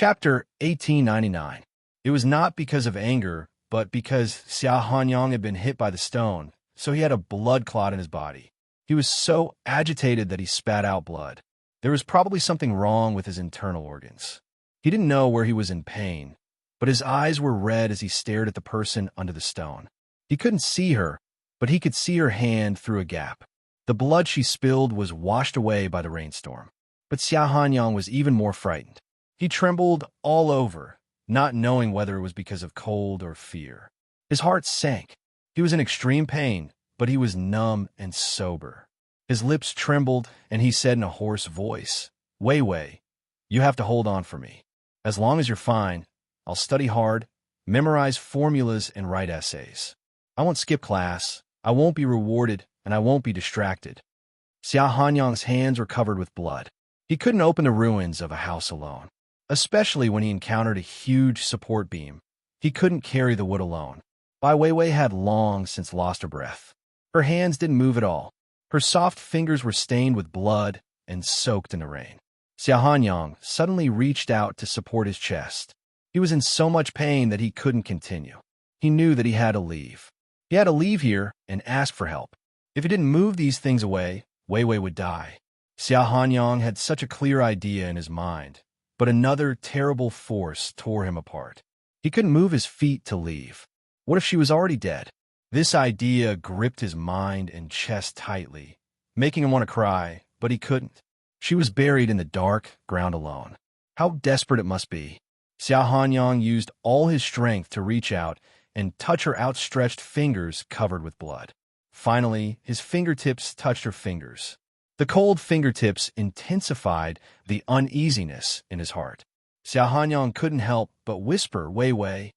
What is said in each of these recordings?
Chapter 1899. It was not because of anger, but because Xiao Hanyang had been hit by the stone, so he had a blood clot in his body. He was so agitated that he spat out blood. There was probably something wrong with his internal organs. He didn't know where he was in pain, but his eyes were red as he stared at the person under the stone. He couldn't see her, but he could see her hand through a gap. The blood she spilled was washed away by the rainstorm. But Xiao Hanyang was even more frightened. He trembled all over, not knowing whether it was because of cold or fear. His heart sank. He was in extreme pain, but he was numb and sober. His lips trembled, and he said in a hoarse voice, "Wei Wei, you have to hold on for me. As long as you're fine, I'll study hard, memorize formulas, and write essays. I won't skip class, I won't be rewarded, and I won't be distracted." Xiao Hanyang's hands were covered with blood. He couldn't open the ruins of a house alone, especially when he encountered a huge support beam. He couldn't carry the wood alone. Bai Weiwei had long since lost her breath. Her hands didn't move at all. Her soft fingers were stained with blood and soaked in the rain. Xiao Hanyang suddenly reached out to support his chest. He was in so much pain that he couldn't continue. He knew that he had to leave. He had to leave here and ask for help. If he didn't move these things away, Weiwei would die. Xiao Hanyang had such a clear idea in his mind, but another terrible force tore him apart. He couldn't move his feet to leave. What if she was already dead? This idea gripped his mind and chest tightly, making him want to cry, but he couldn't. She was buried in the dark ground alone. How desperate it must be. Xiao Hanyang used all his strength to reach out and touch her outstretched fingers covered with blood. Finally, his fingertips touched her fingers. The cold fingertips intensified the uneasiness in his heart. Xiao Hanyang couldn't help but whisper, "Wei Wei."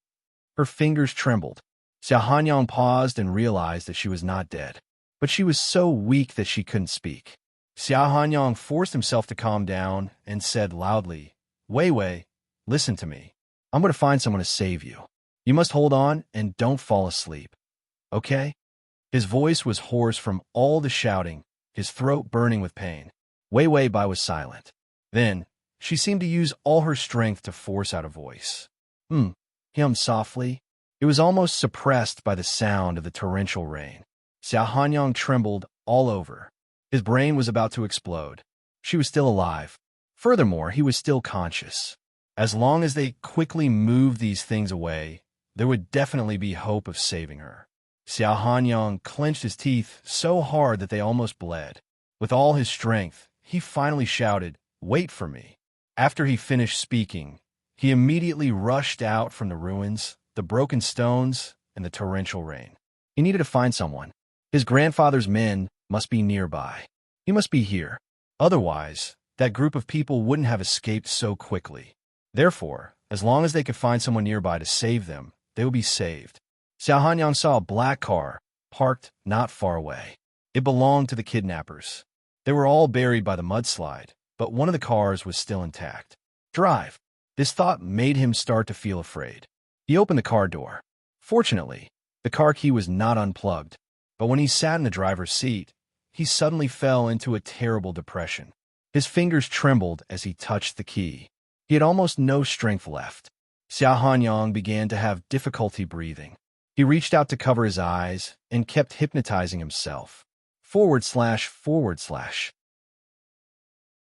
Her fingers trembled. Xiao Hanyang paused and realized that she was not dead, but she was so weak that she couldn't speak. Xiao Hanyang forced himself to calm down and said loudly, "Wei Wei, listen to me. I'm going to find someone to save you. You must hold on and don't fall asleep. Okay?" His voice was hoarse from all the shouting, his throat burning with pain. Wei Wei Bai was silent. Then, she seemed to use all her strength to force out a voice. He hummed softly. It was almost suppressed by the sound of the torrential rain. Xiao Hanyang trembled all over. His brain was about to explode. She was still alive. Furthermore, he was still conscious. As long as they quickly moved these things away, there would definitely be hope of saving her. Xiao Hanyang clenched his teeth so hard that they almost bled. With all his strength, he finally shouted, "Wait for me." After he finished speaking, he immediately rushed out from the ruins, the broken stones, and the torrential rain. He needed to find someone. His grandfather's men must be nearby. He must be here. Otherwise, that group of people wouldn't have escaped so quickly. Therefore, as long as they could find someone nearby to save them, they would be saved. Xiao Hanyang saw a black car, parked not far away. It belonged to the kidnappers. They were all buried by the mudslide, but one of the cars was still intact. Drive. This thought made him start to feel afraid. He opened the car door. Fortunately, the car key was not unplugged, but when he sat in the driver's seat, he suddenly fell into a terrible depression. His fingers trembled as he touched the key. He had almost no strength left. Xiao Hanyang began to have difficulty breathing. He reached out to cover his eyes and kept hypnotizing himself. //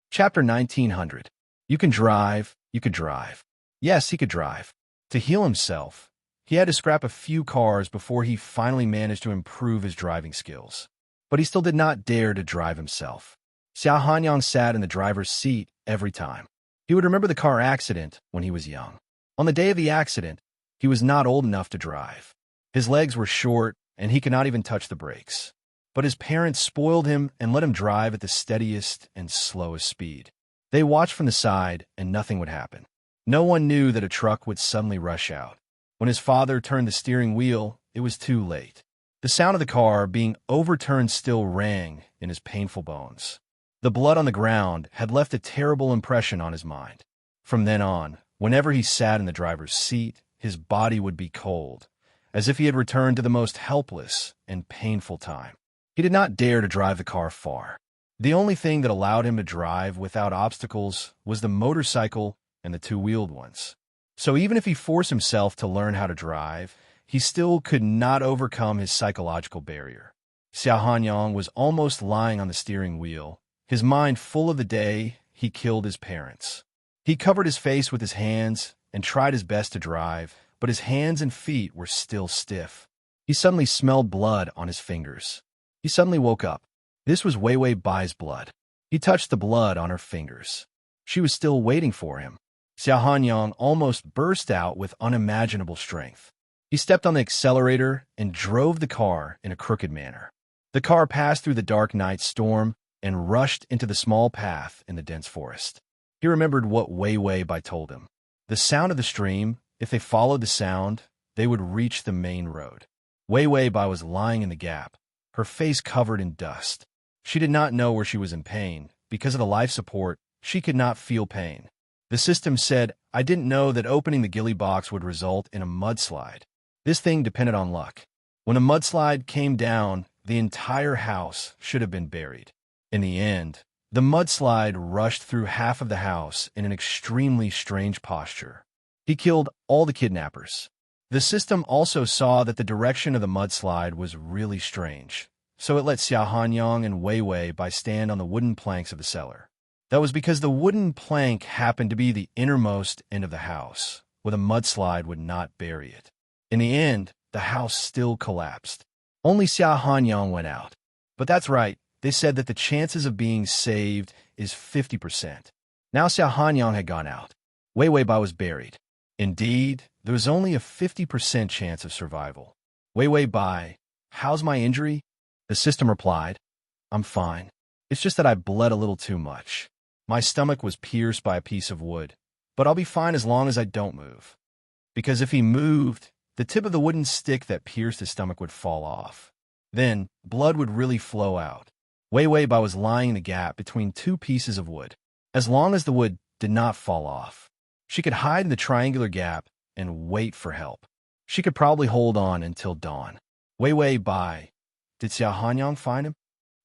Chapter 1900. You can drive, you could drive. Yes, he could drive. To heal himself, he had to scrap a few cars before he finally managed to improve his driving skills. But he still did not dare to drive himself. Xiao Hanyang sat in the driver's seat every time. He would remember the car accident when he was young. On the day of the accident, he was not old enough to drive. His legs were short, and he could not even touch the brakes. But his parents spoiled him and let him drive at the steadiest and slowest speed. They watched from the side, and nothing would happen. No one knew that a truck would suddenly rush out. When his father turned the steering wheel, it was too late. The sound of the car being overturned still rang in his painful bones. The blood on the ground had left a terrible impression on his mind. From then on, whenever he sat in the driver's seat, his body would be cold, as if he had returned to the most helpless and painful time. He did not dare to drive the car far. The only thing that allowed him to drive without obstacles was the motorcycle and the two-wheeled ones. So even if he forced himself to learn how to drive, he still could not overcome his psychological barrier. Xiao Hanyang was almost lying on the steering wheel, his mind full of the day he killed his parents. He covered his face with his hands and tried his best to drive, but his hands and feet were still stiff. He suddenly smelled blood on his fingers. He suddenly woke up. This was Wei Wei Bai's blood. He touched the blood on her fingers. She was still waiting for him. Xiao Hanyang almost burst out with unimaginable strength. He stepped on the accelerator and drove the car in a crooked manner. The car passed through the dark night storm and rushed into the small path in the dense forest. He remembered what Wei Wei Bai told him. The sound of the stream, if they followed the sound, they would reach the main road. Wei Wei Bai was lying in the gap, her face covered in dust. She did not know where she was in pain. Because of the life support, she could not feel pain. The system said, "I didn't know that opening the ghillie box would result in a mudslide." This thing depended on luck. When a mudslide came down, the entire house should have been buried. In the end, the mudslide rushed through half of the house in an extremely strange posture. He killed all the kidnappers. The system also saw that the direction of the mudslide was really strange, so it let Xiao Hanyang and Wei Wei Bai stand on the wooden planks of the cellar. That was because the wooden plank happened to be the innermost end of the house, where the mudslide would not bury it. In the end, the house still collapsed. Only Xiao Hanyang went out. But that's right, they said that the chances of being saved is 50%. Now Xiao Hanyang had gone out. Wei Wei Bai was buried. Indeed, there was only a 50% chance of survival. Wei Wei Bai, how's my injury? The system replied, I'm fine. It's just that I bled a little too much. My stomach was pierced by a piece of wood, but I'll be fine as long as I don't move. Because if he moved, the tip of the wooden stick that pierced his stomach would fall off. Then, blood would really flow out. Wei Wei Bai was lying in the gap between two pieces of wood. As long as the wood did not fall off, she could hide in the triangular gap and wait for help. She could probably hold on until dawn. Wei Wei Bai, did Xiao Hanyang find him?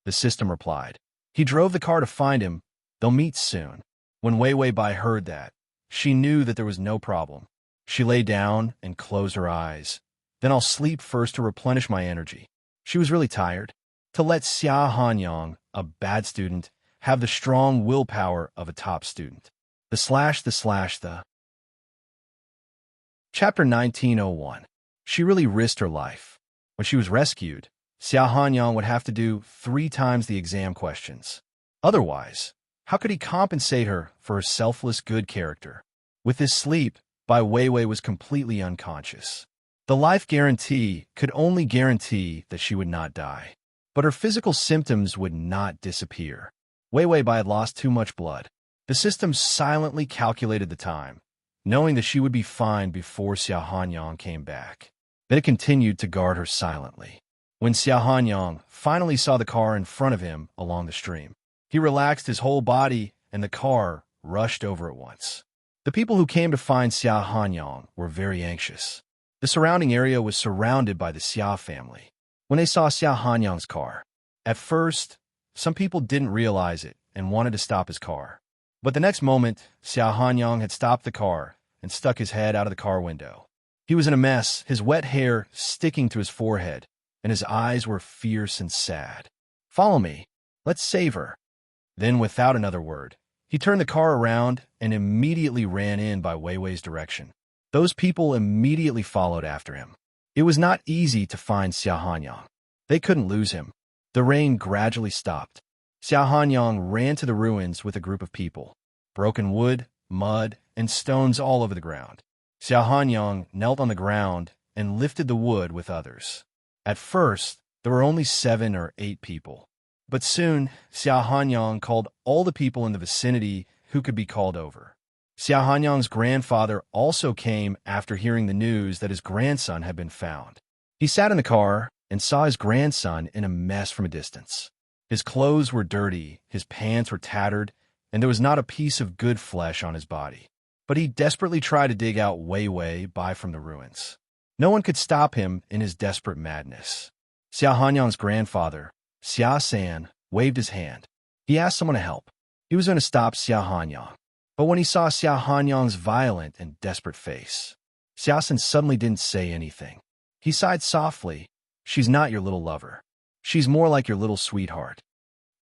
The system replied. He drove the car to find him. They'll meet soon. When Wei Wei Bai heard that, she knew that there was no problem. She lay down and closed her eyes. Then I'll sleep first to replenish my energy. She was really tired. To let Xiao Hanyang, a bad student, have the strong willpower of a top student. The Chapter 1901. She really risked her life. When she was rescued, Xiao Hanyang would have to do 3 times the exam questions. Otherwise, how could he compensate her for her selfless good character? With his sleep, Bai Wei Wei was completely unconscious. The life guarantee could only guarantee that she would not die. But her physical symptoms would not disappear. Wei Wei Bai had lost too much blood. The system silently calculated the time, knowing that she would be fine before Xiao Hanyang came back. Then it continued to guard her silently. When Xiao Hanyang finally saw the car in front of him along the stream, he relaxed his whole body and the car rushed over at once. The people who came to find Xiao Hanyang were very anxious. The surrounding area was surrounded by the Xia family. When they saw Xiao Hanyang's car, at first, some people didn't realize it and wanted to stop his car. But the next moment, Xiao Hanyang had stopped the car and stuck his head out of the car window. He was in a mess, his wet hair sticking to his forehead, and his eyes were fierce and sad. Follow me. Let's save her. Then, without another word, he turned the car around and immediately ran in by Wei Wei's direction. Those people immediately followed after him. It was not easy to find Xiao Hanyang. They couldn't lose him. The rain gradually stopped. Xiao Hanyang ran to the ruins with a group of people. Broken wood, mud, and stones all over the ground. Xiao Hanyang knelt on the ground and lifted the wood with others. At first, there were only 7 or 8 people. But soon, Xiao Hanyang called all the people in the vicinity who could be called over. Xiao Hanyang's grandfather also came after hearing the news that his grandson had been found. He sat in the car and saw his grandson in a mess from a distance. His clothes were dirty, his pants were tattered, and there was not a piece of good flesh on his body. But he desperately tried to dig out Wei Wei Bai from the ruins. No one could stop him in his desperate madness. Xiao Hanyang's grandfather, Xia San, waved his hand. He asked someone to help. He was going to stop Xiao Hanyang. But when he saw Xiao Hanyang's violent and desperate face, Xiaosan suddenly didn't say anything. He sighed softly. She's not your little lover. She's more like your little sweetheart.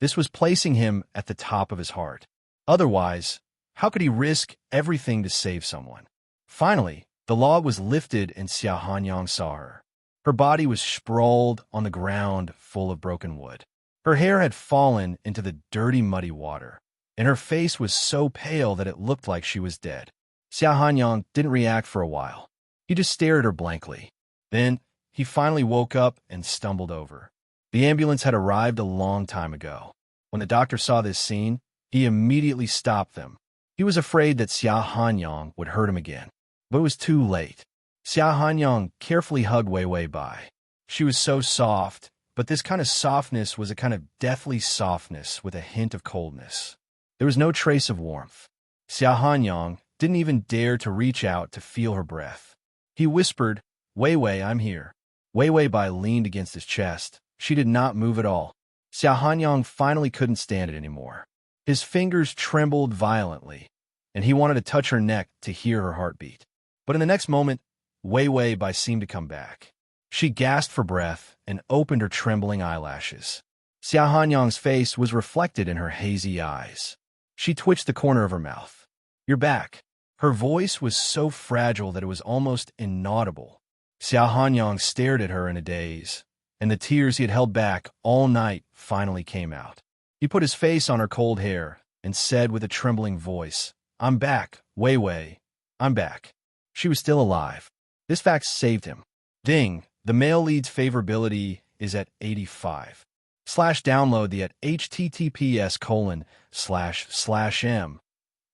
This was placing him at the top of his heart. Otherwise, how could he risk everything to save someone? Finally, the log was lifted and Xiao Hanyang saw her. Her body was sprawled on the ground full of broken wood. Her hair had fallen into the dirty, muddy water, and her face was so pale that it looked like she was dead. Xiao Hanyang didn't react for a while. He just stared at her blankly. Then, he finally woke up and stumbled over. The ambulance had arrived a long time ago. When the doctor saw this scene, he immediately stopped them. He was afraid that Xiao Hanyang would hurt him again. But it was too late. Xiao Hanyang carefully hugged Wei Wei Bai. She was so soft, but this kind of softness was a kind of deathly softness with a hint of coldness. There was no trace of warmth. Xiao Hanyang didn't even dare to reach out to feel her breath. He whispered, "Wei Wei, I'm here." Wei Wei Bai leaned against his chest. She did not move at all. Xiao Hanyang finally couldn't stand it anymore. His fingers trembled violently, and he wanted to touch her neck to hear her heartbeat. But in the next moment, Wei Wei Bai seemed to come back. She gasped for breath and opened her trembling eyelashes. Xiao Hanyang's face was reflected in her hazy eyes. She twitched the corner of her mouth. "You're back." Her voice was so fragile that it was almost inaudible. Xiao Hanyang stared at her in a daze, and the tears he had held back all night finally came out. He put his face on her cold hair and said with a trembling voice, "I'm back, Wei Wei. I'm back." She was still alive. This fact saved him. Ding, the male lead's favorability is at 85. /download the at https://m.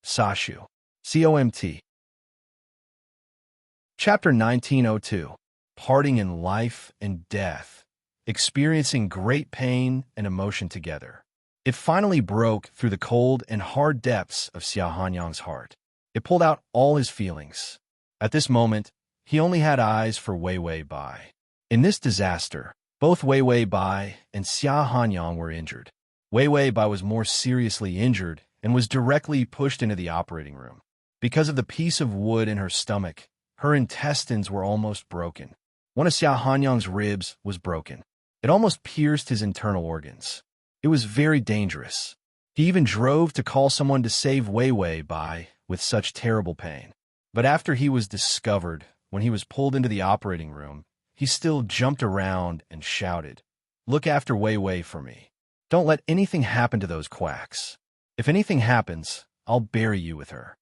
Sashu. COMT. Chapter 1902. Parting in Life and Death. Experiencing great pain and emotion together. It finally broke through the cold and hard depths of Xiao Hanyang's heart. It pulled out all his feelings. At this moment, he only had eyes for Wei Wei Bai. In this disaster, both Wei Wei Bai and Xiao Hanyang were injured. Wei Wei Bai was more seriously injured and was directly pushed into the operating room. Because of the piece of wood in her stomach, her intestines were almost broken. One of Xiao Hanyang's ribs was broken. It almost pierced his internal organs. It was very dangerous. He even drove to call someone to save Wei Wei Bai with such terrible pain. But after he was discovered, when he was pulled into the operating room, he still jumped around and shouted, "Look after Wei Wei for me. Don't let anything happen to those quacks. If anything happens, I'll bury you with her."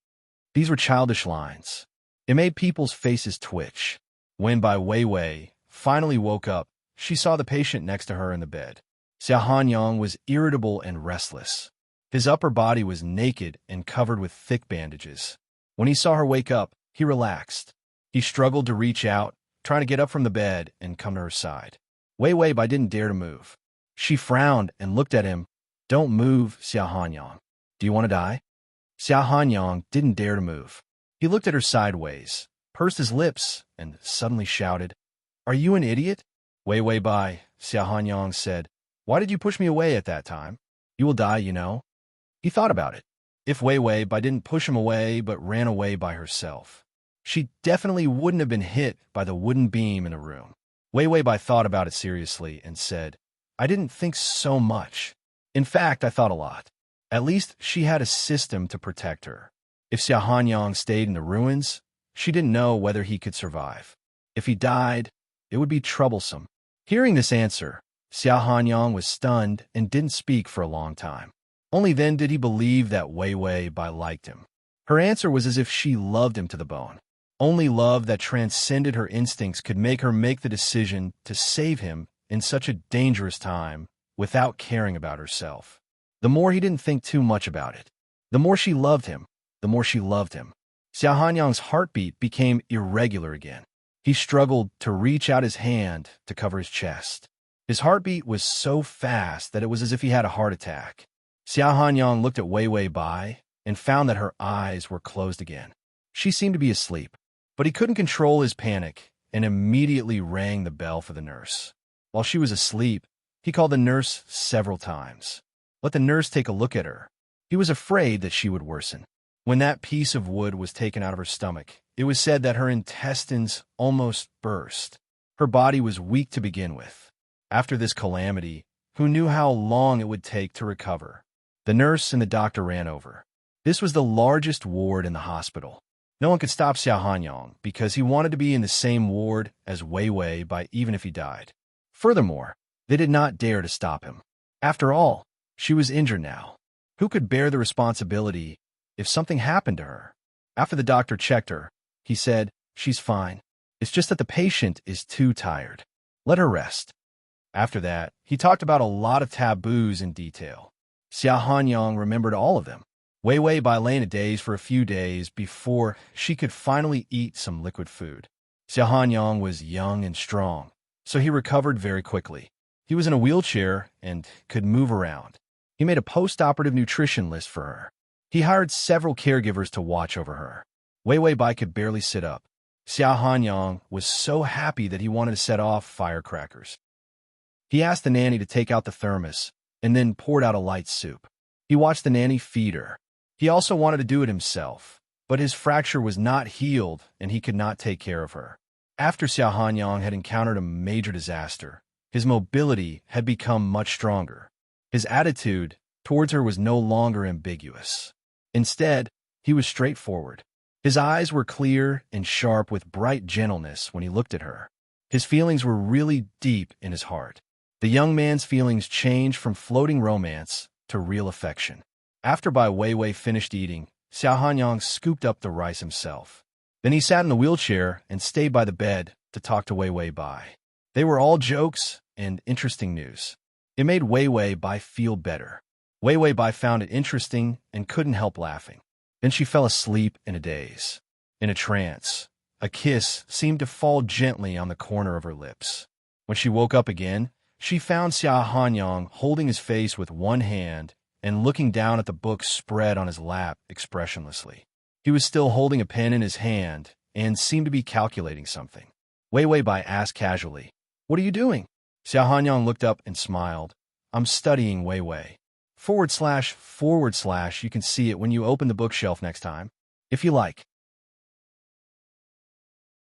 These were childish lines. It made people's faces twitch. When Bai Wei Wei finally woke up, she saw the patient next to her in the bed. Xiao Hanyang was irritable and restless. His upper body was naked and covered with thick bandages. When he saw her wake up, he relaxed. He struggled to reach out, trying to get up from the bed and come to her side. Wei Wei Bai didn't dare to move. She frowned and looked at him. "Don't move, Xiao Hanyang. Do you want to die?" Xiao Hanyang didn't dare to move. He looked at her sideways, pursed his lips, and suddenly shouted, "Are you an idiot?" "Wei Wei Bai," Xiao Hanyang said. "Why did you push me away at that time? You will die, you know." He thought about it. If Wei Wei Bai didn't push him away but ran away by herself, she definitely wouldn't have been hit by the wooden beam in the room. Wei Wei Bai thought about it seriously and said, "I didn't think so much. In fact, I thought a lot. At least she had a system to protect her. If Xiao Hanyang stayed in the ruins, she didn't know whether he could survive. If he died, it would be troublesome." Hearing this answer, Xiao Hanyang was stunned and didn't speak for a long time. Only then did he believe that Wei Wei Bai liked him. Her answer was as if she loved him to the bone. Only love that transcended her instincts could make her make the decision to save him in such a dangerous time without caring about herself. The more he didn't think too much about it, the more she loved him, the more she loved him. Xiao Hanyang's heartbeat became irregular again. He struggled to reach out his hand to cover his chest. His heartbeat was so fast that it was as if he had a heart attack. Xiao Hanyang looked at Wei Wei Bai and found that her eyes were closed again. She seemed to be asleep, but he couldn't control his panic and immediately rang the bell for the nurse. While she was asleep, he called the nurse several times. Let the nurse take a look at her. He was afraid that she would worsen. When that piece of wood was taken out of her stomach, it was said that her intestines almost burst. Her body was weak to begin with. After this calamity, who knew how long it would take to recover? The nurse and the doctor ran over. This was the largest ward in the hospital. No one could stop Xiao Hanyang because he wanted to be in the same ward as Wei Wei by even if he died. Furthermore, they did not dare to stop him. After all, she was injured now. Who could bear the responsibility if something happened to her? After the doctor checked her, he said, "She's fine. It's just that the patient is too tired. Let her rest." After that, he talked about a lot of taboos in detail. Xiao Hanyang remembered all of them. Wei Wei Bai lay in a daze for a few days before she could finally eat some liquid food. Xiao Hanyang was young and strong, so he recovered very quickly. He was in a wheelchair and could move around. He made a post-operative nutrition list for her. He hired several caregivers to watch over her. Wei Wei Bai could barely sit up. Xiao Hanyang was so happy that he wanted to set off firecrackers. He asked the nanny to take out the thermos and then poured out a light soup. He watched the nanny feed her. He also wanted to do it himself, but his fracture was not healed and he could not take care of her. After Xiao Hanyang had encountered a major disaster, his mobility had become much stronger. His attitude towards her was no longer ambiguous. Instead, he was straightforward. His eyes were clear and sharp with bright gentleness when he looked at her. His feelings were really deep in his heart. The young man's feelings changed from floating romance to real affection. After Bai Weiwei finished eating, Xiao Hanyang scooped up the rice himself. Then he sat in the wheelchair and stayed by the bed to talk to Wei Wei Bai. They were all jokes and interesting news. It made Wei Wei Bai feel better. Wei Wei Bai found it interesting and couldn't help laughing. Then she fell asleep in a daze. In a trance, a kiss seemed to fall gently on the corner of her lips. When she woke up again, she found Xiao Hanyang holding his face with one hand and looking down at the book spread on his lap expressionlessly. He was still holding a pen in his hand and seemed to be calculating something. Wei Wei Bai asked casually, "What are you doing?" Xiao Hanyang looked up and smiled. "I'm studying Wei Wei. / You can see it when you open the bookshelf next time, if you like."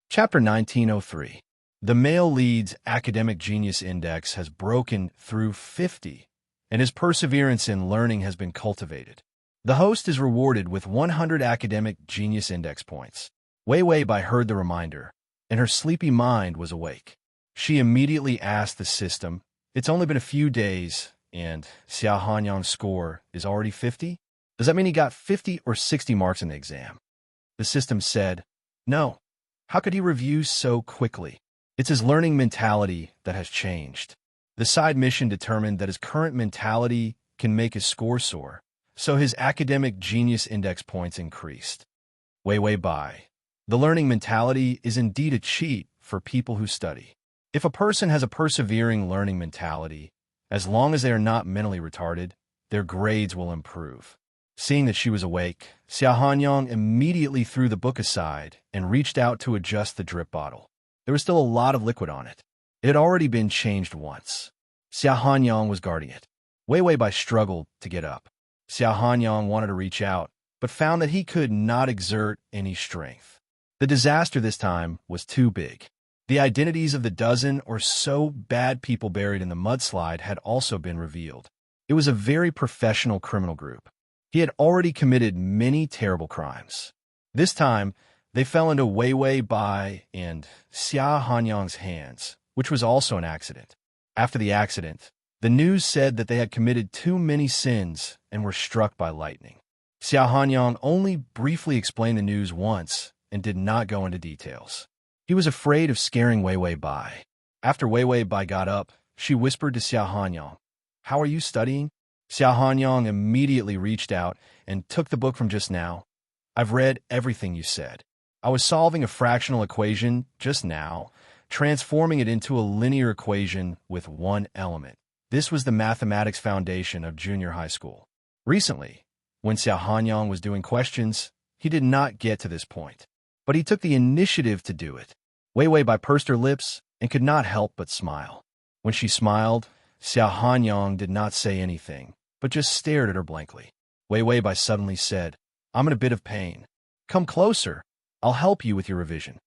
Chapter 1903. The male lead's academic genius index has broken through 50, and his perseverance in learning has been cultivated. The host is rewarded with 100 academic genius index points. Wei Wei Bai heard the reminder, and her sleepy mind was awake. She immediately asked the system, "It's only been a few days, and Xiao Hanyang's score is already 50? Does that mean he got 50 or 60 marks in the exam?" The system said, "No. How could he review so quickly? It's his learning mentality that has changed." The side mission determined that his current mentality can make his score soar, so his academic genius index points increased. Wei Wei Bai. The learning mentality is indeed a cheat for people who study. If a person has a persevering learning mentality, as long as they are not mentally retarded, their grades will improve. Seeing that she was awake, Xiao Hanyang immediately threw the book aside and reached out to adjust the drip bottle. There was still a lot of liquid on it. It had already been changed once. Xiao Hanyang was guarding it. Wei Wei Bai struggled to get up. Xiao Hanyang wanted to reach out, but found that he could not exert any strength. The disaster this time was too big. The identities of the dozen or so bad people buried in the mudslide had also been revealed. It was a very professional criminal group. He had already committed many terrible crimes. This time, they fell into Wei Wei Bai and Xiao Hanyang's hands, which was also an accident. After the accident, the news said that they had committed too many sins and were struck by lightning. Xiao Hanyang only briefly explained the news once and did not go into details. He was afraid of scaring Wei Wei Bai. After Wei Wei Bai got up, she whispered to Xiao Hanyang, "How are you studying?" Xiao Hanyang immediately reached out and took the book from just now. "I've read everything you said. I was solving a fractional equation just now, transforming it into a linear equation with one element. This was the mathematics foundation of junior high school. Recently, when Xiao Hanyang was doing questions, he did not get to this point, but he took the initiative to do it." Wei Wei Bai pursed her lips and could not help but smile. When she smiled, Xiao Hanyang did not say anything, but just stared at her blankly. Wei Wei Bai suddenly said, I'm in a bit of pain. Come closer. I'll help you with your revision.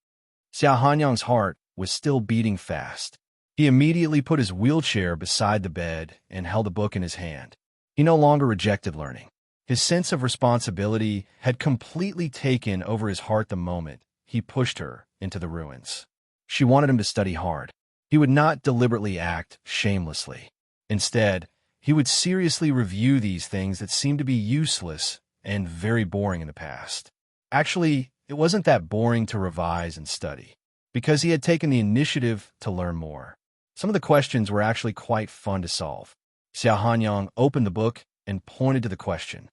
Xia Hanyang's heart was still beating fast. He immediately put his wheelchair beside the bed and held a book in his hand. He no longer rejected learning. His sense of responsibility had completely taken over his heart the moment he pushed her into the ruins. She wanted him to study hard. He would not deliberately act shamelessly. Instead, he would seriously review these things that seemed to be useless and very boring in the past. Actually, it wasn't that boring to revise and study, because he had taken the initiative to learn more. Some of the questions were actually quite fun to solve. Xia Hanyang opened the book and pointed to the question.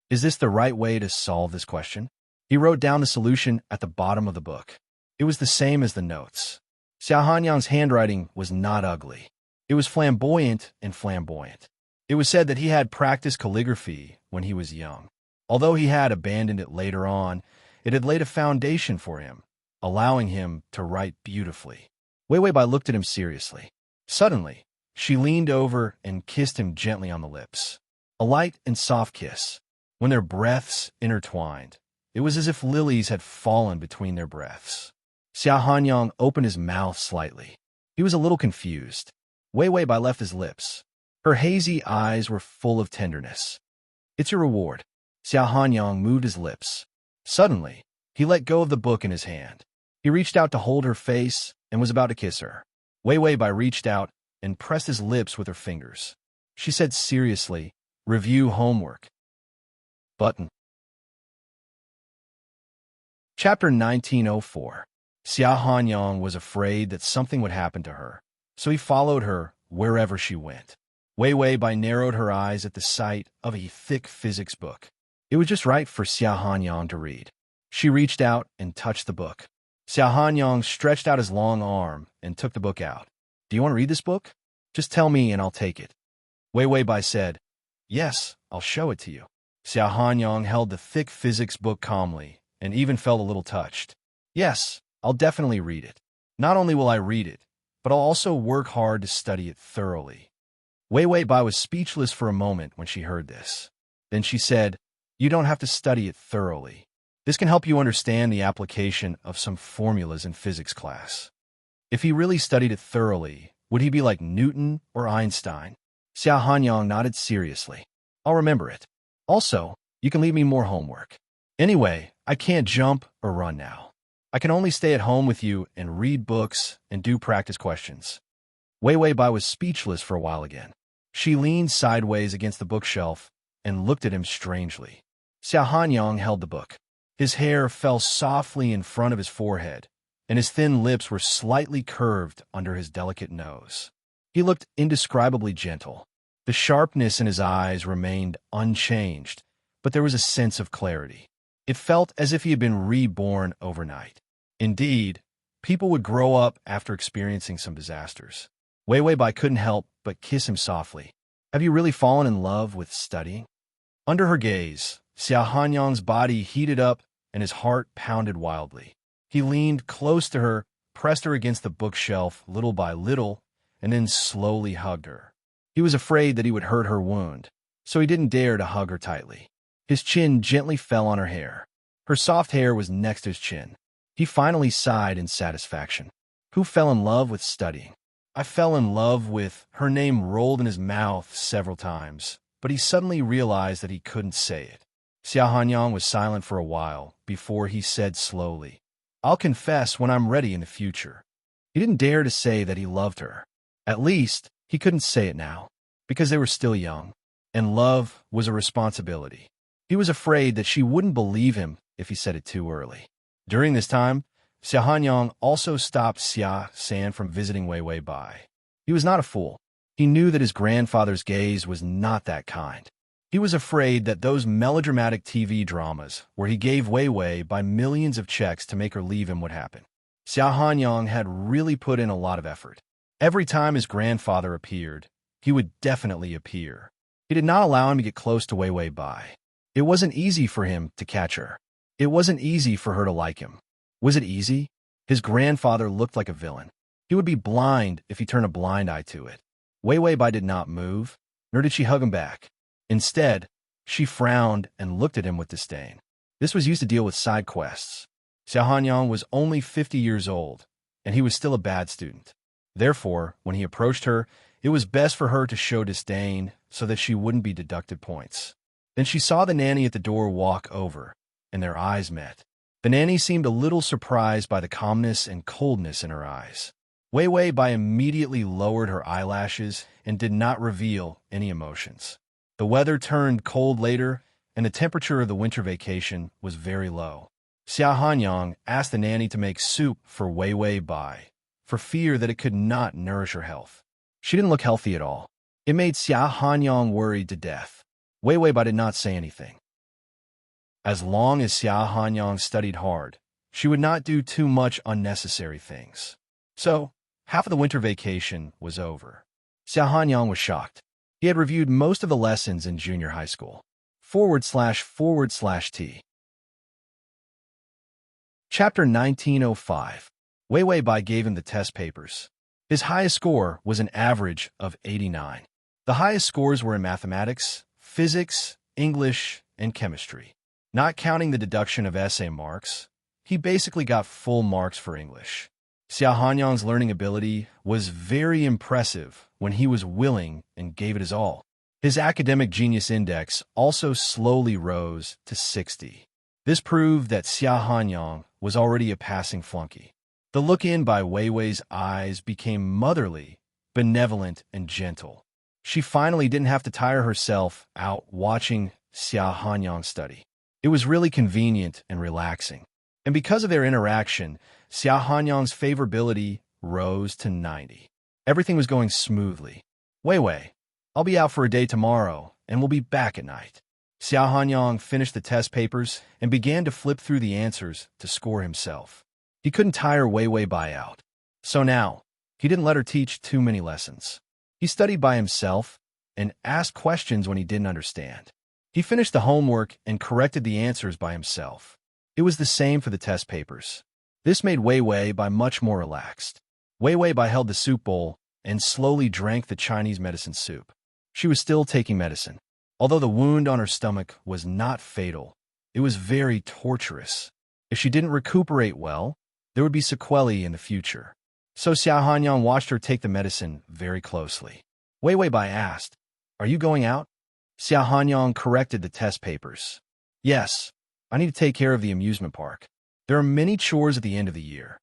Is this the right way to solve this question? He wrote down the solution at the bottom of the book. It was the same as the notes. Xia Hanyang's handwriting was not ugly. It was flamboyant and flamboyant. It was said that he had practiced calligraphy when he was young. Although he had abandoned it later on, it had laid a foundation for him, allowing him to write beautifully. Wei Weibai looked at him seriously. Suddenly, she leaned over and kissed him gently on the lips. A light and soft kiss. When their breaths intertwined, it was as if lilies had fallen between their breaths. Xia Hanyang opened his mouth slightly. He was a little confused. Wei Weibai left his lips. Her hazy eyes were full of tenderness. It's your reward. Xia Hanyang moved his lips. Suddenly, he let go of the book in his hand. He reached out to hold her face and was about to kiss her. Wei Weibai reached out and pressed his lips with her fingers. She said seriously, "Review homework." Button. Chapter 1904. Xia Hanyang was afraid that something would happen to her, so he followed her wherever she went. Wei Weibai narrowed her eyes at the sight of a thick physics book. It was just right for Xia Hanyang to read. She reached out and touched the book. Xia Hanyang stretched out his long arm and took the book out. Do you want to read this book? Just tell me and I'll take it. Wei Weibai said, Yes, I'll show it to you. Xia Hanyang held the thick physics book calmly and even felt a little touched. Yes, I'll definitely read it. Not only will I read it, but I'll also work hard to study it thoroughly. Wei Weibai was speechless for a moment when she heard this. Then she said, You don't have to study it thoroughly. This can help you understand the application of some formulas in physics class. If he really studied it thoroughly, would he be like Newton or Einstein? Xia Hanyang nodded seriously. I'll remember it. Also, you can leave me more homework. Anyway, I can't jump or run now. I can only stay at home with you and read books and do practice questions. Wei Weibai was speechless for a while again. She leaned sideways against the bookshelf and looked at him strangely. Xia Hanyang held the book. His hair fell softly in front of his forehead, and his thin lips were slightly curved under his delicate nose. He looked indescribably gentle. The sharpness in his eyes remained unchanged, but there was a sense of clarity. It felt as if he had been reborn overnight. Indeed, people would grow up after experiencing some disasters. Wei Weibai couldn't help but kiss him softly. Have you really fallen in love with studying? Under her gaze, Xia Hanyang's body heated up and his heart pounded wildly. He leaned close to her, pressed her against the bookshelf little by little, and then slowly hugged her. He was afraid that he would hurt her wound, so he didn't dare to hug her tightly. His chin gently fell on her hair. Her soft hair was next to his chin. He finally sighed in satisfaction. Who fell in love with studying? I fell in love with... Her name rolled in his mouth several times, but he suddenly realized that he couldn't say it. Xia Hanyang was silent for a while before he said slowly, I'll confess when I'm ready in the future. He didn't dare to say that he loved her. At least, he couldn't say it now, because they were still young, and love was a responsibility. He was afraid that she wouldn't believe him if he said it too early. During this time, Xia Hanyang also stopped Xia San from visiting Wei Weibai. He was not a fool. He knew that his grandfather's gaze was not that kind. He was afraid that those melodramatic TV dramas where he gave Wei Weibai millions of checks to make her leave him would happen. Xia Hanyang had really put in a lot of effort. Every time his grandfather appeared, he would definitely appear. He did not allow him to get close to Wei Weibai. It wasn't easy for him to catch her. It wasn't easy for her to like him. Was it easy? His grandfather looked like a villain. He would be blind if he turned a blind eye to it. Wei Weibai did not move, nor did she hug him back. Instead, she frowned and looked at him with disdain. This was used to deal with side quests. Xiao Hanyang was only 50 years old, and he was still a bad student. Therefore, when he approached her, it was best for her to show disdain so that she wouldn't be deducted points. Then she saw the nanny at the door walk over, and their eyes met. The nanny seemed a little surprised by the calmness and coldness in her eyes. Wei Wei Bai immediately lowered her eyelashes and did not reveal any emotions. The weather turned cold later, and the temperature of the winter vacation was very low. Xiao Hanyang asked the nanny to make soup for Wei Wei Bai, for fear that it could not nourish her health. She didn't look healthy at all. It made Xiao Hanyang worried to death. Wei Wei Bai did not say anything. As long as Xiao Hanyang studied hard, she would not do too much unnecessary things. So, half of the winter vacation was over. Xiao Hanyang was shocked. He had reviewed most of the lessons in junior high school. //T. Chapter 1905. Wei Wei Bai gave him the test papers. His highest score was an average of 89. The highest scores were in mathematics, physics, English, and chemistry. Not counting the deduction of essay marks, he basically got full marks for English. Xiao Hanyang's learning ability was very impressive when he was willing and gave it his all. His academic genius index also slowly rose to 60. This proved that Xiao Hanyang was already a passing flunky. The look in by Wei Wei's eyes became motherly, benevolent, and gentle. She finally didn't have to tire herself out watching Xiao Hanyang study. It was really convenient and relaxing. And because of their interaction, Xiao Hanyang's favorability rose to 90. Everything was going smoothly. Wei Wei, I'll be out for a day tomorrow, and we'll be back at night. Xiao Hanyang finished the test papers and began to flip through the answers to score himself. He couldn't tire Wei Wei Bai out. So now, he didn't let her teach too many lessons. He studied by himself and asked questions when he didn't understand. He finished the homework and corrected the answers by himself. It was the same for the test papers. This made Wei Wei Bai much more relaxed. Wei Wei Bai held the soup bowl and slowly drank the Chinese medicine soup. She was still taking medicine. Although the wound on her stomach was not fatal, it was very torturous. If she didn't recuperate well, there would be sequelae in the future. So Xiao Hanyang watched her take the medicine very closely. Wei Wei Bai asked, "Are you going out?" Xiao Hanyang corrected the test papers. "Yes, I need to take care of the amusement park. There are many chores at the end of the year."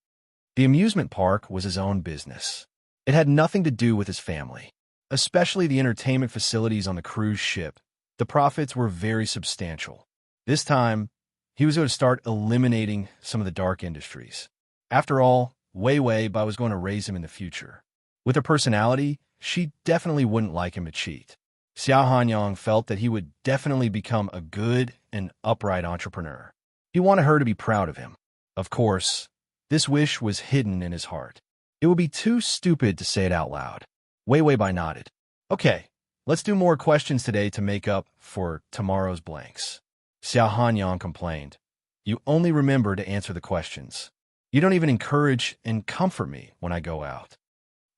The amusement park was his own business. It had nothing to do with his family. Especially the entertainment facilities on the cruise ship. The profits were very substantial. This time, he was going to start eliminating some of the dark industries. After all, Wei Wei Bai was going to raise him in the future. With her personality, she definitely wouldn't like him to cheat. Xiao Hanyang felt that he would definitely become a good and upright entrepreneur. He wanted her to be proud of him. Of course, this wish was hidden in his heart. It would be too stupid to say it out loud. Wei Wei Bai nodded. "Okay, let's do more questions today to make up for tomorrow's blanks." Xiao Hanyang complained. "You only remember to answer the questions. You don't even encourage and comfort me when I go out."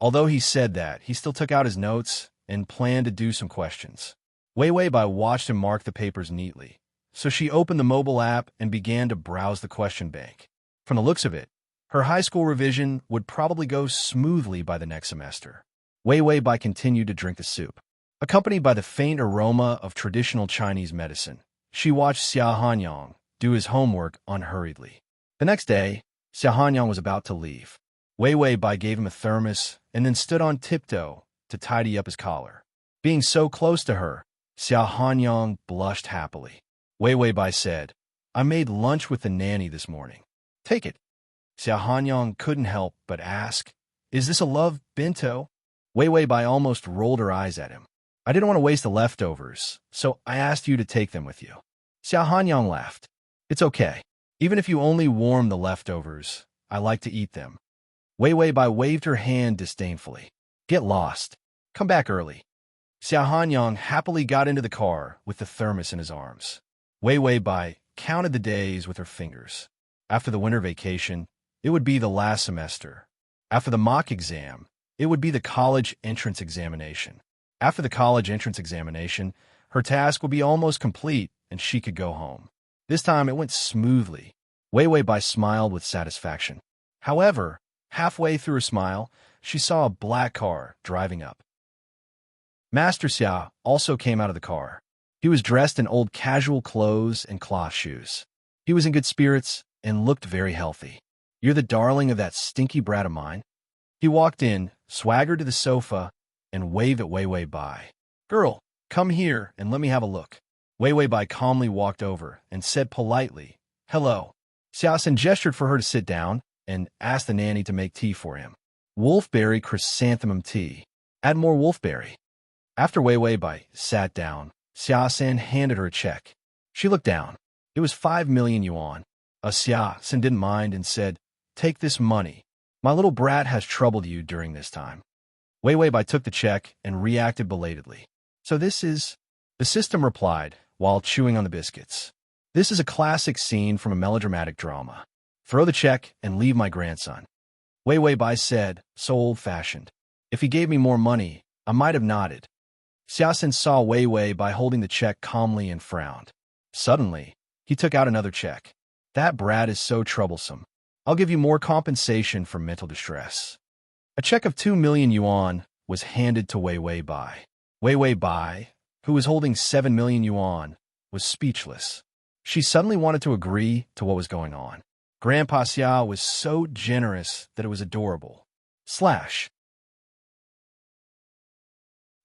Although he said that, he still took out his notes and planned to do some questions. Wei Wei Bai watched him mark the papers neatly, so she opened the mobile app and began to browse the question bank. From the looks of it, her high school revision would probably go smoothly by the next semester. Wei Wei Bai continued to drink the soup. Accompanied by the faint aroma of traditional Chinese medicine, she watched Xiao Hanyang do his homework unhurriedly. The next day, Xiao Hanyang was about to leave. Wei Wei Bai gave him a thermos and then stood on tiptoe to tidy up his collar. Being so close to her, Xiao Hanyang blushed happily. Wei Wei Bai said, "I made lunch with the nanny this morning. Take it." Xiao Hanyang couldn't help but ask, "Is this a love bento?" Wei Wei Bai almost rolled her eyes at him. "I didn't want to waste the leftovers, so I asked you to take them with you." Xiao Hanyang laughed. "It's okay. Even if you only warm the leftovers, I like to eat them." Wei Wei Bai waved her hand disdainfully. "Get lost. Come back early." Xiao Hanyang happily got into the car with the thermos in his arms. Wei Wei Bai counted the days with her fingers. After the winter vacation, it would be the last semester. After the mock exam, it would be the college entrance examination. After the college entrance examination, her task would be almost complete and she could go home. This time it went smoothly. Wei Wei Bai smiled with satisfaction. However, halfway through her smile, she saw a black car driving up. Master Xia also came out of the car. He was dressed in old casual clothes and cloth shoes. He was in good spirits and looked very healthy. "You're the darling of that stinky brat of mine?" He walked in, swaggered to the sofa, and waved at Wei Wei Bai. "Girl, come here and let me have a look." Wei Wei Bai calmly walked over and said politely, "Hello." Xiaosen gestured for her to sit down and asked the nanny to make tea for him. Wolfberry chrysanthemum tea. Add more wolfberry. After Wei Wei Bai sat down, Xiaosen handed her a check. She looked down. It was 5 million yuan. Xiaosen didn't mind and said, "Take this money. My little brat has troubled you during this time." Wei Wei Bai took the check and reacted belatedly. "So this is—" The system replied while chewing on the biscuits. "This is a classic scene from a melodramatic drama. Throw the check and leave my grandson." Wei Wei Bai said, so old-fashioned. "If he gave me more money, I might have nodded." Xiaosen saw Wei Wei Bai holding the check calmly and frowned. Suddenly, he took out another check. "That brat is so troublesome. I'll give you more compensation for mental distress." A check of 2 million yuan was handed to Wei Wei Bai. Wei Wei Bai, who was holding 7 million yuan, was speechless. She suddenly wanted to agree to what was going on. Grandpa Xia was so generous that it was adorable.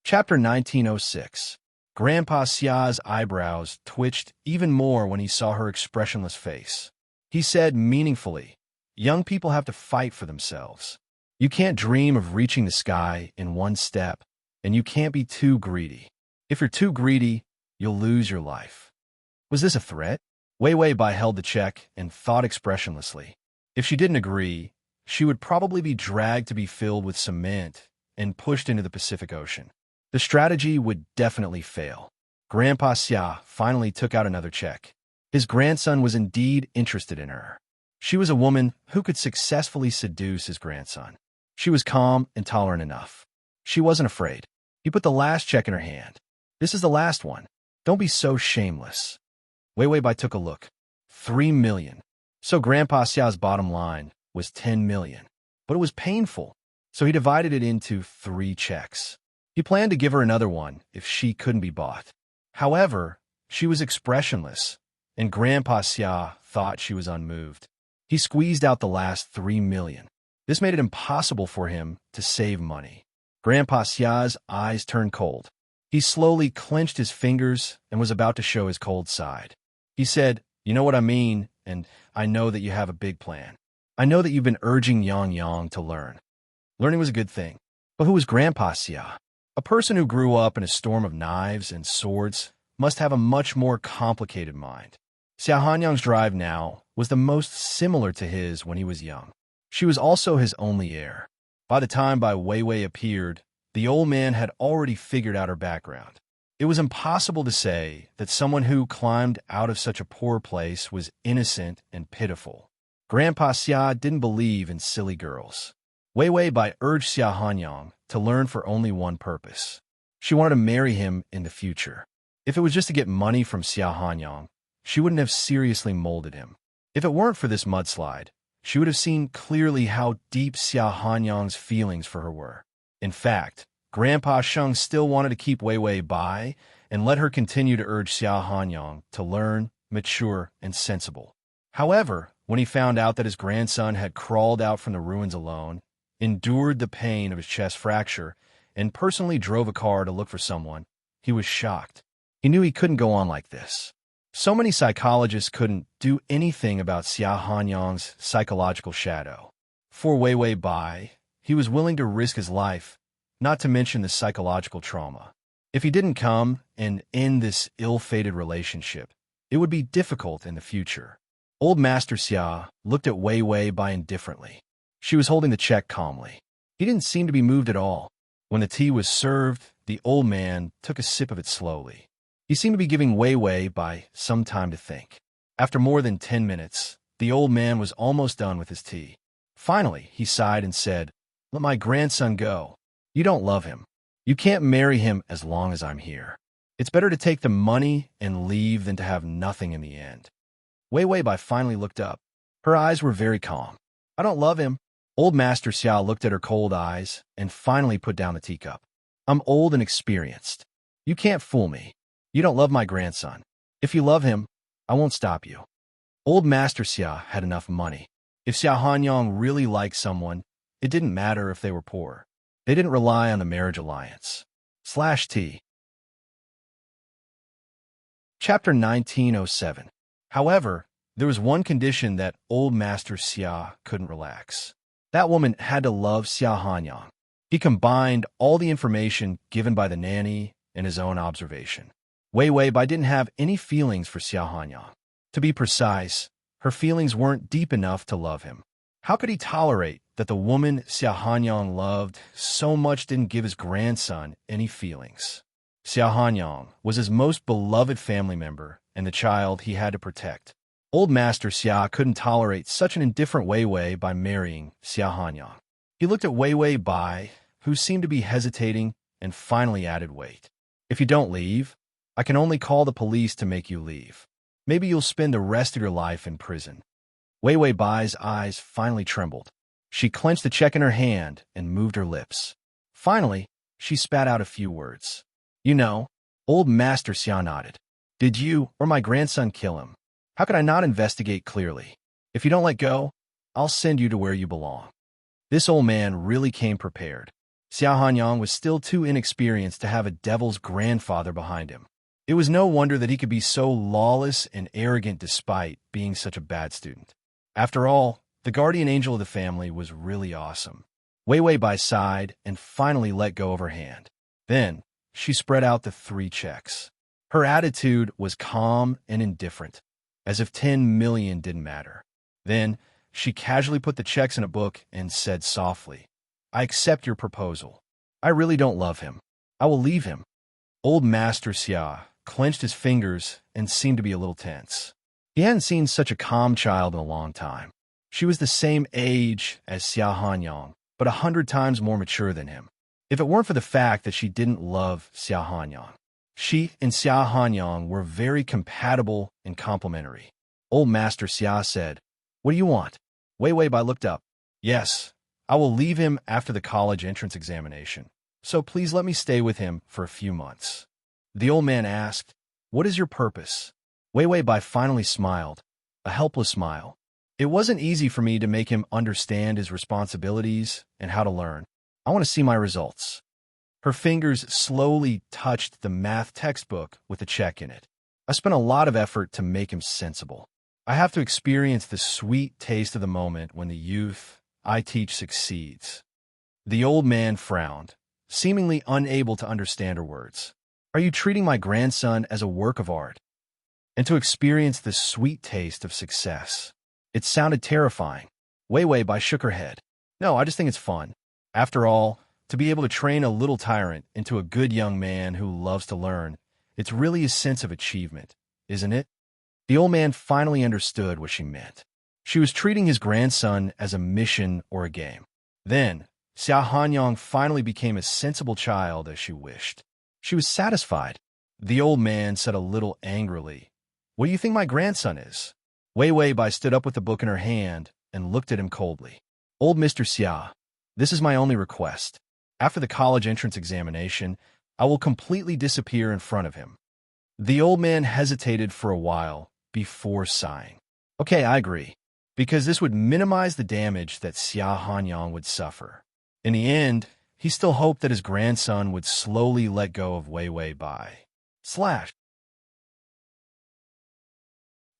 Chapter 1906. Grandpa Xia's eyebrows twitched even more when he saw her expressionless face. He said meaningfully, "Young people have to fight for themselves. You can't dream of reaching the sky in one step, and you can't be too greedy. If you're too greedy, you'll lose your life." Was this a threat? Wei Wei Bai held the check and thought expressionlessly. If she didn't agree, she would probably be dragged to be filled with cement and pushed into the Pacific Ocean. The strategy would definitely fail. Grandpa Xia finally took out another check. His grandson was indeed interested in her. She was a woman who could successfully seduce his grandson. She was calm and tolerant enough. She wasn't afraid. He put the last check in her hand. "This is the last one. Don't be so shameless." Wei Wei Bai took a look. 3 million. So Grandpa Xia's bottom line was 10 million. But it was painful, so he divided it into 3 checks. He planned to give her another one if she couldn't be bought. However, she was expressionless, and Grandpa Xia thought she was unmoved. He squeezed out the last 3 million. This made it impossible for him to save money. Grandpa Xia's eyes turned cold. He slowly clenched his fingers and was about to show his cold side. He said, "You know what I mean, and I know that you have a big plan. I know that you've been urging Yang Yang to learn." Learning was a good thing. But who was Grandpa Xia? A person who grew up in a storm of knives and swords must have a much more complicated mind. Xia Hanyang's drive now was the most similar to his when he was young. She was also his only heir. By the time Bai Wei Wei appeared, the old man had already figured out her background. It was impossible to say that someone who climbed out of such a poor place was innocent and pitiful. Grandpa Xia didn't believe in silly girls. Wei Wei Bai urged Xia Hanyang to learn for only one purpose. She wanted to marry him in the future. If it was just to get money from Xia Hanyang, she wouldn't have seriously molded him. If it weren't for this mudslide, she would have seen clearly how deep Xia Hanyang's feelings for her were. In fact, Grandpa Sheng still wanted to keep Wei Wei Bai and let her continue to urge Xia Hanyang to learn, mature, and sensible. However, when he found out that his grandson had crawled out from the ruins alone, endured the pain of his chest fracture, and personally drove a car to look for someone, he was shocked. He knew he couldn't go on like this. So many psychologists couldn't do anything about Xia Hanyang's psychological shadow. For Wei Wei Bai, he was willing to risk his life, not to mention the psychological trauma. If he didn't come and end this ill-fated relationship, it would be difficult in the future. Old Master Xia looked at Wei Wei Bai indifferently. She was holding the check calmly. He didn't seem to be moved at all. When the tea was served, the old man took a sip of it slowly. He seemed to be giving Wei Wei Bai some time to think. After more than 10 minutes, the old man was almost done with his tea. Finally, he sighed and said, "Let my grandson go. You don't love him. You can't marry him as long as I'm here. It's better to take the money and leave than to have nothing in the end." Wei Wei Bai finally looked up. Her eyes were very calm. I don't love him. Old Master Xiao looked at her cold eyes and finally put down the teacup. I'm old and experienced. You can't fool me. You don't love my grandson. If you love him, I won't stop you. Old Master Xia had enough money. If Xiao Hanyang really liked someone, it didn't matter if they were poor. They didn't rely on the marriage alliance. /T. Chapter 1907. However, there was one condition that old Master Xia couldn't relax. That woman had to love Xiao Hanyang. He combined all the information given by the nanny and his own observation. Wei Wei Bai didn't have any feelings for Xiao Hanyang. To be precise, her feelings weren't deep enough to love him. How could he tolerate that the woman Xiao Hanyang loved so much didn't give his grandson any feelings? Xiao Hanyang was his most beloved family member and the child he had to protect. Old Master Xia couldn't tolerate such an indifferent Wei Wei by marrying Xiao Hanyang. He looked at Wei Wei Bai, who seemed to be hesitating, and finally added weight. If you don't leave, I can only call the police to make you leave. Maybe you'll spend the rest of your life in prison. Wei Wei Bai's eyes finally trembled. She clenched the check in her hand and moved her lips. Finally, she spat out a few words. You know, old Master Xia nodded. Did you or my grandson kill him? How could I not investigate clearly? If you don't let go, I'll send you to where you belong. This old man really came prepared. Xiao Hanyang was still too inexperienced to have a devil's grandfather behind him. It was no wonder that he could be so lawless and arrogant despite being such a bad student. After all, the guardian angel of the family was really awesome. Wei Wei Bai sighed and finally let go of her hand. Then, she spread out the 3 checks. Her attitude was calm and indifferent, as if 10 million didn't matter. Then, she casually put the checks in a book and said softly, I accept your proposal. I really don't love him. I will leave him. Old Master Xia clenched his fingers and seemed to be a little tense. He hadn't seen such a calm child in a long time. She was the same age as Xiao Hanyang, but 100 times more mature than him. If it weren't for the fact that she didn't love Xiao Hanyang, she and Xiao Hanyang were very compatible and complementary. Old Master Xia said, What do you want? Wei Wei Bai looked up. Yes, I will leave him after the college entrance examination, so please let me stay with him for a few months. The old man asked, What is your purpose? Wei Wei Bai finally smiled, a helpless smile. It wasn't easy for me to make him understand his responsibilities and how to learn. I want to see my results. Her fingers slowly touched the math textbook with a check in it. I spent a lot of effort to make him sensible. I have to experience the sweet taste of the moment when the youth I teach succeeds. The old man frowned, seemingly unable to understand her words. Are you treating my grandson as a work of art? And to experience the sweet taste of success. It sounded terrifying. Wei Wei Bai shook her head. No, I just think it's fun. After all, to be able to train a little tyrant into a good young man who loves to learn, it's really a sense of achievement, isn't it? The old man finally understood what she meant. She was treating his grandson as a mission or a game. Then, Xiao Hanyang finally became a sensible child as she wished. She was satisfied. The old man said a little angrily, What do you think my grandson is? Wei Wei Bai stood up with the book in her hand and looked at him coldly. Old Mr. Xia, this is my only request. After the college entrance examination, I will completely disappear in front of him. The old man hesitated for a while before sighing. Okay, I agree, because this would minimize the damage that Xiao Hanyang would suffer. In the end, he still hoped that his grandson would slowly let go of Wei Wei Bai.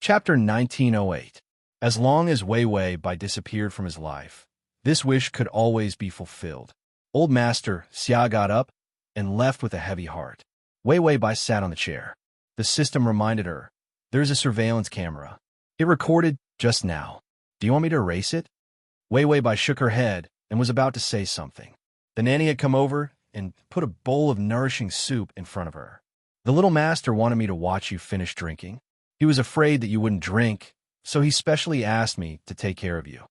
Chapter 1908. As long as Wei Wei Bai disappeared from his life, this wish could always be fulfilled. Old Master Xia got up and left with a heavy heart. Wei Wei Bai sat on the chair. The system reminded her, There's a surveillance camera. It recorded just now. Do you want me to erase it? Wei Wei Bai shook her head and was about to say something. The nanny had come over and put a bowl of nourishing soup in front of her. The little master wanted me to watch you finish drinking. He was afraid that you wouldn't drink, so he specially asked me to take care of you.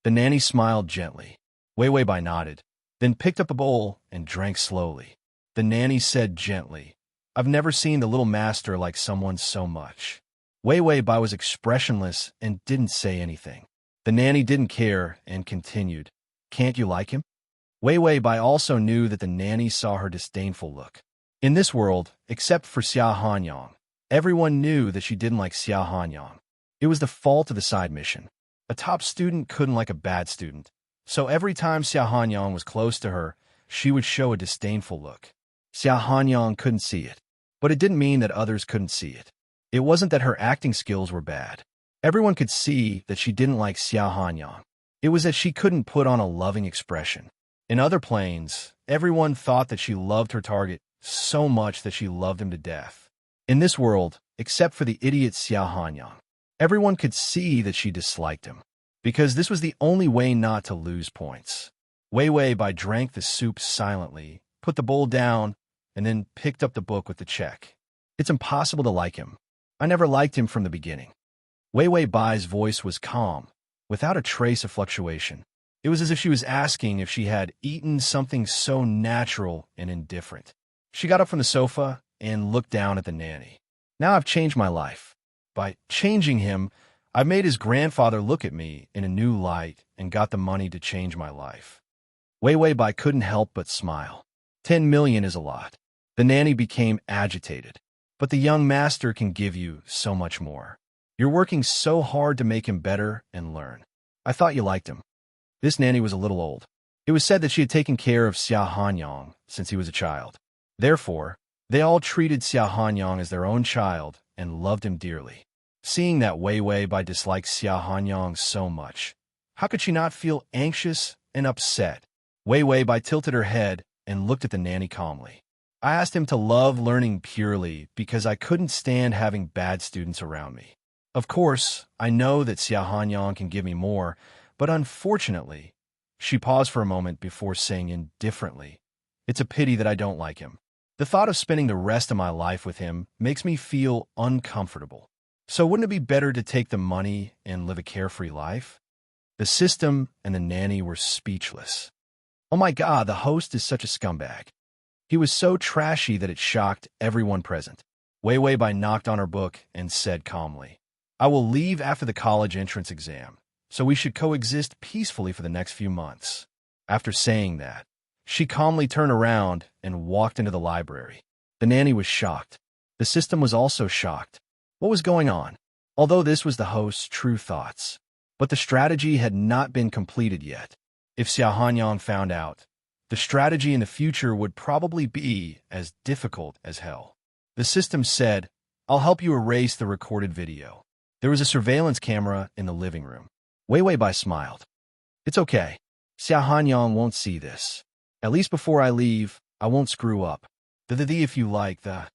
The nanny smiled gently. Wei Wei Bai nodded, then picked up a bowl and drank slowly. The nanny said gently, I've never seen the little master like someone so much. Wei Wei Bai was expressionless and didn't say anything. The nanny didn't care and continued, "Can't you like him?" Wei Wei Bai also knew that the nanny saw her disdainful look. In this world, except for Xia Hanyang, everyone knew that she didn't like Xia Hanyang. It was the fault of the side mission. A top student couldn't like a bad student, so every time Xia Hanyang was close to her, she would show a disdainful look. Xia Hanyang couldn't see it, but it didn't mean that others couldn't see it. It wasn't that her acting skills were bad. Everyone could see that she didn't like Xia Hanyang. It was that she couldn't put on a loving expression. In other planes, everyone thought that she loved her target so much that she loved him to death. In this world, except for the idiot Xia Hanyang, everyone could see that she disliked him, because this was the only way not to lose points. Wei Wei Bai drank the soup silently, put the bowl down, and then picked up the book with the check. It's impossible to like him. I never liked him from the beginning. Wei Wei Bai's voice was calm, without a trace of fluctuation. It was as if she was asking if she had eaten something so natural and indifferent. She got up from the sofa and looked down at the nanny. Now I've changed my life. By changing him, I've made his grandfather look at me in a new light and got the money to change my life. Wei Wei Bai couldn't help but smile. 10 million is a lot. The nanny became agitated. But the young master can give you so much more. You're working so hard to make him better and learn. I thought you liked him. This nanny was a little old. It was said that she had taken care of Xia Hanyang since he was a child. Therefore, they all treated Xia Hanyang as their own child and loved him dearly. Seeing that Wei Wei Bai disliked Xia Hanyang so much, how could she not feel anxious and upset? Wei Wei Bai tilted her head and looked at the nanny calmly. I asked him to love learning purely because I couldn't stand having bad students around me. Of course, I know that Xia Hanyang can give me more, but unfortunately, she paused for a moment before saying indifferently, it's a pity that I don't like him. The thought of spending the rest of my life with him makes me feel uncomfortable. So wouldn't it be better to take the money and live a carefree life? The system and the nanny were speechless. Oh my God, the host is such a scumbag. He was so trashy that it shocked everyone present. Wei Wei Bai knocked on her book and said calmly, I will leave after the college entrance exam, so we should coexist peacefully for the next few months. After saying that, she calmly turned around and walked into the library. The nanny was shocked. The system was also shocked. What was going on? Although this was the host's true thoughts. But the strategy had not been completed yet. If Xia Hanyang found out, the strategy in the future would probably be as difficult as hell. The system said, I'll help you erase the recorded video. There was a surveillance camera in the living room. Wei Wei Bai smiled. It's okay. Xia Hanyang won't see this. At least before I leave, I won't screw up. If you like the...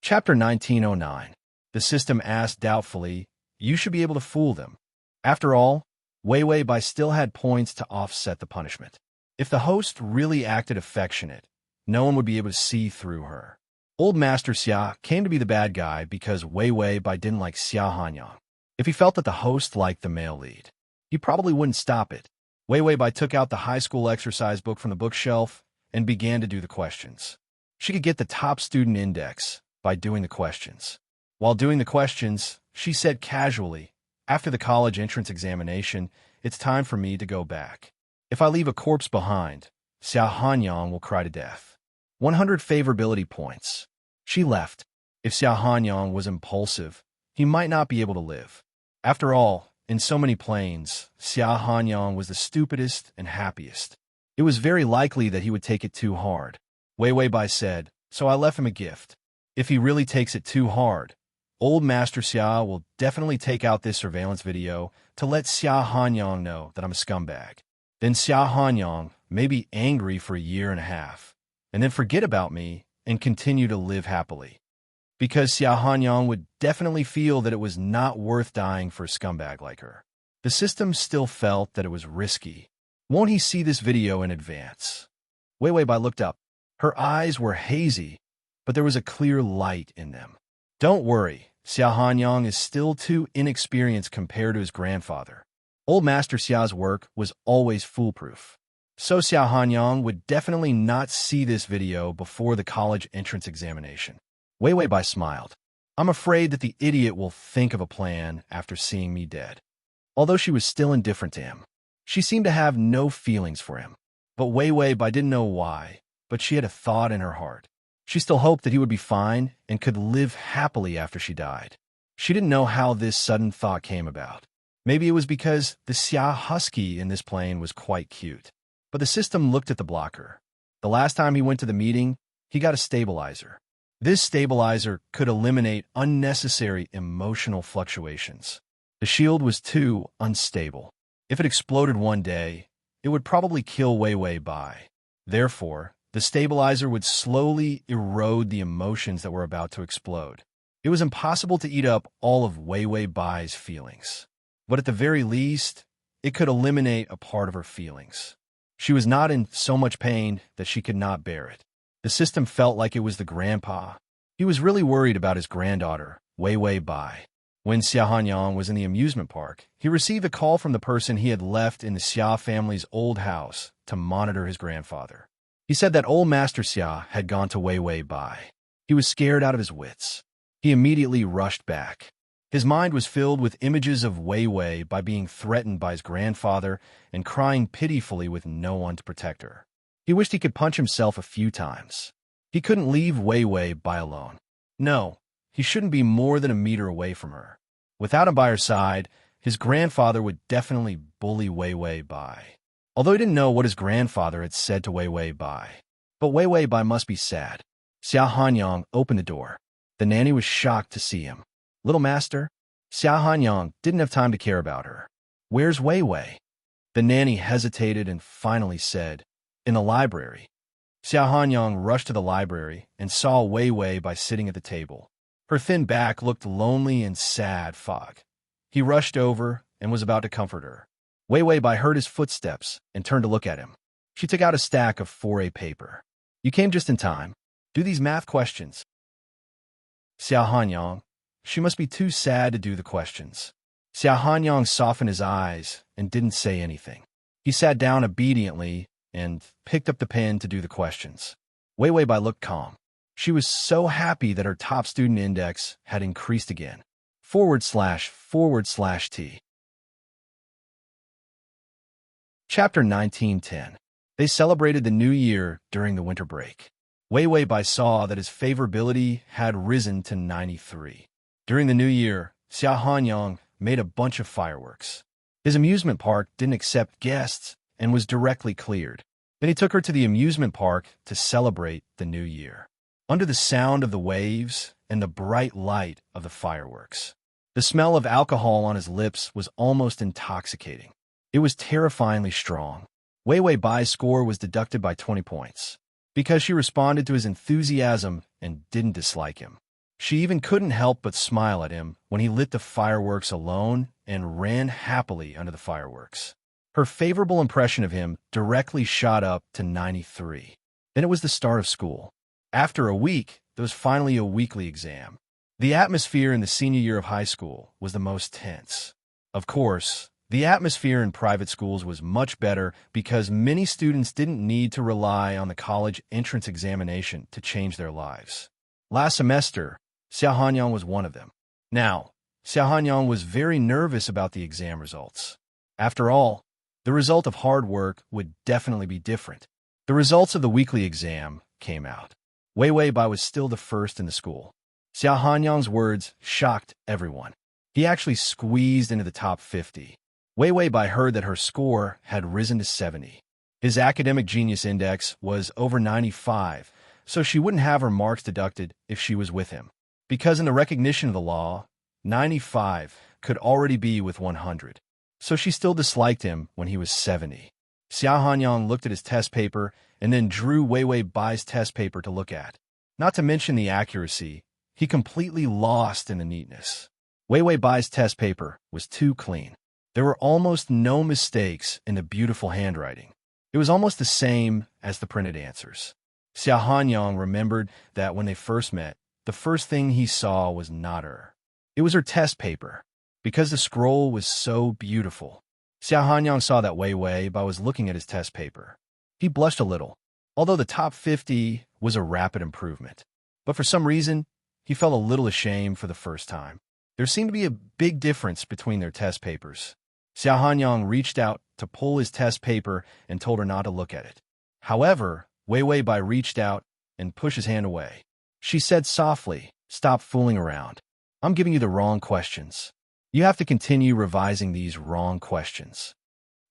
Chapter 1909. The system asked doubtfully, you should be able to fool them. After all, Wei Wei Bai still had points to offset the punishment. If the host really acted affectionate, no one would be able to see through her. Old Master Xia came to be the bad guy because Wei Wei Bai didn't like Xia Hanyang. If he felt that the host liked the male lead, he probably wouldn't stop it. Wei Wei Bai took out the high school exercise book from the bookshelf and began to do the questions. She could get the top student index by doing the questions. While doing the questions, she said casually, after the college entrance examination, it's time for me to go back. If I leave a corpse behind, Xia Hanyang will cry to death. 100 favorability points. She left. If Xia Hanyang was impulsive, he might not be able to live. After all, in so many planes, Xia Hanyang was the stupidest and happiest. It was very likely that he would take it too hard. Wei Wei Bai said, so I left him a gift. If he really takes it too hard, Old Master Xia will definitely take out this surveillance video to let Xia Hanyang know that I'm a scumbag. Then Xia Hanyang may be angry for a year and a half, and then forget about me and continue to live happily. Because Xia Hanyang would definitely feel that it was not worth dying for a scumbag like her. The system still felt that it was risky. Won't he see this video in advance? Wei Wei Bai looked up. Her eyes were hazy, but there was a clear light in them. Don't worry, Xia Hanyang is still too inexperienced compared to his grandfather. Old Master Xia's work was always foolproof. So Xia Hanyang would definitely not see this video before the college entrance examination. Wei Wei Bai smiled. I'm afraid that the idiot will think of a plan after seeing me dead. Although she was still indifferent to him, she seemed to have no feelings for him. But Wei Wei Bai didn't know why, but she had a thought in her heart. She still hoped that he would be fine and could live happily after she died. She didn't know how this sudden thought came about. Maybe it was because the Xia Husky in this plane was quite cute. But the system looked at the blocker. The last time he went to the meeting, he got a stabilizer. This stabilizer could eliminate unnecessary emotional fluctuations. The shield was too unstable. If it exploded one day, it would probably kill Wei Wei Bai. Therefore, the stabilizer would slowly erode the emotions that were about to explode. It was impossible to eat up all of Wei Wei Bai's feelings. But at the very least, it could eliminate a part of her feelings. She was not in so much pain that she could not bear it. The system felt like it was the grandpa. He was really worried about his granddaughter, Wei Wei Bai. When Xia Hanyang was in the amusement park, he received a call from the person he had left in the Xia family's old house to monitor his grandfather. He said that old Master Xia had gone to Wei Wei Bai. He was scared out of his wits. He immediately rushed back. His mind was filled with images of Wei Wei Bai being threatened by his grandfather and crying pitifully with no one to protect her. He wished he could punch himself a few times. He couldn't leave Wei Wei Bai alone. No, he shouldn't be more than a meter away from her. Without him by her side, his grandfather would definitely bully Wei Wei Bai. Although he didn't know what his grandfather had said to Wei Wei Bai. But Wei Wei Bai must be sad. Xia Hanyang opened the door. The nanny was shocked to see him. Little master? Xia Hanyang didn't have time to care about her. Where's Wei Wei? The nanny hesitated and finally said, in the library. Xia Hanyang rushed to the library and saw Wei Wei Bai sitting at the table. Her thin back looked lonely and sad fog. He rushed over and was about to comfort her. Wei Wei Bai heard his footsteps and turned to look at him. She took out a stack of 4A paper. You came just in time. Do these math questions. Xia Hanyang. She must be too sad to do the questions. Xia Hanyang softened his eyes and didn't say anything. He sat down obediently and picked up the pen to do the questions. Wei Wei Bai looked calm. She was so happy that her top student index had increased again. // T. Chapter 1910. They celebrated the New Year during the winter break. Wei Wei Bai saw that his favorability had risen to 93. During the New Year, Xia Hanyang made a bunch of fireworks. His amusement park didn't accept guests and was directly cleared. Then he took her to the amusement park to celebrate the New Year. Under the sound of the waves and the bright light of the fireworks, the smell of alcohol on his lips was almost intoxicating. It was terrifyingly strong. Wei Wei Bai's score was deducted by 20 points because she responded to his enthusiasm and didn't dislike him. She even couldn't help but smile at him when he lit the fireworks alone and ran happily under the fireworks. Her favorable impression of him directly shot up to 93. Then it was the start of school. After a week, there was finally a weekly exam. The atmosphere in the senior year of high school was the most tense. Of course, the atmosphere in private schools was much better because many students didn't need to rely on the college entrance examination to change their lives. Last semester, Xia Hanyang was one of them. Now, Xia Hanyang was very nervous about the exam results. After all, the result of hard work would definitely be different. The results of the weekly exam came out. Wei Wei Bai was still the first in the school. Xia Hanyang's words shocked everyone. He actually squeezed into the top 50. Wei Wei Bai heard that her score had risen to 70. His academic genius index was over 95, so she wouldn't have her marks deducted if she was with him. Because in the recognition of the law, 95 could already be with 100. So she still disliked him when he was 70. Xia Hanyang looked at his test paper and then drew Wei Wei Bai's test paper to look at. Not to mention the accuracy, he completely lost in the neatness. Wei Wei Bai's test paper was too clean. There were almost no mistakes in the beautiful handwriting. It was almost the same as the printed answers. Xia Hanyang remembered that when they first met, the first thing he saw was not her. It was her test paper, because the scroll was so beautiful. Xia Hanyang saw that Wei Wei Bai was looking at his test paper. He blushed a little, although the top 50 was a rapid improvement. But for some reason, he felt a little ashamed for the first time. There seemed to be a big difference between their test papers. Xiao Hanyang reached out to pull his test paper and told her not to look at it. However, Wei Wei Bai reached out and pushed his hand away. She said softly, "Stop fooling around. I'm giving you the wrong questions. You have to continue revising these wrong questions."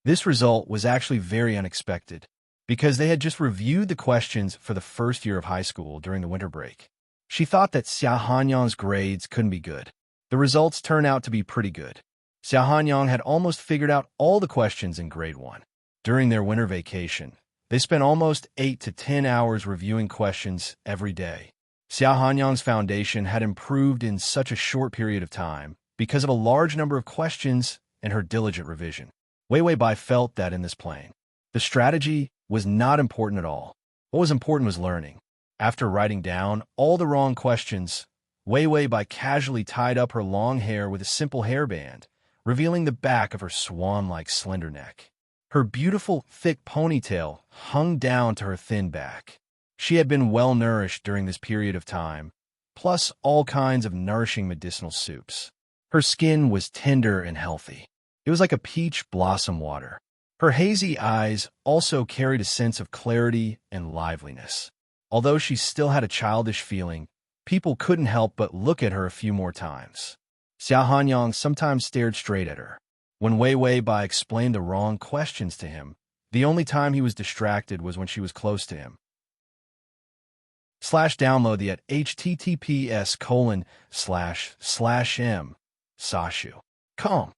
This result was actually very unexpected, because they had just reviewed the questions for the first year of high school during the winter break. She thought that Xiao Hanyang's grades couldn't be good. The results turned out to be pretty good. Xiao Hanyang had almost figured out all the questions in grade 1. During their winter vacation, they spent almost 8 to 10 hours reviewing questions every day. Xiao Hanyang's foundation had improved in such a short period of time because of a large number of questions and her diligent revision. Wei Wei Bai felt that in this plane, the strategy was not important at all. What was important was learning. After writing down all the wrong questions, Wei Wei Bai casually tied up her long hair with a simple hairband, revealing the back of her swan-like slender neck. Her beautiful, thick ponytail hung down to her thin back. She had been well-nourished during this period of time, plus all kinds of nourishing medicinal soups. Her skin was tender and healthy. It was like a peach blossom water. Her hazy eyes also carried a sense of clarity and liveliness. Although she still had a childish feeling, people couldn't help but look at her a few more times. Xiao Hanyang sometimes stared straight at her. When Wei Wei Bai explained the wrong questions to him, the only time he was distracted was when she was close to him. Download the at https://m sashu.com.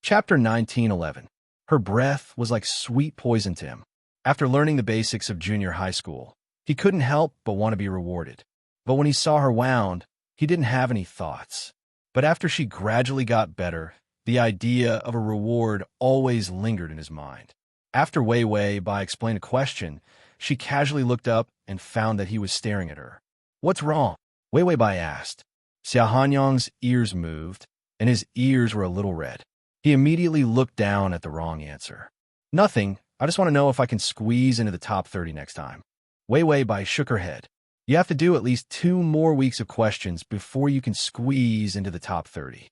Chapter 1911. Her breath was like sweet poison to him. After learning the basics of junior high school, he couldn't help but want to be rewarded. But when he saw her wound, he didn't have any thoughts. But after she gradually got better, the idea of a reward always lingered in his mind. After Wei Wei Bai explained a question, she casually looked up and found that he was staring at her. "What's wrong?" Wei Wei Bai asked. Xiao Hanyang's ears moved, and his ears were a little red. He immediately looked down at the wrong answer. "Nothing. I just want to know if I can squeeze into the top 30 next time." Wei Wei Bai shook her head. "You have to do at least 2 more weeks of questions before you can squeeze into the top 30.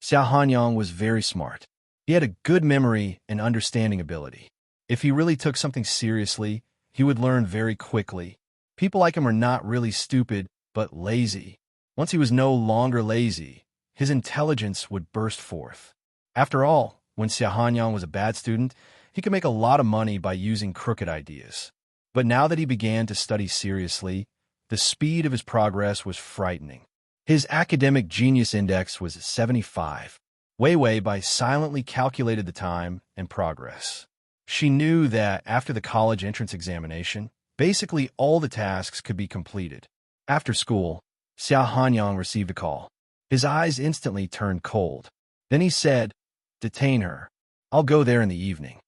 Xiao Hanyang was very smart. He had a good memory and understanding ability. If he really took something seriously, he would learn very quickly. People like him are not really stupid, but lazy. Once he was no longer lazy, his intelligence would burst forth. After all, when Xiao Hanyang was a bad student, he could make a lot of money by using crooked ideas. But now that he began to study seriously, the speed of his progress was frightening. His academic genius index was 75. Wei Wei Bai silently calculated the time and progress. She knew that after the college entrance examination, basically all the tasks could be completed. After school, Xiao Hanyang received a call. His eyes instantly turned cold. Then he said, "Detain her. I'll go there in the evening."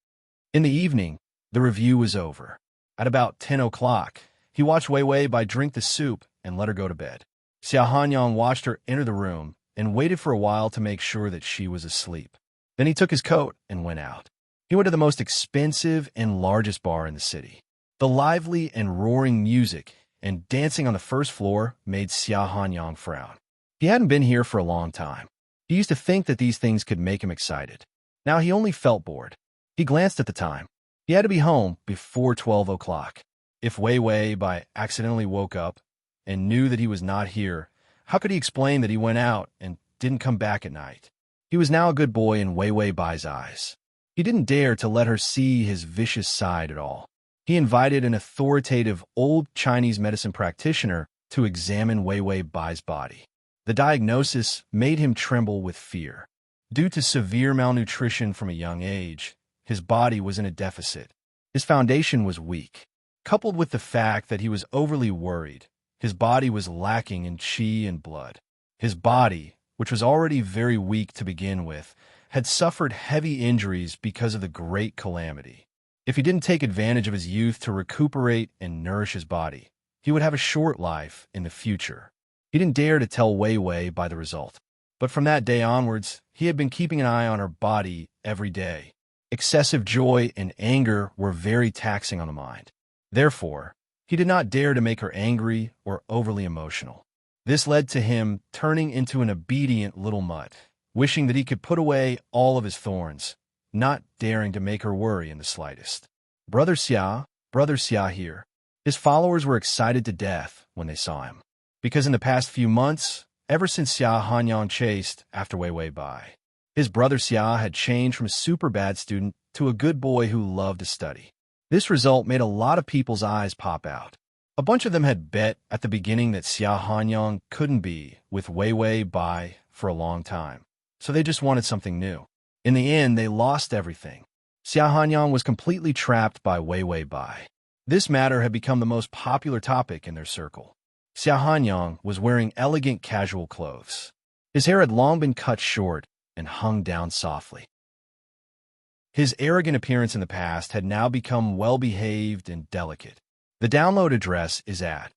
In the evening, the review was over. At about 10 o'clock, he watched Wei Wei Bai drink the soup and let her go to bed. Xiao Hanyang watched her enter the room and waited for a while to make sure that she was asleep. Then he took his coat and went out. He went to the most expensive and largest bar in the city. The lively and roaring music and dancing on the first floor made Xiao Hanyang frown. He hadn't been here for a long time. He used to think that these things could make him excited. Now he only felt bored. He glanced at the time. He had to be home before 12 o'clock. If Wei Wei Bai accidentally woke up and knew that he was not here, how could he explain that he went out and didn't come back at night? He was now a good boy in Wei Wei Bai's eyes. He didn't dare to let her see his vicious side at all. He invited an authoritative old Chinese medicine practitioner to examine Wei Wei Bai's body. The diagnosis made him tremble with fear. Due to severe malnutrition from a young age, his body was in a deficit. His foundation was weak. Coupled with the fact that he was overly worried, his body was lacking in qi and blood. His body, which was already very weak to begin with, had suffered heavy injuries because of the great calamity. If he didn't take advantage of his youth to recuperate and nourish his body, he would have a short life in the future. He didn't dare to tell Wei Wei by the result. But from that day onwards, he had been keeping an eye on her body every day. Excessive joy and anger were very taxing on the mind. Therefore, He did not dare to make her angry or overly emotional. This led to him turning into an obedient little mutt, wishing that he could put away all of his thorns, not daring to make her worry in the slightest. Brother Xia here. His followers were excited to death when they saw him, because in the past few months, ever since Xia Hanyang chased after Wei Wei Bai, his brother Xia had changed from a super bad student to a good boy who loved to study. This result made a lot of people's eyes pop out. A bunch of them had bet at the beginning that Xia Hanyang couldn't be with Wei Wei Bai for a long time, so they just wanted something new. In the end, they lost everything. Xia Hanyang was completely trapped by Wei Wei Bai. This matter had become the most popular topic in their circle. Xia Hanyang was wearing elegant casual clothes. His hair had long been cut short and hung down softly. His arrogant appearance in the past had now become well-behaved and delicate. The download address is at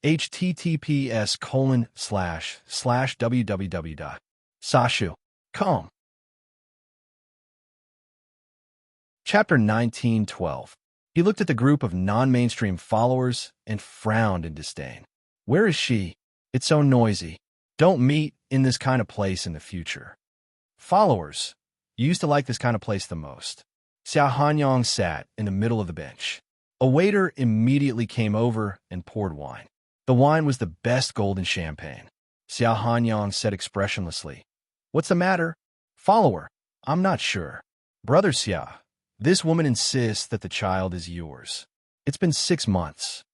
https://www.sashu.com. Chapter 1912. He looked at the group of non-mainstream followers and frowned in disdain. Where is she? It's so noisy. Don't meet in this kind of place in the future. Followers used to like this kind of place the most. Xia Hanyang sat in the middle of the bench. A waiter immediately came over and poured wine. The wine was the best golden champagne. Xia Hanyang said expressionlessly, "What's the matter?" Follower, "I'm not sure." Brother Xia, this woman insists that the child is yours. It's been 6 months.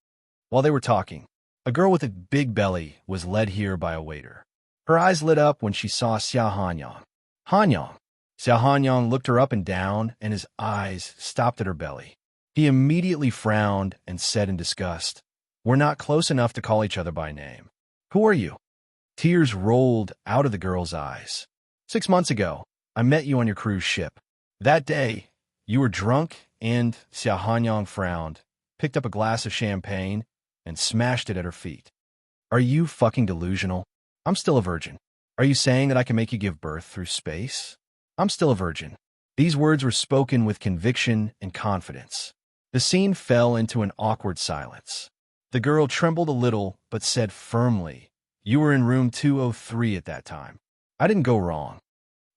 While they were talking, a girl with a big belly was led here by a waiter. Her eyes lit up when she saw Xia Hanyang. Hanyang. Xia Hanyang looked her up and down, and his eyes stopped at her belly. He immediately frowned and said in disgust, "We're not close enough to call each other by name. Who are you?" Tears rolled out of the girl's eyes. 6 months ago, I met you on your cruise ship. That day, you were drunk and, Xia Hanyang frowned, picked up a glass of champagne and smashed it at her feet. Are you fucking delusional? I'm still a virgin. Are you saying that I can make you give birth through space? I'm still a virgin. These words were spoken with conviction and confidence. The scene fell into an awkward silence. The girl trembled a little, but said firmly, "You were in room 203 at that time. I didn't go wrong."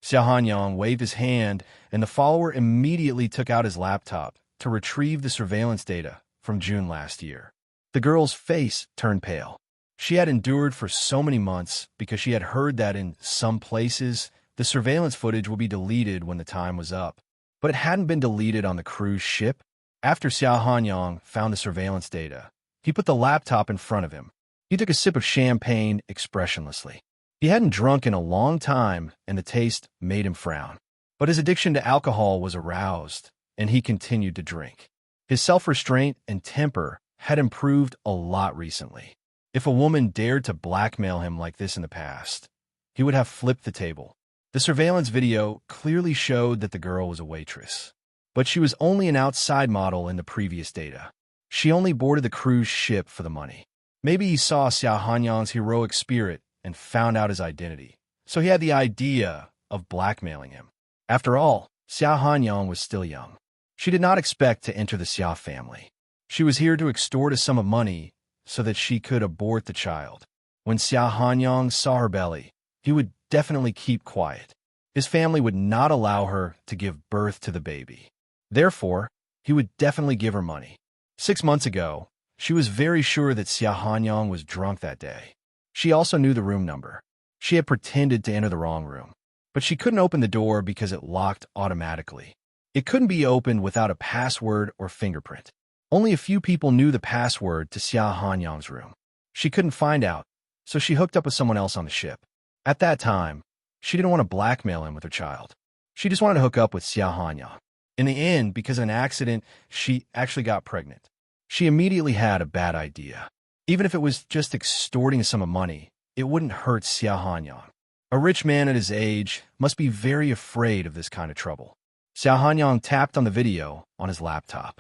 Xia Hanyang waved his hand, and the follower immediately took out his laptop to retrieve the surveillance data from June last year. The girl's face turned pale. She had endured for so many months because she had heard that in some places, the surveillance footage would be deleted when the time was up. But it hadn't been deleted on the cruise ship. After Xia Hanyang found the surveillance data, he put the laptop in front of him. He took a sip of champagne expressionlessly. He hadn't drunk in a long time, and the taste made him frown. But his addiction to alcohol was aroused, and he continued to drink. His self-restraint and temper had improved a lot recently. If a woman dared to blackmail him like this in the past, he would have flipped the table. The surveillance video clearly showed that the girl was a waitress. But she was only an outside model in the previous data. She only boarded the cruise ship for the money. Maybe he saw Xia Hanyang's heroic spirit and found out his identity, so he had the idea of blackmailing him. After all, Xia Hanyang was still young. She did not expect to enter the Xia family. She was here to extort a sum of money so that she could abort the child. When Xia Hanyang saw her belly, he would definitely keep quiet. His family would not allow her to give birth to the baby. Therefore, he would definitely give her money. 6 months ago, she was very sure that Xia Hanyang was drunk that day. She also knew the room number. She had pretended to enter the wrong room, but she couldn't open the door because it locked automatically. It couldn't be opened without a password or fingerprint. Only a few people knew the password to Xia Hanyang's room. She couldn't find out, so she hooked up with someone else on the ship. At that time, she didn't want to blackmail him with her child. She just wanted to hook up with Xia Hanyang. In the end, because of an accident, she actually got pregnant. She immediately had a bad idea. Even if it was just extorting a sum of money, it wouldn't hurt Xia Hanyang. A rich man at his age must be very afraid of this kind of trouble. Xia Hanyang tapped on the video on his laptop.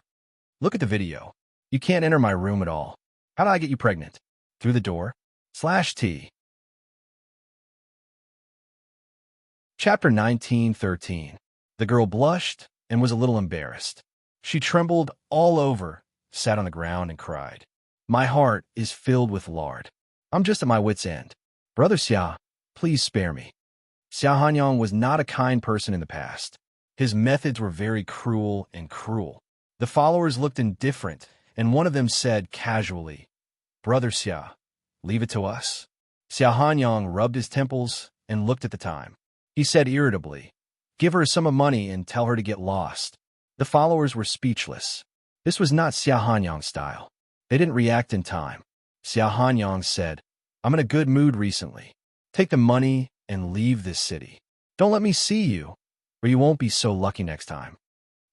Look at the video. You can't enter my room at all. How did I get you pregnant? Through the door? /T. Chapter 1913. The girl blushed and was a little embarrassed. She trembled all over, sat on the ground, and cried. My heart is filled with lard. I'm just at my wit's end. Brother Xia, please spare me. Xia Hanyang was not a kind person in the past. His methods were very cruel and cruel. The followers looked indifferent, and one of them said casually, Brother Xia, leave it to us. Xia Hanyang rubbed his temples and looked at the time. He said irritably, give her a sum of money and tell her to get lost. The followers were speechless. This was not Xia Hanyang's style. They didn't react in time. Xia Hanyang said, I'm in a good mood recently. Take the money and leave this city. Don't let me see you, or you won't be so lucky next time.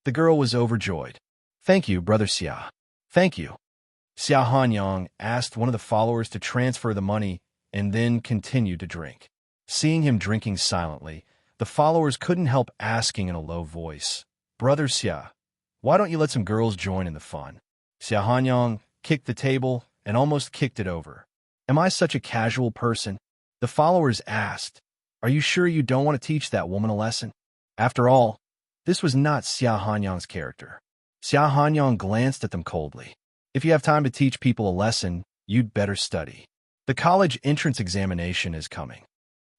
The girl was overjoyed. Thank you, Brother Xia. Thank you. Xia Hanyang asked one of the followers to transfer the money and then continued to drink. Seeing him drinking silently, the followers couldn't help asking in a low voice, Brother Xia, why don't you let some girls join in the fun? Xia Hanyang kicked the table and almost kicked it over. Am I such a casual person? The followers asked, Are you sure you don't want to teach that woman a lesson? After all, this was not Xia Hanyang's character. Xia Hanyang glanced at them coldly. If you have time to teach people a lesson, you'd better study. The college entrance examination is coming.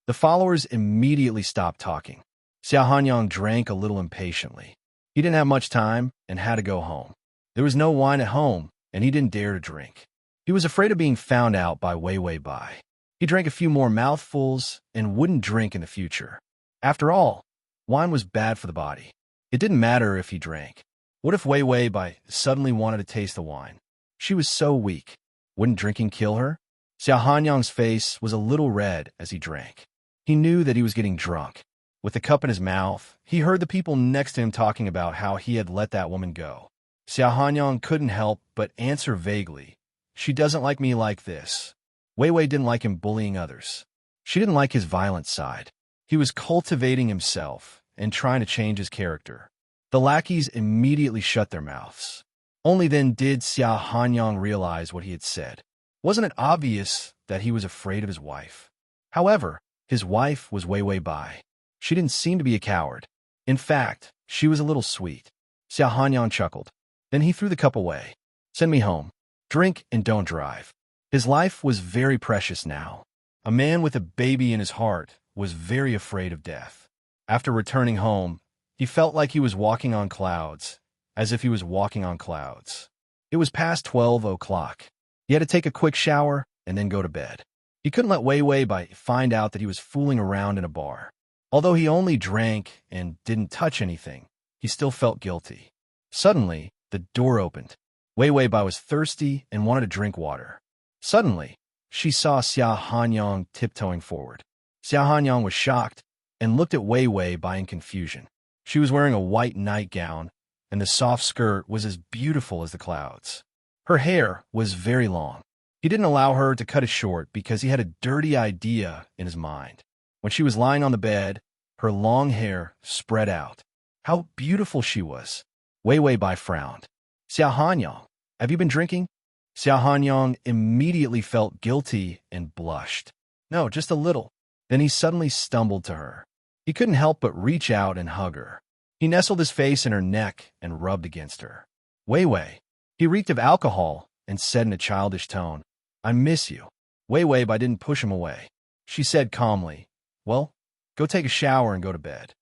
The followers immediately stopped talking. Xia Hanyang drank a little impatiently. He didn't have much time and had to go home. There was no wine at home, and he didn't dare to drink. He was afraid of being found out by Wei Bai. He drank a few more mouthfuls and wouldn't drink in the future. After all, wine was bad for the body. It didn't matter if he drank. What if Wei Bai suddenly wanted to taste the wine? She was so weak. Wouldn't drinking kill her? Xia Hanyang's face was a little red as he drank. He knew that he was getting drunk. With the cup in his mouth, he heard the people next to him talking about how he had let that woman go. Xia Hanyang couldn't help but answer vaguely, She doesn't like me like this. Wei didn't like him bullying others. She didn't like his violent side. He was cultivating himself and trying to change his character. The lackeys immediately shut their mouths. Only then did Xia Hanyang realize what he had said. Wasn't it obvious that he was afraid of his wife? However, his wife was Wei Bai. She didn't seem to be a coward. In fact, she was a little sweet. Xia Hanyang chuckled. Then he threw the cup away. Send me home. Drink and don't drive. His life was very precious now. A man with a baby in his heart was very afraid of death. After returning home, he felt like he was walking on clouds, as if he was walking on clouds. It was past 12 o'clock. He had to take a quick shower and then go to bed. He couldn't let Wei Bai find out that he was fooling around in a bar. Although he only drank and didn't touch anything, he still felt guilty. Suddenly, the door opened. Wei Bai was thirsty and wanted to drink water. Suddenly, she saw Xia Hanyang tiptoeing forward. Xia Hanyang was shocked and looked at Wei Bai in confusion. She was wearing a white nightgown, and the soft skirt was as beautiful as the clouds. Her hair was very long. He didn't allow her to cut it short because he had a dirty idea in his mind. When she was lying on the bed, her long hair spread out. How beautiful she was! Wei Bai frowned. Xia Hanyang, have you been drinking? Xia Hanyang immediately felt guilty and blushed. No, just a little. Then he suddenly stumbled to her. He couldn't help but reach out and hug her. He nestled his face in her neck and rubbed against her. Wei. He reeked of alcohol and said in a childish tone, I miss you. Wei Bai didn't push him away. She said calmly, Well, go take a shower and go to bed.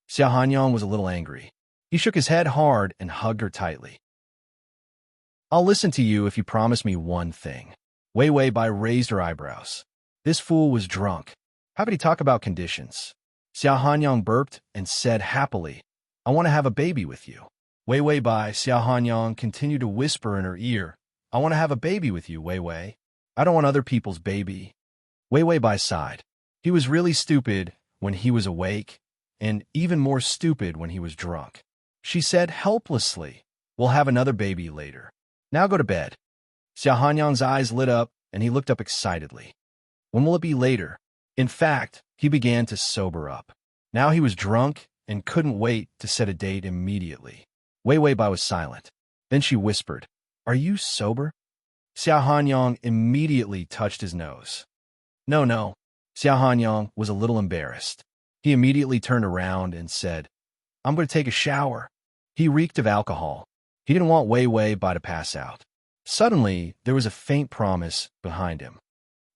Xia Hanyang was a little angry. He shook his head hard and hugged her tightly. I'll listen to you if you promise me one thing. Wei Bai raised her eyebrows. This fool was drunk. How could he talk about conditions? Xia Hanyang burped and said happily, I want to have a baby with you. Wei Bai, Xia Hanyang continued to whisper in her ear, I want to have a baby with you, Wei. I don't want other people's baby. Wei Bai sighed. He was really stupid when he was awake, and even more stupid when he was drunk. She said helplessly, We'll have another baby later. Now go to bed. Xia Hanyang's eyes lit up, and he looked up excitedly. When will it be later? In fact, he began to sober up. Now he was drunk and couldn't wait to set a date immediately. Wei Bai was silent. Then she whispered, Are you sober? Xia Hanyang immediately touched his nose. No. Xia Hanyang was a little embarrassed. He immediately turned around and said, I'm going to take a shower. He reeked of alcohol. He didn't want Wei Bai to pass out. Suddenly, there was a faint promise behind him.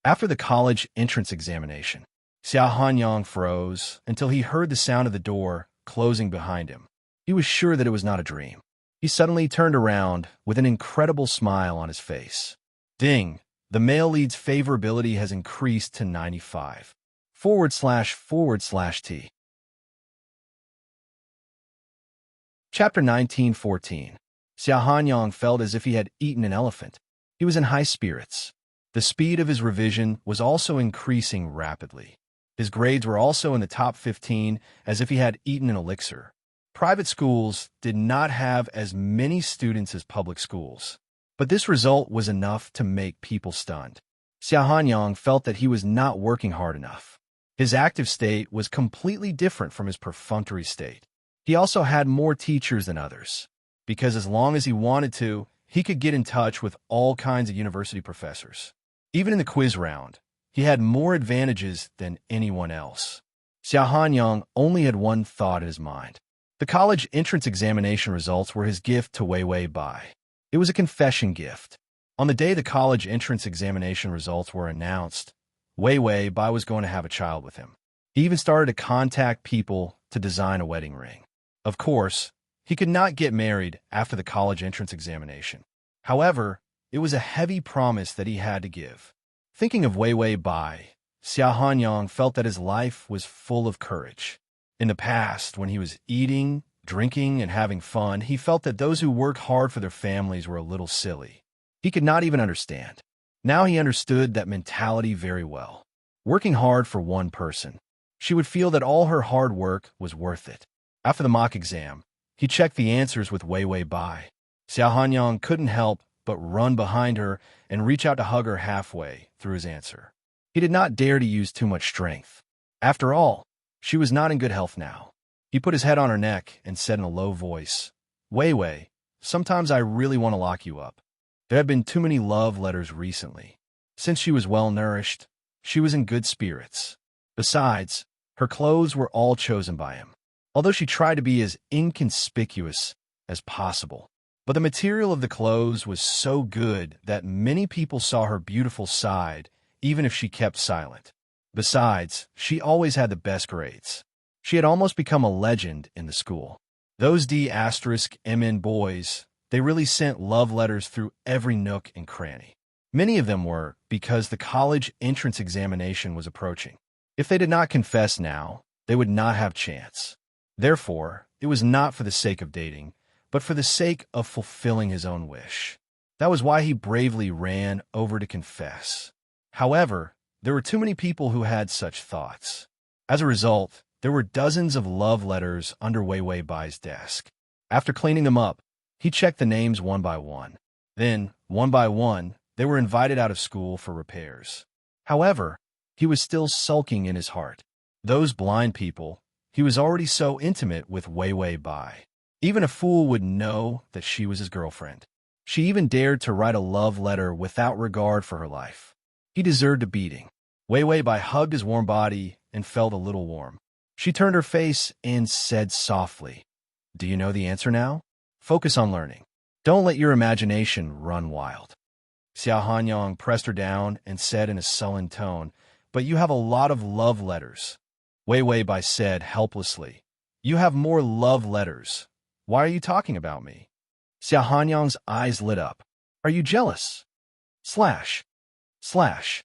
After the college entrance examination, Xiao Hanyang froze until he heard the sound of the door closing behind him. He was sure that it was not a dream. He suddenly turned around with an incredible smile on his face. Ding! The male lead's favorability has increased to 95. / T. Chapter 1914. Xiao Hanyang felt as if he had eaten an elephant. He was in high spirits. The speed of his revision was also increasing rapidly. His grades were also in the top 15, as if he had eaten an elixir. Private schools did not have as many students as public schools, but this result was enough to make people stunned. Xiao Hanyang felt that he was not working hard enough. His active state was completely different from his perfunctory state. He also had more teachers than others, because as long as he wanted to, he could get in touch with all kinds of university professors. Even in the quiz round, he had more advantages than anyone else. Xiao Hanyang only had one thought in his mind. The college entrance examination results were his gift to Wei Wei Bai. It was a confession gift. On the day the college entrance examination results were announced, Wei Wei Bai was going to have a child with him. He even started to contact people to design a wedding ring. Of course, he could not get married after the college entrance examination. However, it was a heavy promise that he had to give. Thinking of Wei Wei Bai, Xiao Hanyang felt that his life was full of courage. In the past, when he was eating, drinking, and having fun, he felt that those who work hard for their families were a little silly. He could not even understand. Now he understood that mentality very well. Working hard for one person, she would feel that all her hard work was worth it. After the mock exam, he checked the answers with Wei Wei Bai. Xiao Hanyang couldn't help but run behind her and reach out to hug her halfway through his answer. He did not dare to use too much strength. After all, she was not in good health now. He put his head on her neck and said in a low voice, "Wei Wei, sometimes I really want to lock you up. There have been too many love letters recently." Since she was well-nourished, she was in good spirits. Besides, her clothes were all chosen by him, although she tried to be as inconspicuous as possible. But the material of the clothes was so good that many people saw her beautiful side, even if she kept silent. Besides, she always had the best grades. She had almost become a legend in the school. Those D*MN boys, they really sent love letters through every nook and cranny. Many of them were because the college entrance examination was approaching. If they did not confess now, they would not have chance. Therefore, it was not for the sake of dating, but for the sake of fulfilling his own wish. That was why he bravely ran over to confess. However, there were too many people who had such thoughts. As a result, there were dozens of love letters under Wei Wei Bai's desk. After cleaning them up, he checked the names one by one. Then, one by one, they were invited out of school for repairs. However, he was still sulking in his heart. Those blind people, he was already so intimate with Wei Wei Bai. Even a fool would know that she was his girlfriend. She even dared to write a love letter without regard for her life. He deserved a beating. Wei Wei Bai hugged his warm body and felt a little warm. She turned her face and said softly, "Do you know the answer now? Focus on learning. Don't let your imagination run wild." Xiao Hanyang pressed her down and said in a sullen tone, "But you have a lot of love letters." Wei Wei Bai said helplessly, "You have more love letters. Why are you talking about me?" Xiao Hanyang's eyes lit up. "Are you jealous? Slash. Slash."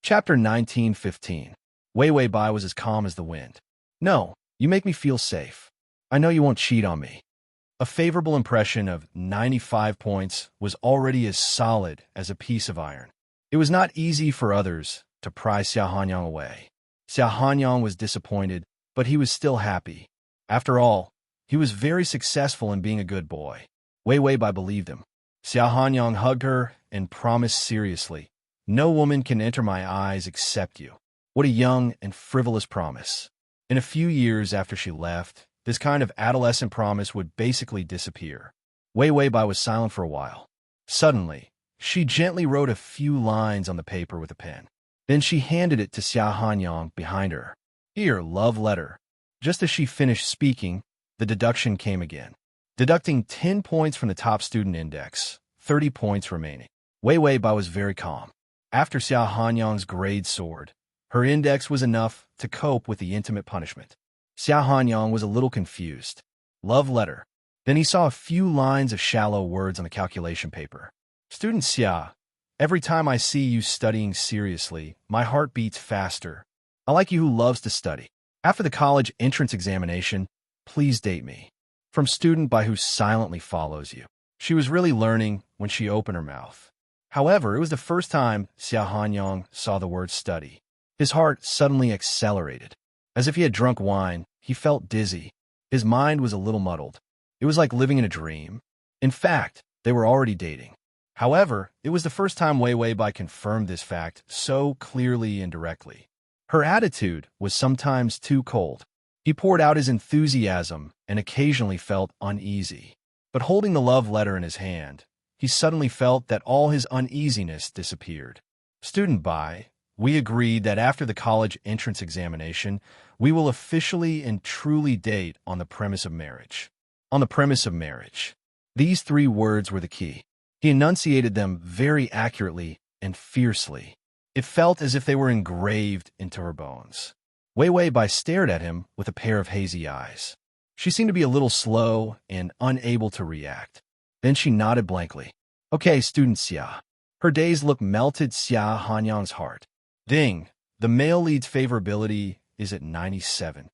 Chapter 1915. Wei Wei Bai was as calm as the wind. "No, you make me feel safe. I know you won't cheat on me." A favorable impression of 95 points was already as solid as a piece of iron. It was not easy for others to pry Xiao Hanyang away. Xiao Hanyang was disappointed, but he was still happy. After all, he was very successful in being a good boy. Wei Wei Bai believed him. Xiao Hanyang hugged her and promised seriously, "No woman can enter my eyes except you." What a young and frivolous promise. In a few years after she left, this kind of adolescent promise would basically disappear. Wei Wei Bai was silent for a while. Suddenly, she gently wrote a few lines on the paper with a pen. Then she handed it to Xiao Hanyang behind her. "Here, love letter." Just as she finished speaking, the deduction came again. Deducting 10 points from the top student index, 30 points remaining. Wei Bai was very calm. After Xia Hanyang's grade soared, her index was enough to cope with the intimate punishment. Xia Hanyang was a little confused. Love letter. Then he saw a few lines of shallow words on the calculation paper. Student Xia, every time I see you studying seriously, my heart beats faster. I like you who loves to study. After the college entrance examination, please date me. From student by who silently follows you. She was really learning when she opened her mouth. However, it was the first time Xia Hanyang saw the word study. His heart suddenly accelerated. As if he had drunk wine, he felt dizzy. His mind was a little muddled. It was like living in a dream. In fact, they were already dating. However, it was the first time Wei Bai confirmed this fact so clearly and directly. Her attitude was sometimes too cold. He poured out his enthusiasm and occasionally felt uneasy. But holding the love letter in his hand, he suddenly felt that all his uneasiness disappeared. Student Bai, we agreed that after the college entrance examination, we will officially and truly date on the premise of marriage. On the premise of marriage. These 3 words were the key. He enunciated them very accurately and fiercely. It felt as if they were engraved into her bones. Wei Bai stared at him with a pair of hazy eyes. She seemed to be a little slow and unable to react. Then she nodded blankly. Okay, student Xia. Her days look melted Xia Hanyang's heart. Ding, the male lead's favorability is at 97.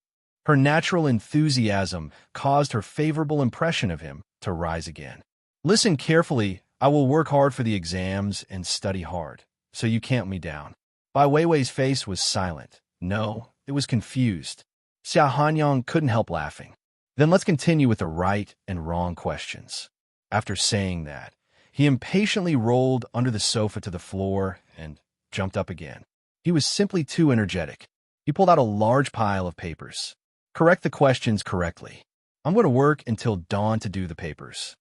Her natural enthusiasm caused her favorable impression of him to rise again. Listen carefully, I will work hard for the exams and study hard, so you count me down. Bai Weiwei's face was silent. No, it was confused. Xia Hanyang couldn't help laughing. Then let's continue with the right and wrong questions. After saying that, he impatiently rolled under the sofa to the floor and jumped up again. He was simply too energetic. He pulled out a large pile of papers. Correct the questions correctly. I'm going to work until dawn to do the papers.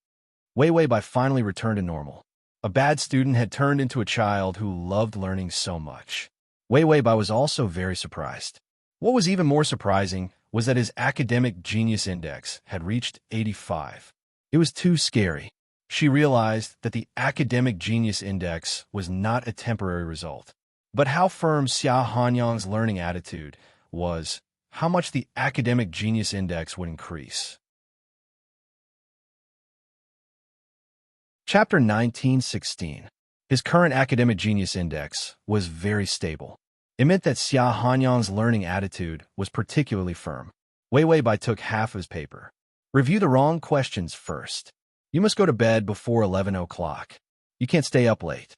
Wei Bai finally returned to normal. A bad student had turned into a child who loved learning so much. Wei Bai was also very surprised. What was even more surprising was that his academic genius index had reached 85. It was too scary. She realized that the academic genius index was not a temporary result, but how firm Xia Hanyang's learning attitude was, how much the academic genius index would increase. Chapter 1916. His current academic genius index was very stable. It meant that Xia Hanyang's learning attitude was particularly firm. Wei Bai took half of his paper. Review the wrong questions first. You must go to bed before 11 o'clock. You can't stay up late.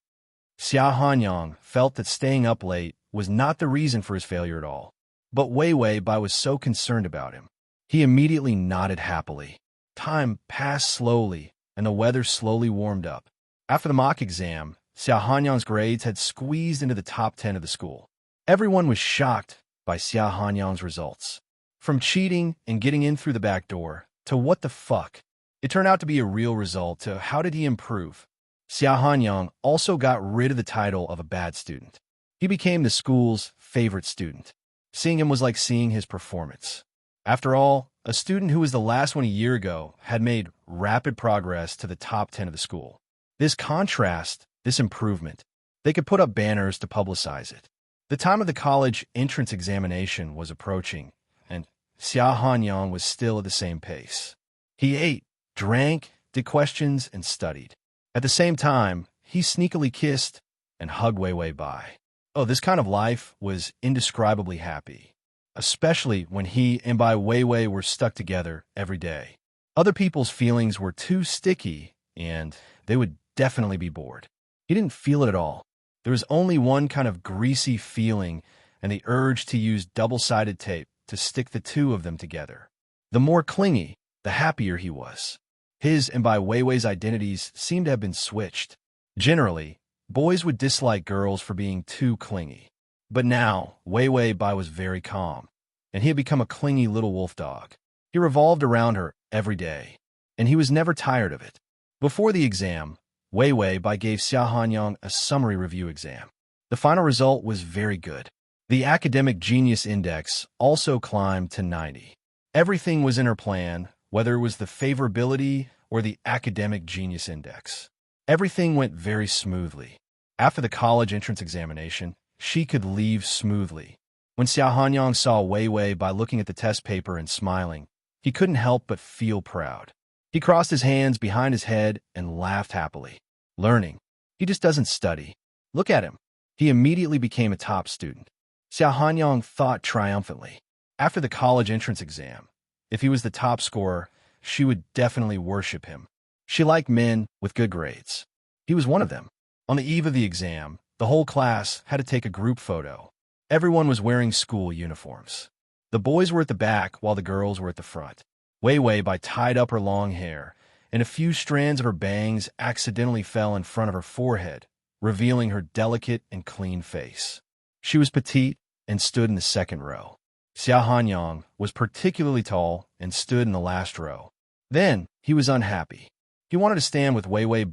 Xia Hanyang felt that staying up late was not the reason for his failure at all. But Wei Bai was so concerned about him. He immediately nodded happily. Time passed slowly, and the weather slowly warmed up. After the mock exam, Xia Hanyang's grades had squeezed into the top 10 of the school. Everyone was shocked by Xia Hanyang's results. From cheating and getting in through the back door, to what the fuck? It turned out to be a real result to how did he improve. Xia Hanyang also got rid of the title of a bad student. He became the school's favorite student. Seeing him was like seeing his performance. After all, a student who was the last one a year ago had made rapid progress to the top 10 of the school. This contrast, this improvement, they could put up banners to publicize it. The time of the college entrance examination was approaching, and Xia Hanyang was still at the same pace. He ate, drank, did questions, and studied. At the same time, he sneakily kissed and hugged Wei Bai. Oh, this kind of life was indescribably happy, especially when he and Bai Wei were stuck together every day. Other people's feelings were too sticky, and they would definitely be bored. He didn't feel it at all. There was only one kind of greasy feeling and the urge to use double-sided tape to stick the two of them together. The more clingy, the happier he was. His and Bai Weiwei's identities seemed to have been switched. Generally, boys would dislike girls for being too clingy. But now, Wei Bai was very calm, and he had become a clingy little wolf dog. He revolved around her every day, and he was never tired of it. Before the exam, Wei Bai gave Xia Hanyang a summary review exam. The final result was very good. The academic genius index also climbed to 90. Everything was in her plan, whether it was the favorability or the academic genius index. Everything went very smoothly. After the college entrance examination, she could leave smoothly. When Xiao Hanyang saw Wei Wei by looking at the test paper and smiling, he couldn't help but feel proud. He crossed his hands behind his head and laughed happily. Learning. He just doesn't study. Look at him. He immediately became a top student. Xiao Hanyang thought triumphantly. After the college entrance exam, if he was the top scorer, she would definitely worship him. She liked men with good grades. He was one of them. On the eve of the exam, the whole class had to take a group photo. Everyone was wearing school uniforms. The boys were at the back while the girls were at the front. Wei Wei tied up her long hair, and a few strands of her bangs accidentally fell in front of her forehead, revealing her delicate and clean face. She was petite and stood in the second row. Xiao Hanyang was particularly tall and stood in the last row. Then, he was unhappy. He wanted to stand with Wei Wei,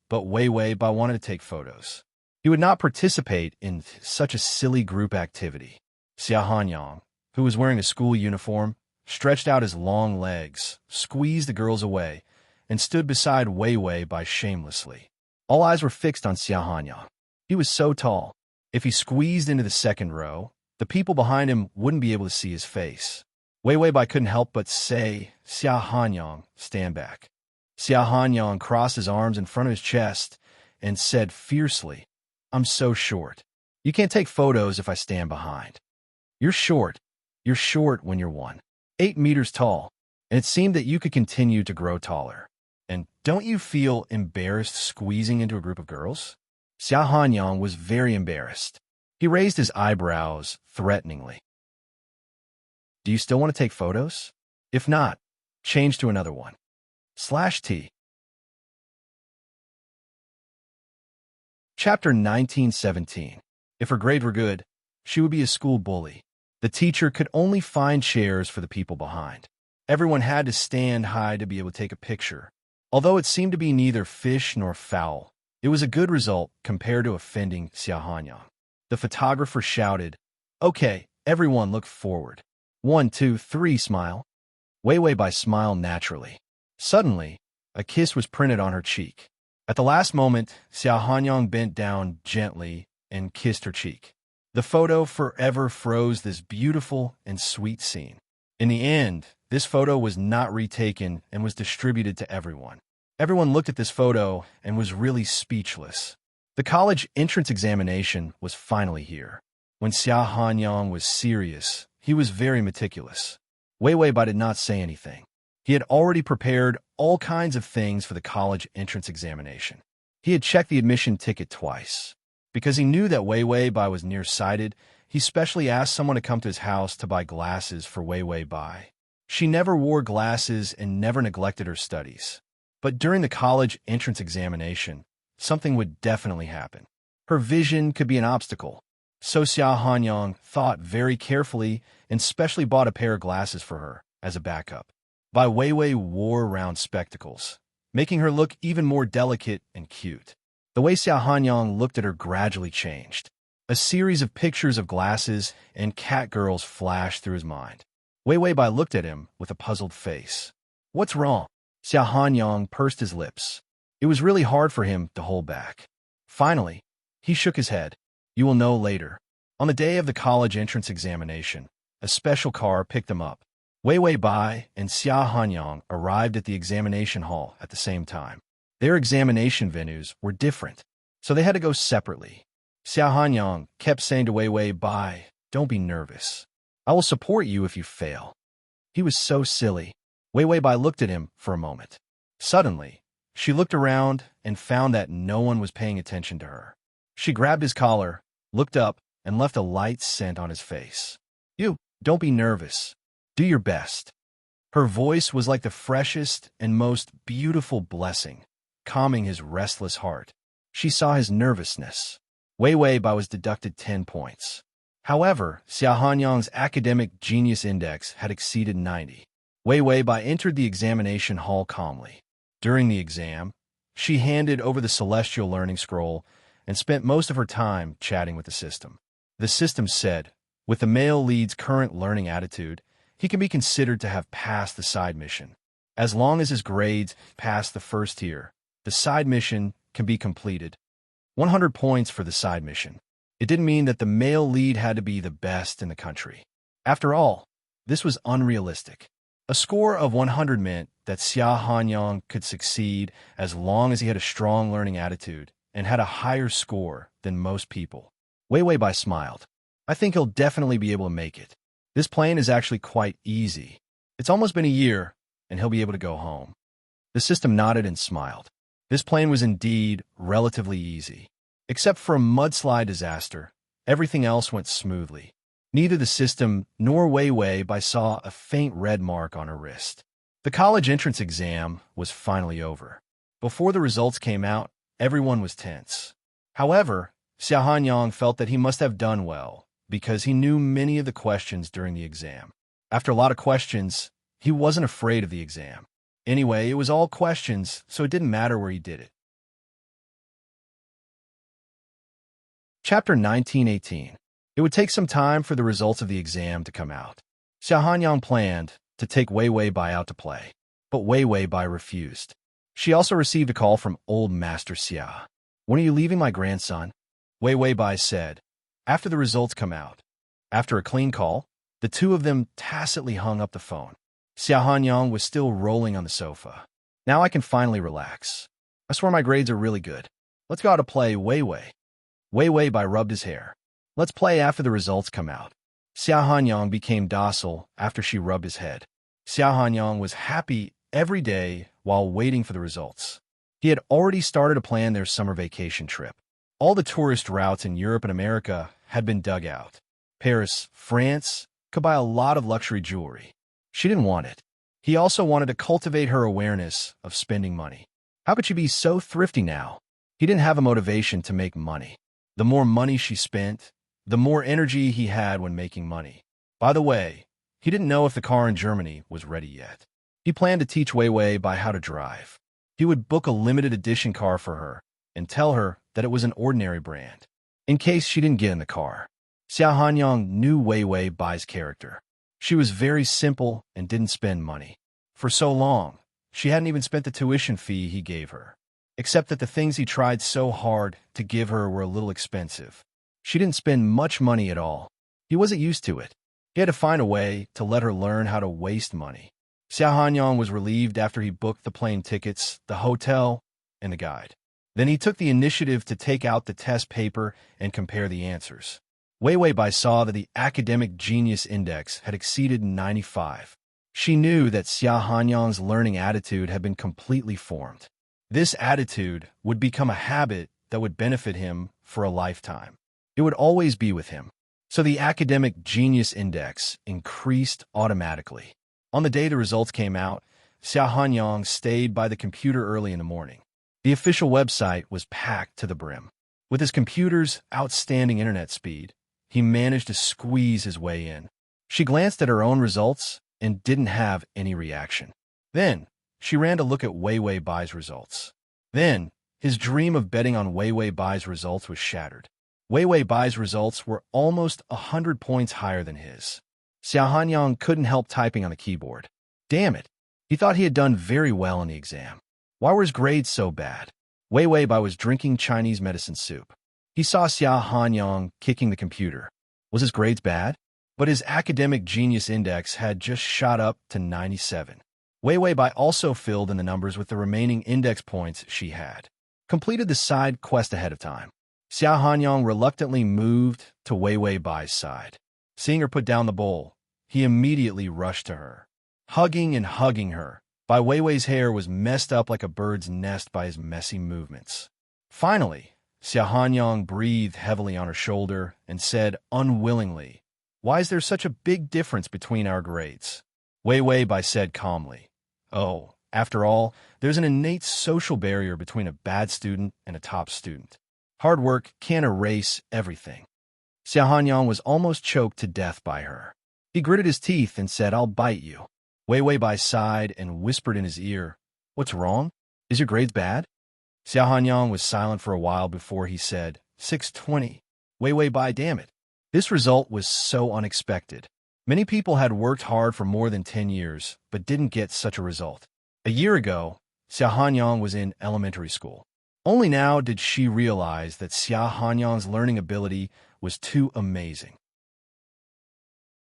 but Wei Wei wanted to take photos. He would not participate in such a silly group activity. Xiao Hanyang, who was wearing a school uniform, stretched out his long legs, squeezed the girls away, and stood beside Wei Wei shamelessly. All eyes were fixed on Xiao Hanyang. He was so tall. If he squeezed into the second row, the people behind him wouldn't be able to see his face. Wei Wei couldn't help but say, "Xiao Hanyang, stand back." Xiao Hanyang crossed his arms in front of his chest and said fiercely, "I'm so short. You can't take photos if I stand behind. You're short. You're short when you're 8 meters tall, and it seemed that you could continue to grow taller. And don't you feel embarrassed squeezing into a group of girls?" Xiao Hanyang was very embarrassed. He raised his eyebrows threateningly. "Do you still want to take photos? If not, change to another one. /T." Chapter 1917. If her grade were good, she would be a school bully. The teacher could only find chairs for the people behind. Everyone had to stand high to be able to take a picture. Although it seemed to be neither fish nor fowl, it was a good result compared to offending Xiao Hanyang. The photographer shouted, "Okay, everyone look forward. 1, 2, 3, smile." Wei Wei smiled naturally. Suddenly, a kiss was printed on her cheek. At the last moment, Xiao Hanyang bent down gently and kissed her cheek. The photo forever froze this beautiful and sweet scene. In the end, this photo was not retaken and was distributed to everyone. Everyone looked at this photo and was really speechless. The college entrance examination was finally here. When Xiao Hanyang was serious, he was very meticulous. Wei Wei did not say anything. He had already prepared all kinds of things for the college entrance examination. He had checked the admission ticket twice. Because he knew that Wei Wei was nearsighted, he specially asked someone to come to his house to buy glasses for Wei Wei. She never wore glasses and never neglected her studies. But during the college entrance examination, something would definitely happen. Her vision could be an obstacle. So Xiao Hanyang thought very carefully and specially bought a pair of glasses for her as a backup. Wei Wei wore round spectacles, making her look even more delicate and cute. The way Xiao Hanyang looked at her gradually changed. A series of pictures of glasses and cat girls flashed through his mind. Wei Wei looked at him with a puzzled face. "What's wrong?" Xiao Hanyang pursed his lips. It was really hard for him to hold back. Finally, he shook his head. "You will know later." On the day of the college entrance examination, a special car picked them up. Wei Wei and Xiao Hanyang arrived at the examination hall at the same time. Their examination venues were different, so they had to go separately. Xiao Hanyang kept saying to Wei Wei, "Don't be nervous. I will support you if you fail." He was so silly. Wei Wei looked at him for a moment. Suddenly, she looked around and found that no one was paying attention to her. She grabbed his collar, looked up, and left a light scent on his face. "You, don't be nervous. Do your best." Her voice was like the freshest and most beautiful blessing, calming his restless heart. She saw his nervousness. Wei Wei was deducted 10 points. However, Xiao Hanyang's academic genius index had exceeded 90. Wei Wei entered the examination hall calmly. During the exam, she handed over the celestial learning scroll and spent most of her time chatting with the system. The system said, with the male lead's current learning attitude, he can be considered to have passed the side mission. As long as his grades pass the first tier, the side mission can be completed. 100 points for the side mission. It didn't mean that the male lead had to be the best in the country. After all, this was unrealistic. A score of 100 meant that Xia Hanyang could succeed as long as he had a strong learning attitude and had a higher score than most people. Wei Wei Bai smiled. I think he'll definitely be able to make it. This plane is actually quite easy. It's almost been a year, and he'll be able to go home. The system nodded and smiled. This plane was indeed relatively easy. Except for a mudslide disaster, everything else went smoothly. Neither the system nor Wei Wei Bai saw a faint red mark on her wrist. The college entrance exam was finally over. Before the results came out, everyone was tense. However, Xia Hanyang felt that he must have done well because he knew many of the questions during the exam. After a lot of questions, he wasn't afraid of the exam. Anyway, it was all questions, so it didn't matter where he did it. Chapter 1918. It would take some time for the results of the exam to come out. Xia Hanyang planned to take Wei Wei Bai out to play, but Wei Wei Bai refused. She also received a call from old Master Xia. When are you leaving, my grandson? Wei Wei Bai said, after the results come out. After a clean call, the two of them tacitly hung up the phone. Xia Hanyang was still rolling on the sofa. Now I can finally relax. I swear my grades are really good. Let's go out to play, Wei Wei. Wei Wei Bai rubbed his hair. Let's play after the results come out. Xia Hanyang became docile after she rubbed his head. Xia Hanyang was happy every day while waiting for the results. He had already started to plan their summer vacation trip. All the tourist routes in Europe and America had been dug out. Paris, France, could buy a lot of luxury jewelry. She didn't want it. He also wanted to cultivate her awareness of spending money. How could she be so thrifty now? He didn't have a motivation to make money. The more money she spent, the more energy he had when making money. By the way, he didn't know if the car in Germany was ready yet. He planned to teach Wei Wei Bai how to drive. He would book a limited edition car for her and tell her that it was an ordinary brand, in case she didn't get in the car. Xia Hanyang knew Wei Wei Bai's character. She was very simple and didn't spend money. For so long, she hadn't even spent the tuition fee he gave her, except that the things he tried so hard to give her were a little expensive. She didn't spend much money at all. He wasn't used to it. He had to find a way to let her learn how to waste money. Xia Hanyang was relieved after he booked the plane tickets, the hotel, and the guide. Then he took the initiative to take out the test paper and compare the answers. Wei Wei Bai saw that the academic genius index had exceeded 95. She knew that Xia Hanyang's learning attitude had been completely formed. This attitude would become a habit that would benefit him for a lifetime. It would always be with him. So the academic genius index increased automatically. On the day the results came out, Xia Hanyang stayed by the computer early in the morning. The official website was packed to the brim. With his computer's outstanding internet speed, he managed to squeeze his way in. She glanced at her own results and didn't have any reaction. Then, she ran to look at Wei Wei Bai's results. Then, his dream of betting on Wei Wei Bai's results was shattered. Wei Wei Bai's results were almost 100 points higher than his. Xia Hanyang couldn't help typing on the keyboard. Damn it! He thought he had done very well in the exam. Why were his grades so bad? Wei Wei Bai was drinking Chinese medicine soup. He saw Xia Hanyang kicking the computer. Was his grades bad? But his academic genius index had just shot up to 97. Wei Wei Bai also filled in the numbers with the remaining index points she had. Completed the side quest ahead of time. Xia Hanyang reluctantly moved to Wei Wei Bai's side. Seeing her put down the bowl, he immediately rushed to her. Hugging and hugging her, Bai Wei Wei's hair was messed up like a bird's nest by his messy movements. Finally, Xia Hanyang breathed heavily on her shoulder and said unwillingly, "Why is there such a big difference between our grades?" Wei Wei Bai said calmly, "Oh, after all, there's an innate social barrier between a bad student and a top student. Hard work can't erase everything." Xia Hanyang was almost choked to death by her. He gritted his teeth and said, "I'll bite you." Wei Wei Bai sighed and whispered in his ear, "What's wrong? Is your grades bad?" Xia Hanyang was silent for a while before he said, 620. Wei Wei Bai, damn it. This result was so unexpected. Many people had worked hard for more than 10 years, but didn't get such a result. A year ago, Xia Hanyang was in elementary school. Only now did she realize that Xia Hanyang's learning ability was too amazing.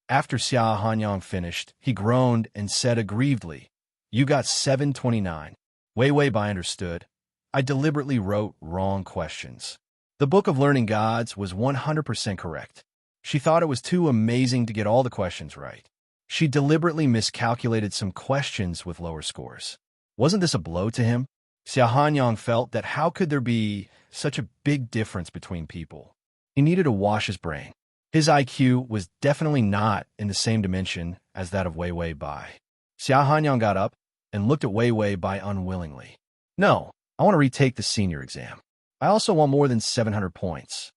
After Xia Hanyang finished, he groaned and said aggrievedly, "You got 729. Wei Wei Bai understood. I deliberately wrote wrong questions. The Book of Learning Gods was 100% correct. She thought it was too amazing to get all the questions right. She deliberately miscalculated some questions with lower scores. Wasn't this a blow to him? Xia Hanyang felt that how could there be such a big difference between people? He needed to wash his brain. His IQ was definitely not in the same dimension as that of Wei Wei Bai. Xia Hanyang got up and looked at Wei Wei Bai unwillingly. "No, I want to retake the senior exam. I also want more than 700 points.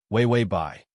Wei Wei Bai.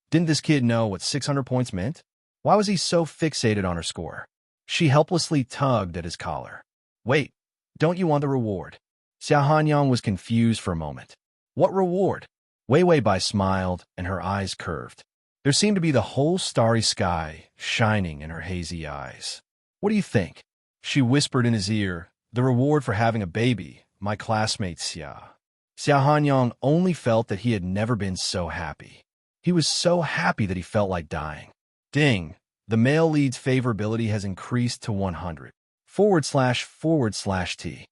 Didn't this kid know what 600 points meant? Why was he so fixated on her score? She helplessly tugged at his collar. "Wait, don't you want the reward?" Xia Hanyang was confused for a moment. "What reward?" Wei Wei Bai smiled and her eyes curved. There seemed to be the whole starry sky shining in her hazy eyes. "What do you think?" She whispered in his ear, "The reward for having a baby, my classmate Xia." Xia Hanyang only felt that he had never been so happy. He was so happy that he felt like dying. Ding! The male lead's favorability has increased to 100. //T.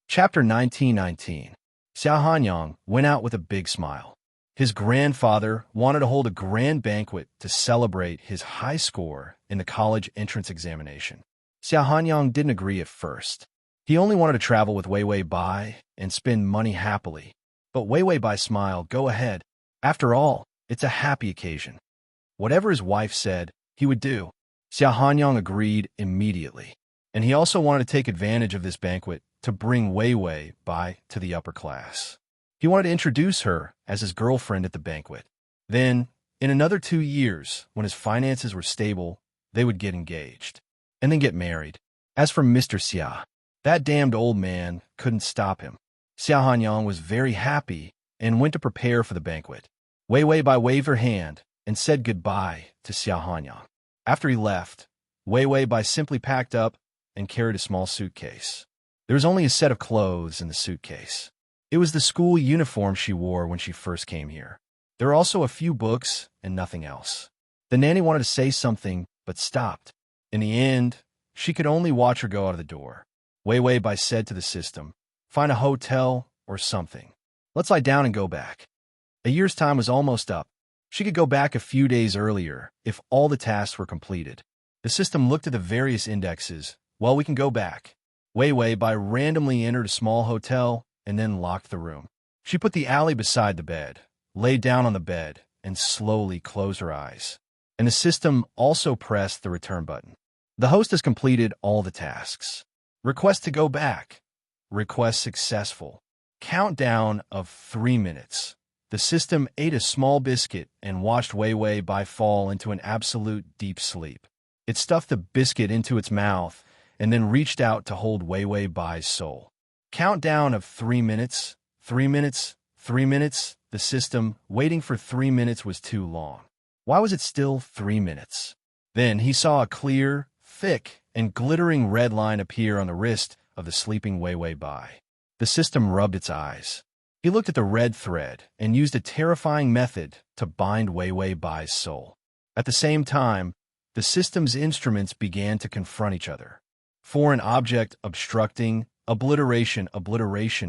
Chapter 1919. Xia Hanyang went out with a big smile. His grandfather wanted to hold a grand banquet to celebrate his high score in the college entrance examination. Xia Hanyang didn't agree at first. He only wanted to travel with Wei Wei Bai and spend money happily. But Wei Wei Bai smiled, "Go ahead. After all, it's a happy occasion." Whatever his wife said, he would do. Xia Hanyang agreed immediately. And he also wanted to take advantage of this banquet to bring Wei Wei Bai to the upper class. He wanted to introduce her as his girlfriend at the banquet. Then, in another 2 years, when his finances were stable, they would get engaged. And then get married. As for Mr. Xia, that damned old man couldn't stop him. Xia Hanyang was very happy and went to prepare for the banquet. Wei Wei Bai waved her hand and said goodbye to Xia Hanyang. After he left, Wei Wei Bai simply packed up and carried a small suitcase. There was only a set of clothes in the suitcase. It was the school uniform she wore when she first came here. There were also a few books and nothing else. The nanny wanted to say something, but stopped. In the end, she could only watch her go out of the door. Wei Wei Bai said to the system, "Find a hotel or something. Let's lie down and go back." A year's time was almost up. She could go back a few days earlier if all the tasks were completed. The system looked at the various indexes. "Well, we can go back." Wei Wei Bai randomly entered a small hotel and then locked the room. She put the alley beside the bed, laid down on the bed, and slowly closed her eyes. And the system also pressed the return button. The host has completed all the tasks. Request to go back. Request successful. Countdown of 3 minutes. The system ate a small biscuit and watched Wei Wei Bai fall into an absolute deep sleep. It stuffed the biscuit into its mouth and then reached out to hold Wei Wei Bai's soul. Countdown of 3 minutes, 3 minutes, 3 minutes. The system, waiting for 3 minutes was too long. Why was it still 3 minutes? Then he saw a clear, thick, and glittering red line appear on the wrist of the sleeping Wei Wei Bai. The system rubbed its eyes. He looked at the red thread and used a terrifying method to bind Wei Wei Bai's soul. At the same time, the system's instruments began to confront each other. Foreign object obstructing, obliteration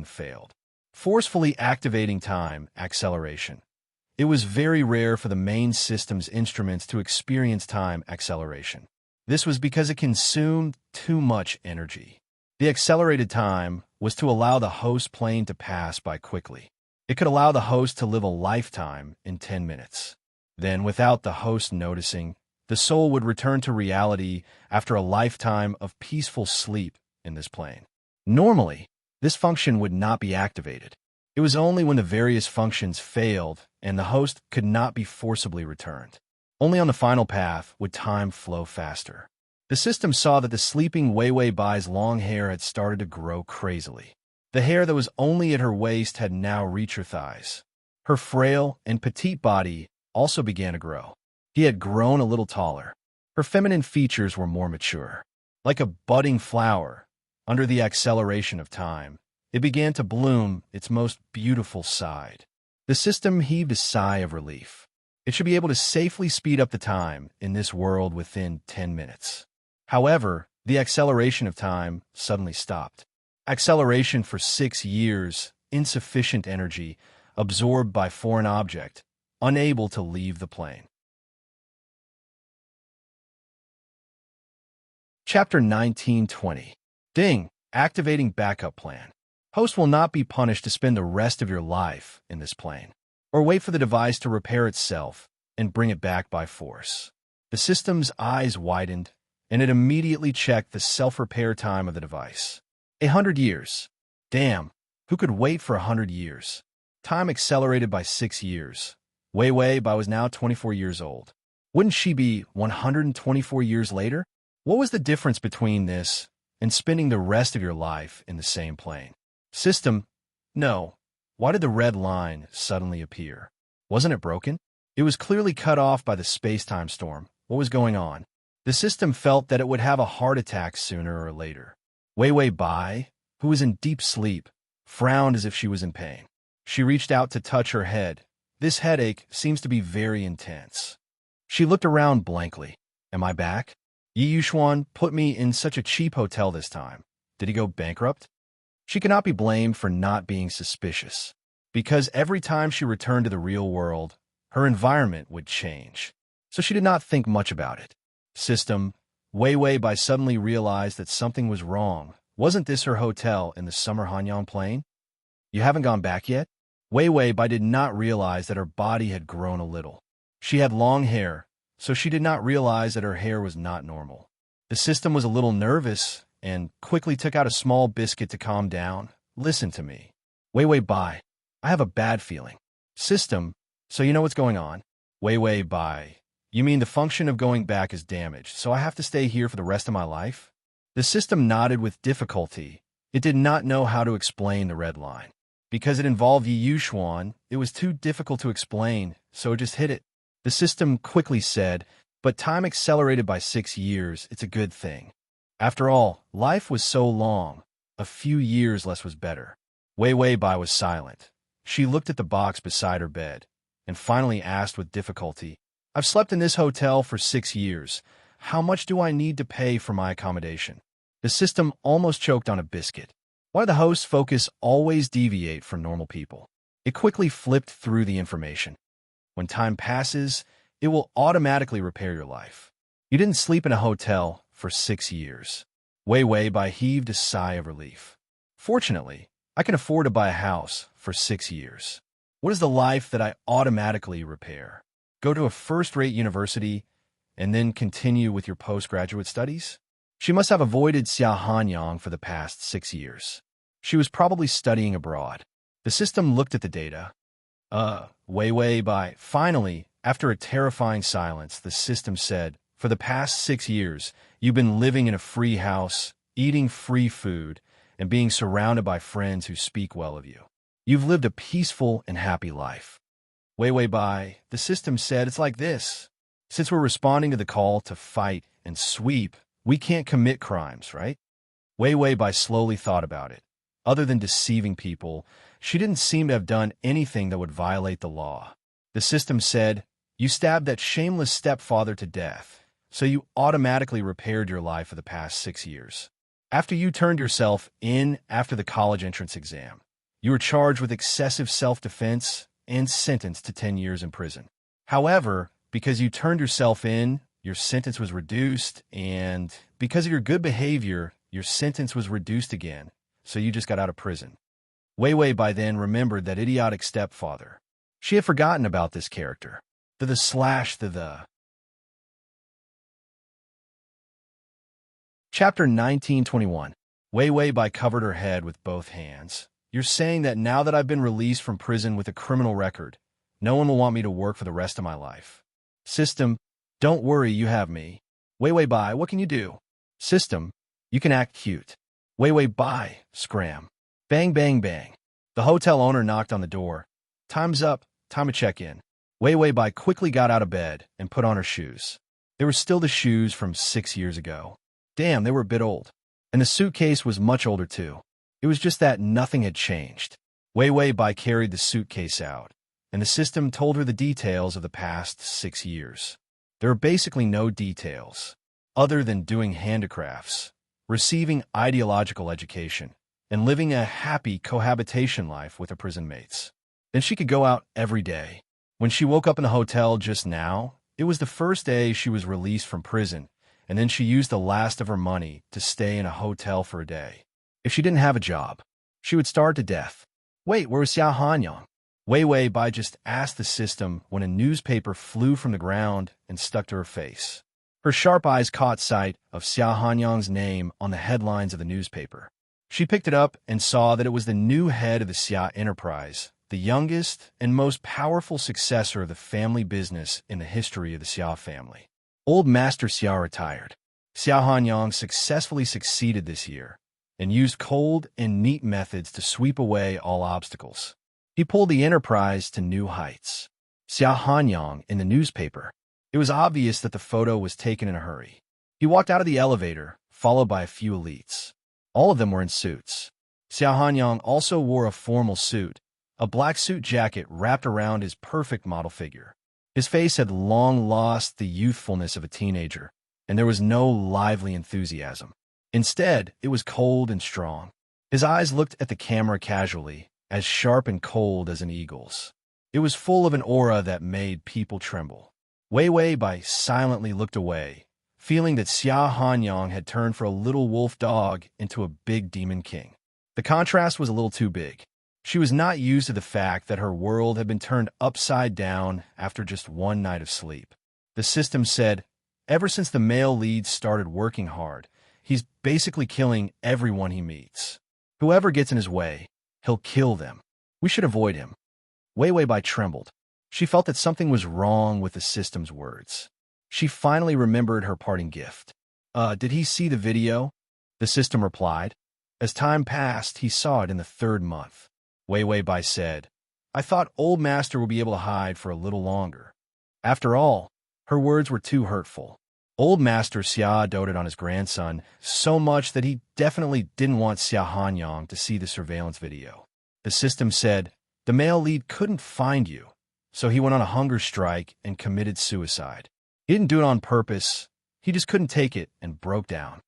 failed. Forcefully activating time, acceleration. It was very rare for the main system's instruments to experience time acceleration. This was because it consumed too much energy. The accelerated time was to allow the host plane to pass by quickly. It could allow the host to live a lifetime in 10 minutes. Then, without the host noticing, the soul would return to reality after a lifetime of peaceful sleep in this plane. Normally, this function would not be activated. It was only when the various functions failed and the host could not be forcibly returned. Only on the final path would time flow faster. The system saw that the sleeping Wei Wei Bai's long hair had started to grow crazily. The hair that was only at her waist had now reached her thighs. Her frail and petite body also began to grow. He had grown a little taller. Her feminine features were more mature. Like a budding flower, under the acceleration of time, it began to bloom its most beautiful side. The system heaved a sigh of relief. It should be able to safely speed up the time in this world within 10 minutes. However, the acceleration of time suddenly stopped. Acceleration for 6 years, insufficient energy, absorbed by foreign object, unable to leave the plane. Chapter 1920. Ding! Activating backup plan. Host will not be punished to spend the rest of your life in this plane, or wait for the device to repair itself and bring it back by force. The system's eyes widened, and it immediately checked the self-repair time of the device. 100 years. Damn, who could wait for 100 years? Time accelerated by 6 years. Wei Bai was now 24 years old. Wouldn't she be 124 years later? What was the difference between this and spending the rest of your life in the same plane? System, no. Why did the red line suddenly appear? Wasn't it broken? It was clearly cut off by the space-time storm. What was going on? The system felt that it would have a heart attack sooner or later. Wei Bai, who was in deep sleep, frowned as if she was in pain. She reached out to touch her head. This headache seems to be very intense. She looked around blankly. Am I back? Yi Yuxuan put me in such a cheap hotel this time. Did he go bankrupt? She cannot be blamed for not being suspicious, because every time she returned to the real world, her environment would change. So she did not think much about it. System, Wei Bai suddenly realized that something was wrong. Wasn't this her hotel in the summer Hanyang plain? You haven't gone back yet? Wei Bai did not realize that her body had grown a little. She had long hair, so she did not realize that her hair was not normal. The system was a little nervous and quickly took out a small biscuit to calm down. Listen to me. Wei Bai, I have a bad feeling. System, so you know what's going on? Wei Bai, you mean the function of going back is damaged, so I have to stay here for the rest of my life? The system nodded with difficulty. It did not know how to explain the red line. Because it involved Yi Yuxuan, it was too difficult to explain, so it just hit it. The system quickly said, but time accelerated by 6 years, it's a good thing. After all, life was so long. A few years less was better. Wei Bai was silent. She looked at the box beside her bed, and finally asked with difficulty, I've slept in this hotel for 6 years. How much do I need to pay for my accommodation? The system almost choked on a biscuit. Why do the host's focus always deviate from normal people? It quickly flipped through the information. When time passes, it will automatically repair your life. You didn't sleep in a hotel for 6 years. Wei Bai heaved a sigh of relief. Fortunately, I can afford to buy a house for 6 years. What is the life that I automatically repair? Go to a first-rate university and then continue with your postgraduate studies? She must have avoided Hanyang for the past 6 years. She was probably studying abroad. The system looked at the data. Wei Bai. Finally, after a terrifying silence, the system said, for the past 6 years, you've been living in a free house, eating free food, and being surrounded by friends who speak well of you. You've lived a peaceful and happy life. Wei Bai, the system said, it's like this. Since we're responding to the call to fight and sweep, we can't commit crimes, right? Wei Bai slowly thought about it. Other than deceiving people, she didn't seem to have done anything that would violate the law. The system said, you stabbed that shameless stepfather to death, so you automatically repaired your life for the past 6 years. After you turned yourself in after the college entrance exam, you were charged with excessive self-defense and sentenced to 10 years in prison. However, because you turned yourself in, your sentence was reduced, and because of your good behavior, your sentence was reduced again, so you just got out of prison. Wei Bai then remembered that idiotic stepfather. She had forgotten about this character. The Chapter 1921. Wei Bai covered her head with both hands. You're saying that now that I've been released from prison with a criminal record, no one will want me to work for the rest of my life. System, don't worry, you have me. Wei Bai, what can you do? System, you can act cute. Wei Bai, scram. Bang, bang, bang. The hotel owner knocked on the door. Time's up, time to check in. Wei Bai quickly got out of bed and put on her shoes. They were still the shoes from 6 years ago. Damn, they were a bit old. And the suitcase was much older too. It was just that nothing had changed. Wei Bai carried the suitcase out, and the system told her the details of the past 6 years. There were basically no details, other than doing handicrafts, receiving ideological education, and living a happy cohabitation life with her prison mates. Then she could go out every day. When she woke up in the hotel just now, it was the first day she was released from prison, and then she used the last of her money to stay in a hotel for a day. If she didn't have a job, she would starve to death. Wait, where was Xiao Hanyang? Wei Bai just asked the system when a newspaper flew from the ground and stuck to her face. Her sharp eyes caught sight of Xiao Hanyang's name on the headlines of the newspaper. She picked it up and saw that it was the new head of the Xia Enterprise, the youngest and most powerful successor of the family business in the history of the Xia family. Old Master Xia retired. Xiao Hanyang successfully succeeded this year and used cold and neat methods to sweep away all obstacles. He pulled the Enterprise to new heights. Xiao Hanyang in the newspaper. It was obvious that the photo was taken in a hurry. He walked out of the elevator, followed by a few elites. All of them were in suits. Xiao Hanyang also wore a formal suit, a black suit jacket wrapped around his perfect model figure. His face had long lost the youthfulness of a teenager, and there was no lively enthusiasm. Instead, it was cold and strong. His eyes looked at the camera casually, as sharp and cold as an eagle's. It was full of an aura that made people tremble. Wei Bai silently looked away, feeling that Xiao Hanyang had turned from a little wolf dog into a big demon king. The contrast was a little too big. She was not used to the fact that her world had been turned upside down after just one night of sleep. The system said, ever since the male lead started working hard, he's basically killing everyone he meets. Whoever gets in his way, he'll kill them. We should avoid him. Wei Bai trembled. She felt that something was wrong with the system's words. She finally remembered her parting gift. Did he see the video? The system replied. As time passed, he saw it in the 3rd month. Wei Bai said, I thought Old Master would be able to hide for a little longer. After all, her words were too hurtful. Old Master Xia doted on his grandson so much that he definitely didn't want Xiao Hanyang to see the surveillance video. The system said, the male lead couldn't find you, so he went on a hunger strike and committed suicide. He didn't do it on purpose, he just couldn't take it and broke down.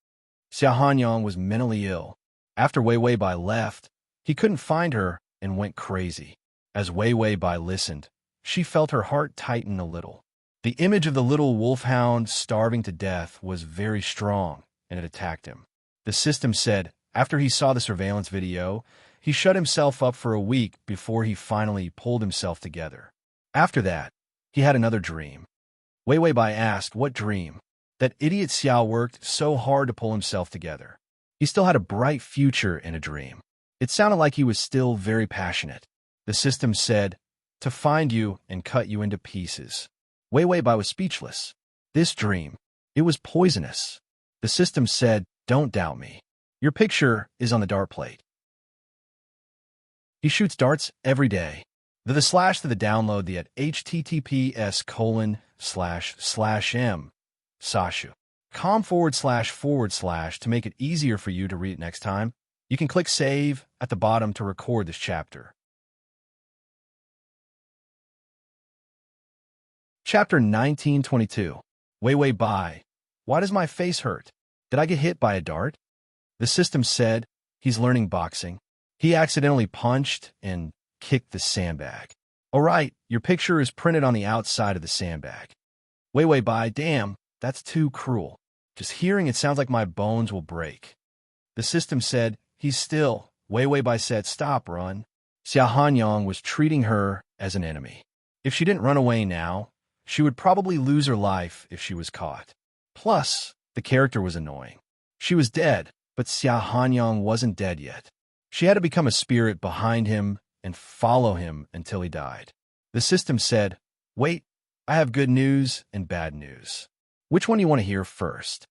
Xiao Hanyang was mentally ill. After Wei Bai left, he couldn't find her and went crazy. As Wei Bai listened, she felt her heart tighten a little. The image of the little wolfhound starving to death was very strong, and it attacked him. The system said, after he saw the surveillance video, he shut himself up for a week before he finally pulled himself together. After that, he had another dream. Wei Bai asked, what dream? That idiot Xiao worked so hard to pull himself together. He still had a bright future in a dream. It sounded like he was still very passionate. The system said, to find you and cut you into pieces. Wei Bai was speechless. This dream, it was poisonous. The system said, don't doubt me. Your picture is on the dart plate. He shoots darts every day. The slash to the download the at https://m sashu.com// to make it easier for you to read it next time. You can click save at the bottom to record this chapter. Chapter 1922. Wei Bai. Why does my face hurt? Did I get hit by a dart? The system said, he's learning boxing. He accidentally punched and kicked the sandbag. All right, your picture is printed on the outside of the sandbag. Wei Bai, damn, that's too cruel. Just hearing it sounds like my bones will break. The system said, he's still. Wei Bai said, stop, run. Xiao Hanyang was treating her as an enemy. If she didn't run away now, she would probably lose her life if she was caught. Plus, the character was annoying. She was dead, but Xiao Hanyang wasn't dead yet. She had to become a spirit behind him and follow him until he died. The system said, wait, I have good news and bad news. Which one do you want to hear first?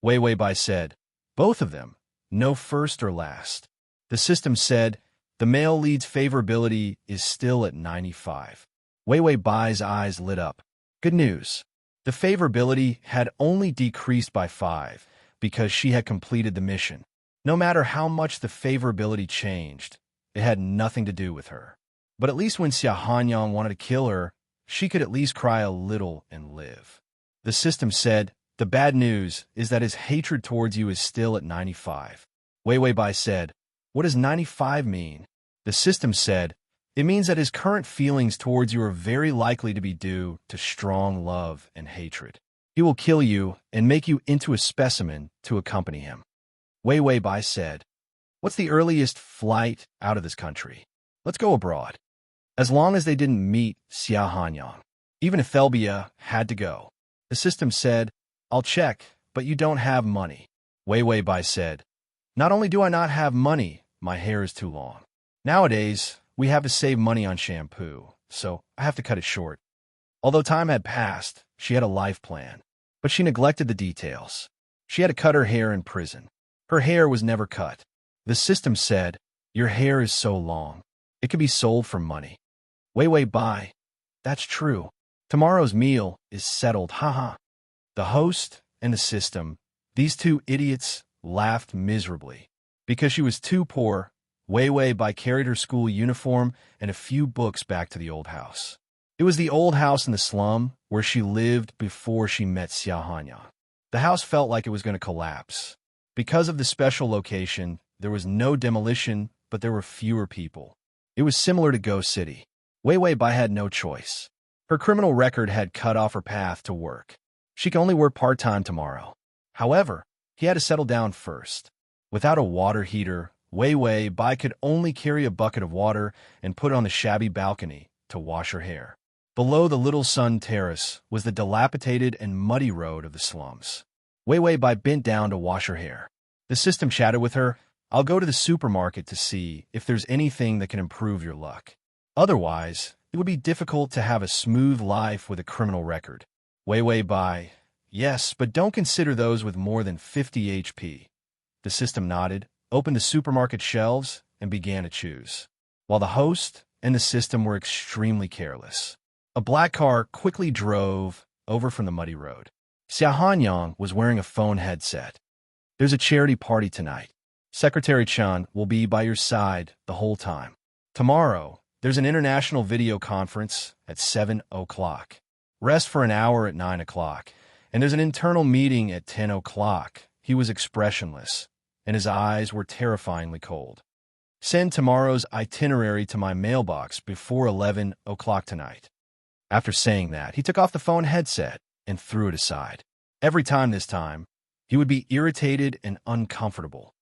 Wei Bai said, both of them, no first or last. The system said, the male lead's favorability is still at 95. Wei Bai's eyes lit up. Good news. The favorability had only decreased by 5 because she had completed the mission. No matter how much the favorability changed, it had nothing to do with her. But at least when Xia Hanyang wanted to kill her, she could at least cry a little and live. The system said, "The bad news is that his hatred towards you is still at 95. Wei Wei Bai said, "What does 95 mean?" The system said, "It means that his current feelings towards you are very likely to be due to strong love and hatred. He will kill you and make you into a specimen to accompany him." Wei Wei Bai said, "What's the earliest flight out of this country? Let's go abroad." As long as they didn't meet Xia Hanyang, even if Thelbia had to go. The system said, "I'll check, but you don't have money." Wei Wei Bai said, "Not only do I not have money, my hair is too long. Nowadays, we have to save money on shampoo, so I have to cut it short." Although time had passed, she had a life plan, but she neglected the details. She had to cut her hair in prison. Her hair was never cut. The system said, "Your hair is so long. It could be sold for money." Wei Wei Bai, "That's true. Tomorrow's meal is settled, haha." The host and the system, these two idiots, laughed miserably. Because she was too poor, Wei Wei Bai carried her school uniform and a few books back to the old house. It was the old house in the slum where she lived before she met Xia Hanyang. The house felt like it was going to collapse. Because of the special location, there was no demolition, but there were fewer people. It was similar to Go City. Wei Wei Bai had no choice. Her criminal record had cut off her path to work. She could only work part-time tomorrow. However, he had to settle down first. Without a water heater, Wei Wei Bai could only carry a bucket of water and put it on the shabby balcony to wash her hair. Below the Little Sun Terrace was the dilapidated and muddy road of the slums. Wei Wei Bai bent down to wash her hair. The system chatted with her, "I'll go to the supermarket to see if there's anything that can improve your luck. Otherwise, it would be difficult to have a smooth life with a criminal record." Wei Wei Bai, "Yes, but don't consider those with more than 50 HP. The system nodded, opened the supermarket shelves, and began to choose. While the host and the system were extremely careless. A black car quickly drove over from the muddy road. Xia Hanyang was wearing a phone headset. "There's a charity party tonight. Secretary Chan will be by your side the whole time. Tomorrow, there's an international video conference at 7 o'clock. Rest for an hour at 9 o'clock. And there's an internal meeting at 10 o'clock. He was expressionless, and his eyes were terrifyingly cold. Send tomorrow's itinerary to my mailbox before 11 o'clock tonight." After saying that, he took off the phone headset and threw it aside. Every time this time, he would be irritated and uncomfortable.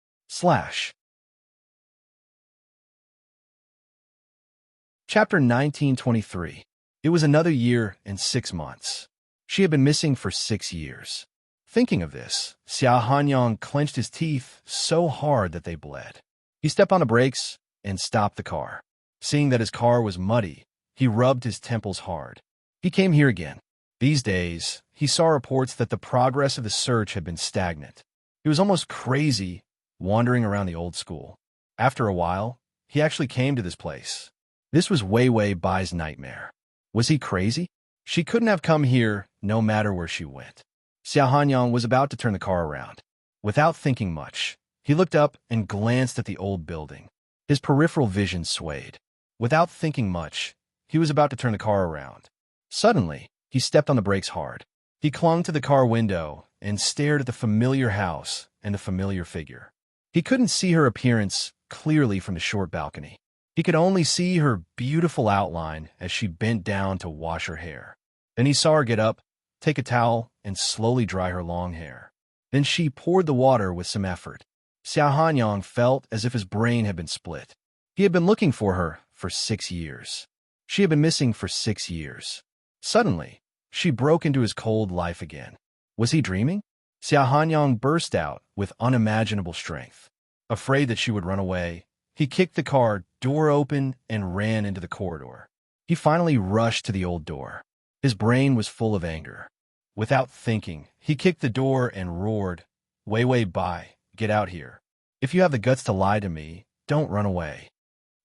Chapter 1923. It was another year and 6 months. She had been missing for 6 years. Thinking of this, Xia Hanyang clenched his teeth so hard that they bled. He stepped on the brakes and stopped the car. Seeing that his car was muddy, he rubbed his temples hard. He came here again. These days, he saw reports that the progress of the search had been stagnant. He was almost crazy wandering around the old school. After a while, he actually came to this place. This was Wei Wei Bai's nightmare. Was he crazy? She couldn't have come here no matter where she went. Xia Hanyang was about to turn the car around. Without thinking much, he looked up and glanced at the old building. His peripheral vision swayed. Without thinking much, he was about to turn the car around. Suddenly, he stepped on the brakes hard. He clung to the car window and stared at the familiar house and the familiar figure. He couldn't see her appearance clearly from the short balcony. He could only see her beautiful outline as she bent down to wash her hair. Then he saw her get up, take a towel, and slowly dry her long hair. Then she poured the water with some effort. Xia Hanyang felt as if his brain had been split. He had been looking for her for 6 years. She had been missing for 6 years. Suddenly, she broke into his cold life again. Was he dreaming? Xia Hanyang burst out with unimaginable strength. Afraid that she would run away, he kicked the car door open and ran into the corridor. He finally rushed to the old door. His brain was full of anger. Without thinking, he kicked the door and roared, "Wei Wei Bai, get out here. If you have the guts to lie to me, don't run away."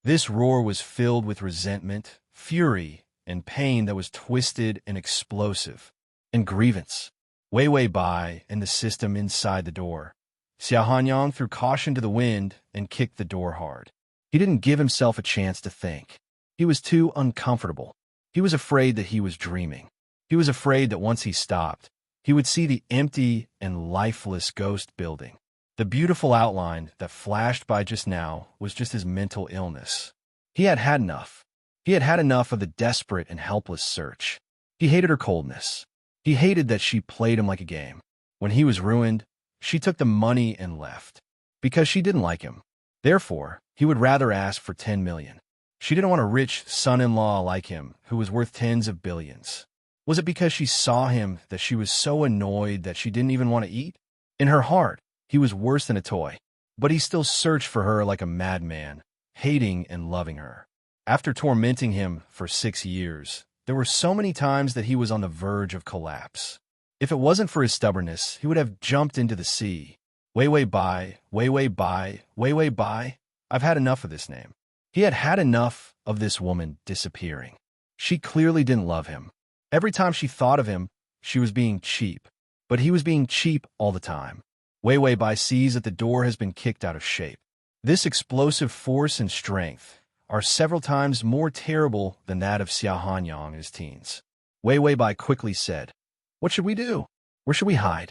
This roar was filled with resentment, fury, and pain that was twisted and explosive. and grievance. Wei Wei Bai and the system inside the door. Xia Hanyang threw caution to the wind and kicked the door hard. He didn't give himself a chance to think. He was too uncomfortable. He was afraid that he was dreaming. He was afraid that once he stopped, he would see the empty and lifeless ghost building. The beautiful outline that flashed by just now was just his mental illness. He had had enough. He had had enough of the desperate and helpless search. He hated her coldness. He hated that she played him like a game. When he was ruined, she took the money and left. Because she didn't like him. Therefore, he would rather ask for 10 million. She didn't want a rich son-in-law like him who was worth tens of billions. Was it because she saw him that she was so annoyed that she didn't even want to eat? In her heart, he was worse than a toy. But he still searched for her like a madman, hating and loving her. After tormenting him for 6 years, there were so many times that he was on the verge of collapse. If it wasn't for his stubbornness, he would have jumped into the sea. Wei Wei Bai, Wei Wei Bai, Wei Wei Bai. I've had enough of this name. He had had enough of this woman disappearing. She clearly didn't love him. Every time she thought of him, she was being cheap. But he was being cheap all the time. Wei Wei Bai sees that the door has been kicked out of shape. This explosive force and strength are several times more terrible than that of Xia Hanyang in his teens. Wei Wei Bai quickly said, "What should we do? Where should we hide?"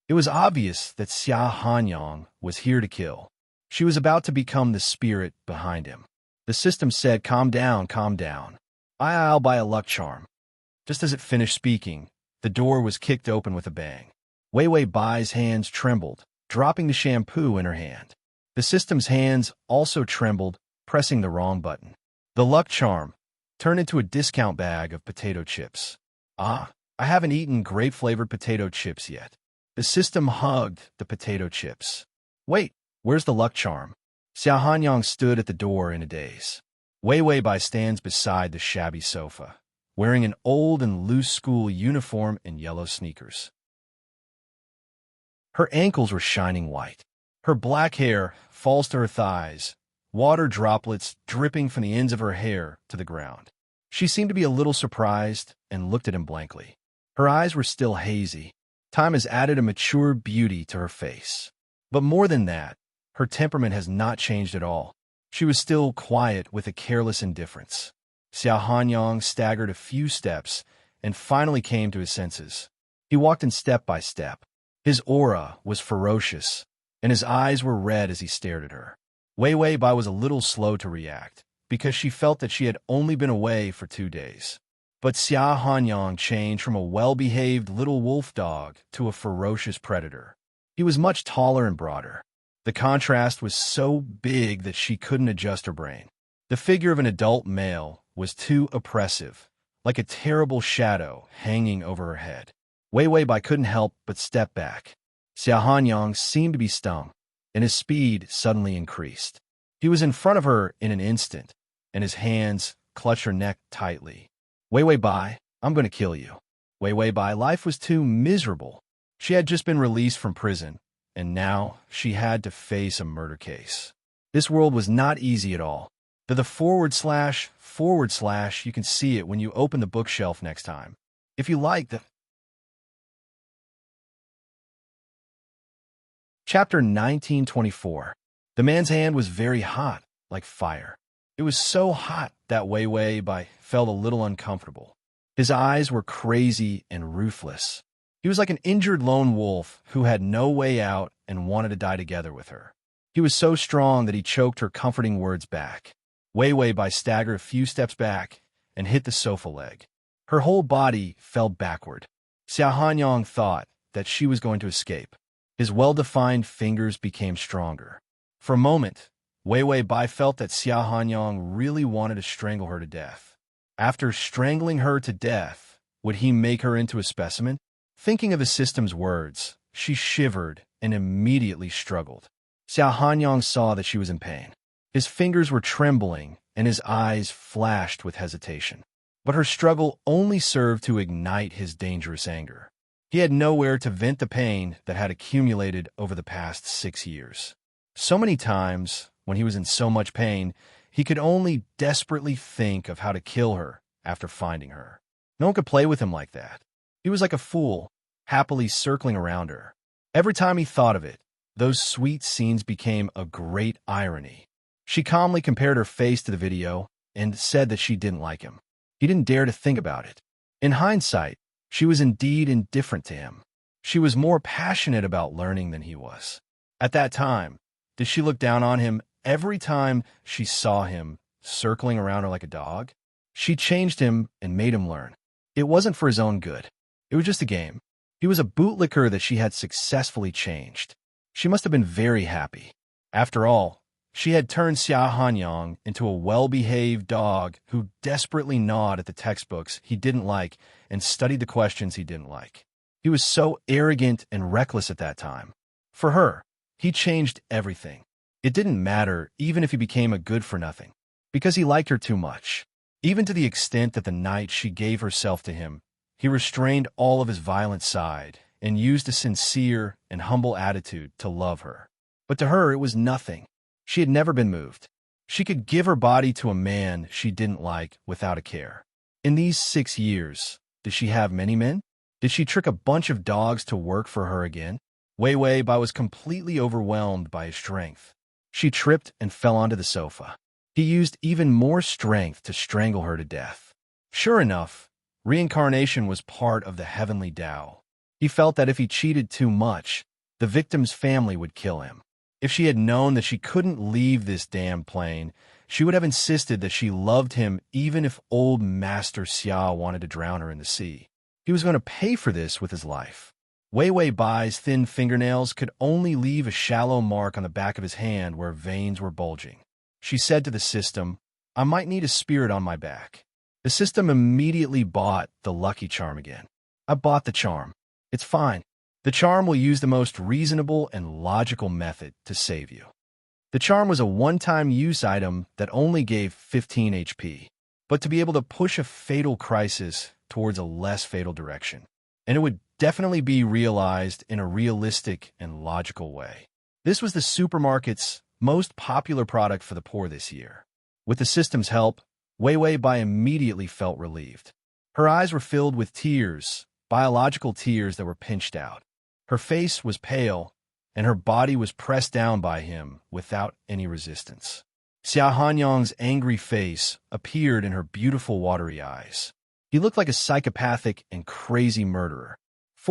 It was obvious that Xia Hanyang was here to kill. She was about to become the spirit behind him. The system said, calm down, calm down. I'll buy a luck charm. Just as it finished speaking, the door was kicked open with a bang. Wei Wei Bai's hands trembled, dropping the shampoo in her hand. The system's hands also trembled, pressing the wrong button. The luck charm turned into a discount bag of potato chips. I haven't eaten grape-flavored potato chips yet. The system hugged the potato chips. Wait, where's the luck charm? Xia Hanyang stood at the door in a daze. Wei Wei Bai stands beside the shabby sofa, wearing an old and loose school uniform and yellow sneakers. Her ankles were shining white. Her black hair falls to her thighs, water droplets dripping from the ends of her hair to the ground. She seemed to be a little surprised and looked at him blankly. Her eyes were still hazy. Time has added a mature beauty to her face. But more than that, her temperament has not changed at all. She was still quiet with a careless indifference. Xia Hanyang staggered a few steps and finally came to his senses. He walked in step by step. His aura was ferocious, and his eyes were red as he stared at her. Wei Wei Bai was a little slow to react, because she felt that she had only been away for 2 days. But Xia Hanyang changed from a well-behaved little wolf dog to a ferocious predator. He was much taller and broader. The contrast was so big that she couldn't adjust her brain. The figure of an adult male was too oppressive, like a terrible shadow hanging over her head. Wei Wei Bai couldn't help but step back. Xia Hanyang seemed to be stung, and his speed suddenly increased. He was in front of her in an instant, and his hands clutched her neck tightly. Wei Wei Bai, I'm going to kill you. Wei Wei Bai, life was too miserable. She had just been released from prison, and now she had to face a murder case. This world was not easy at all. The / you can see it when you open the bookshelf next time. If you like the... Chapter 1924. The man's hand was very hot, like fire. It was so hot that Wei Wei Bai felt a little uncomfortable. His eyes were crazy and ruthless. He was like an injured lone wolf who had no way out and wanted to die together with her. He was so strong that he choked her comforting words back. Wei Wei Bai staggered a few steps back and hit the sofa leg. Her whole body fell backward. Xia Hanyang thought that she was going to escape. His well-defined fingers became stronger. For a moment, Wei Wei Bai felt that Xia Hanyang really wanted to strangle her to death. After strangling her to death, would he make her into a specimen? Thinking of the system's words, she shivered and immediately struggled. Xia Hanyang saw that she was in pain. His fingers were trembling and his eyes flashed with hesitation. But her struggle only served to ignite his dangerous anger. He had nowhere to vent the pain that had accumulated over the past 6 years. So many times, when he was in so much pain, he could only desperately think of how to kill her after finding her. No one could play with him like that. He was like a fool, happily circling around her. Every time he thought of it, those sweet scenes became a great irony. She calmly compared her face to the video and said that she didn't like him. He didn't dare to think about it. In hindsight, she was indeed indifferent to him. She was more passionate about learning than he was. At that time, did she look down on him every time she saw him circling around her like a dog? She changed him and made him learn. It wasn't for his own good. It was just a game. He was a bootlicker that she had successfully changed. She must have been very happy. After all, she had turned Xia Hanyang into a well-behaved dog who desperately gnawed at the textbooks he didn't like and studied the questions he didn't like. He was so arrogant and reckless at that time. For her, he changed everything. It didn't matter even if he became a good-for-nothing, because he liked her too much. Even to the extent that the night she gave herself to him, he restrained all of his violent side and used a sincere and humble attitude to love her. But to her, it was nothing. She had never been moved. She could give her body to a man she didn't like without a care. In these 6 years, did she have many men? Did she trick a bunch of dogs to work for her again? Wei Wei Bai was completely overwhelmed by his strength. She tripped and fell onto the sofa. He used even more strength to strangle her to death. Sure enough, reincarnation was part of the heavenly Tao. He felt that if he cheated too much, the victim's family would kill him. If she had known that she couldn't leave this damn plane, she would have insisted that she loved him even if old Master Xia wanted to drown her in the sea. He was going to pay for this with his life. Wei Wei Bai's thin fingernails could only leave a shallow mark on the back of his hand where veins were bulging. She said to the system, "I might need a spirit on my back." The system immediately bought the lucky charm again. "I bought the charm. It's fine. The charm will use the most reasonable and logical method to save you." The charm was a one-time use item that only gave 15 HP, but to be able to push a fatal crisis towards a less fatal direction. And it would definitely be realized in a realistic and logical way. This was the supermarket's most popular product for the poor this year. With the system's help, Wei Wei Bai immediately felt relieved. Her eyes were filled with tears, biological tears that were pinched out. Her face was pale, and her body was pressed down by him without any resistance. Xia Hanyang's angry face appeared in her beautiful watery eyes. He looked like a psychopathic and crazy murderer. //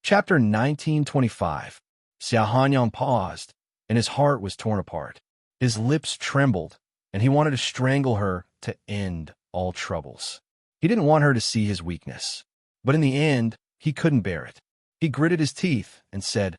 Chapter 1925. Xia Hanyang paused, and his heart was torn apart. His lips trembled, and he wanted to strangle her to end all troubles. He didn't want her to see his weakness, but in the end, he couldn't bear it. He gritted his teeth and said,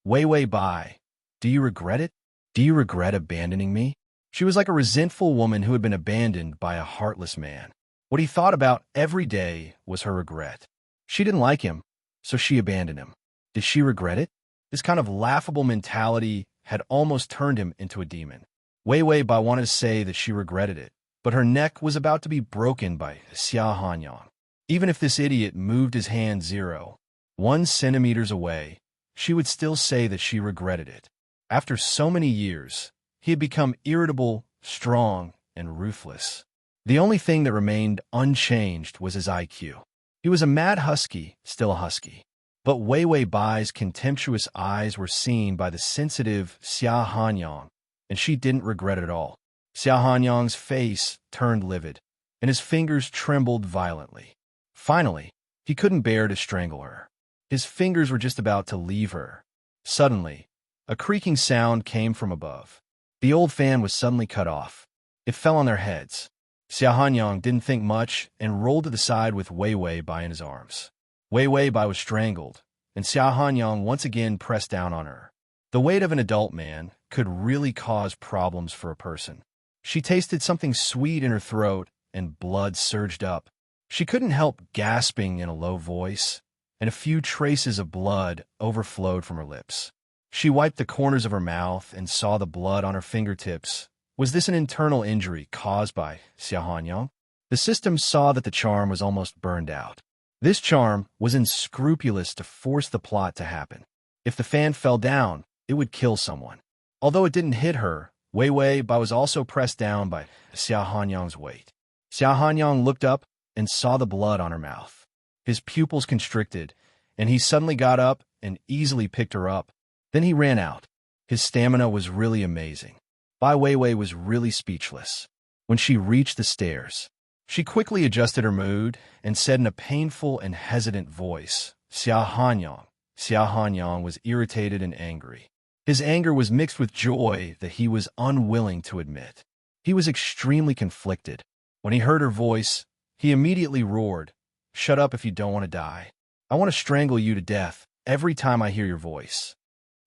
"Wei Wei Bai, do you regret it? Do you regret abandoning me?" She was like a resentful woman who had been abandoned by a heartless man. What he thought about every day was her regret. She didn't like him, so she abandoned him. Did she regret it? This kind of laughable mentality had almost turned him into a demon. Wei Wei Bai wanted to say that she regretted it, but her neck was about to be broken by Xia Hanyang. Even if this idiot moved his hand 0.1 centimeters away, she would still say that she regretted it. After so many years, he had become irritable, strong, and ruthless. The only thing that remained unchanged was his IQ. He was a mad husky, still a husky. But Wei Wei Bai's contemptuous eyes were seen by the sensitive Xia Hanyang, and she didn't regret it at all. Xia Hanyang's face turned livid, and his fingers trembled violently. Finally, he couldn't bear to strangle her. His fingers were just about to leave her. Suddenly, a creaking sound came from above. The old fan was suddenly cut off. It fell on their heads. Xia Hanyang didn't think much and rolled to the side with Wei Wei Bai in his arms. Wei Wei Bai was strangled, and Xia Hanyang once again pressed down on her. The weight of an adult man could really cause problems for a person. She tasted something sweet in her throat, and blood surged up. She couldn't help gasping in a low voice, and a few traces of blood overflowed from her lips. She wiped the corners of her mouth and saw the blood on her fingertips. Was this an internal injury caused by Xia Hanyang? The system saw that the charm was almost burned out. This charm was unscrupulous to force the plot to happen. If the fan fell down, it would kill someone. Although it didn't hit her, Wei Wei Bai was also pressed down by Xiao Hanyang's weight. Xiao Hanyang looked up and saw the blood on her mouth. His pupils constricted, and he suddenly got up and easily picked her up. Then he ran out. His stamina was really amazing. Bai Weiwei was really speechless. When she reached the stairs, she quickly adjusted her mood and said in a painful and hesitant voice, Xiao Hanyang. Xiao Hanyang was irritated and angry. His anger was mixed with joy that he was unwilling to admit. He was extremely conflicted. When he heard her voice, he immediately roared, "Shut up if you don't want to die. I want to strangle you to death every time I hear your voice."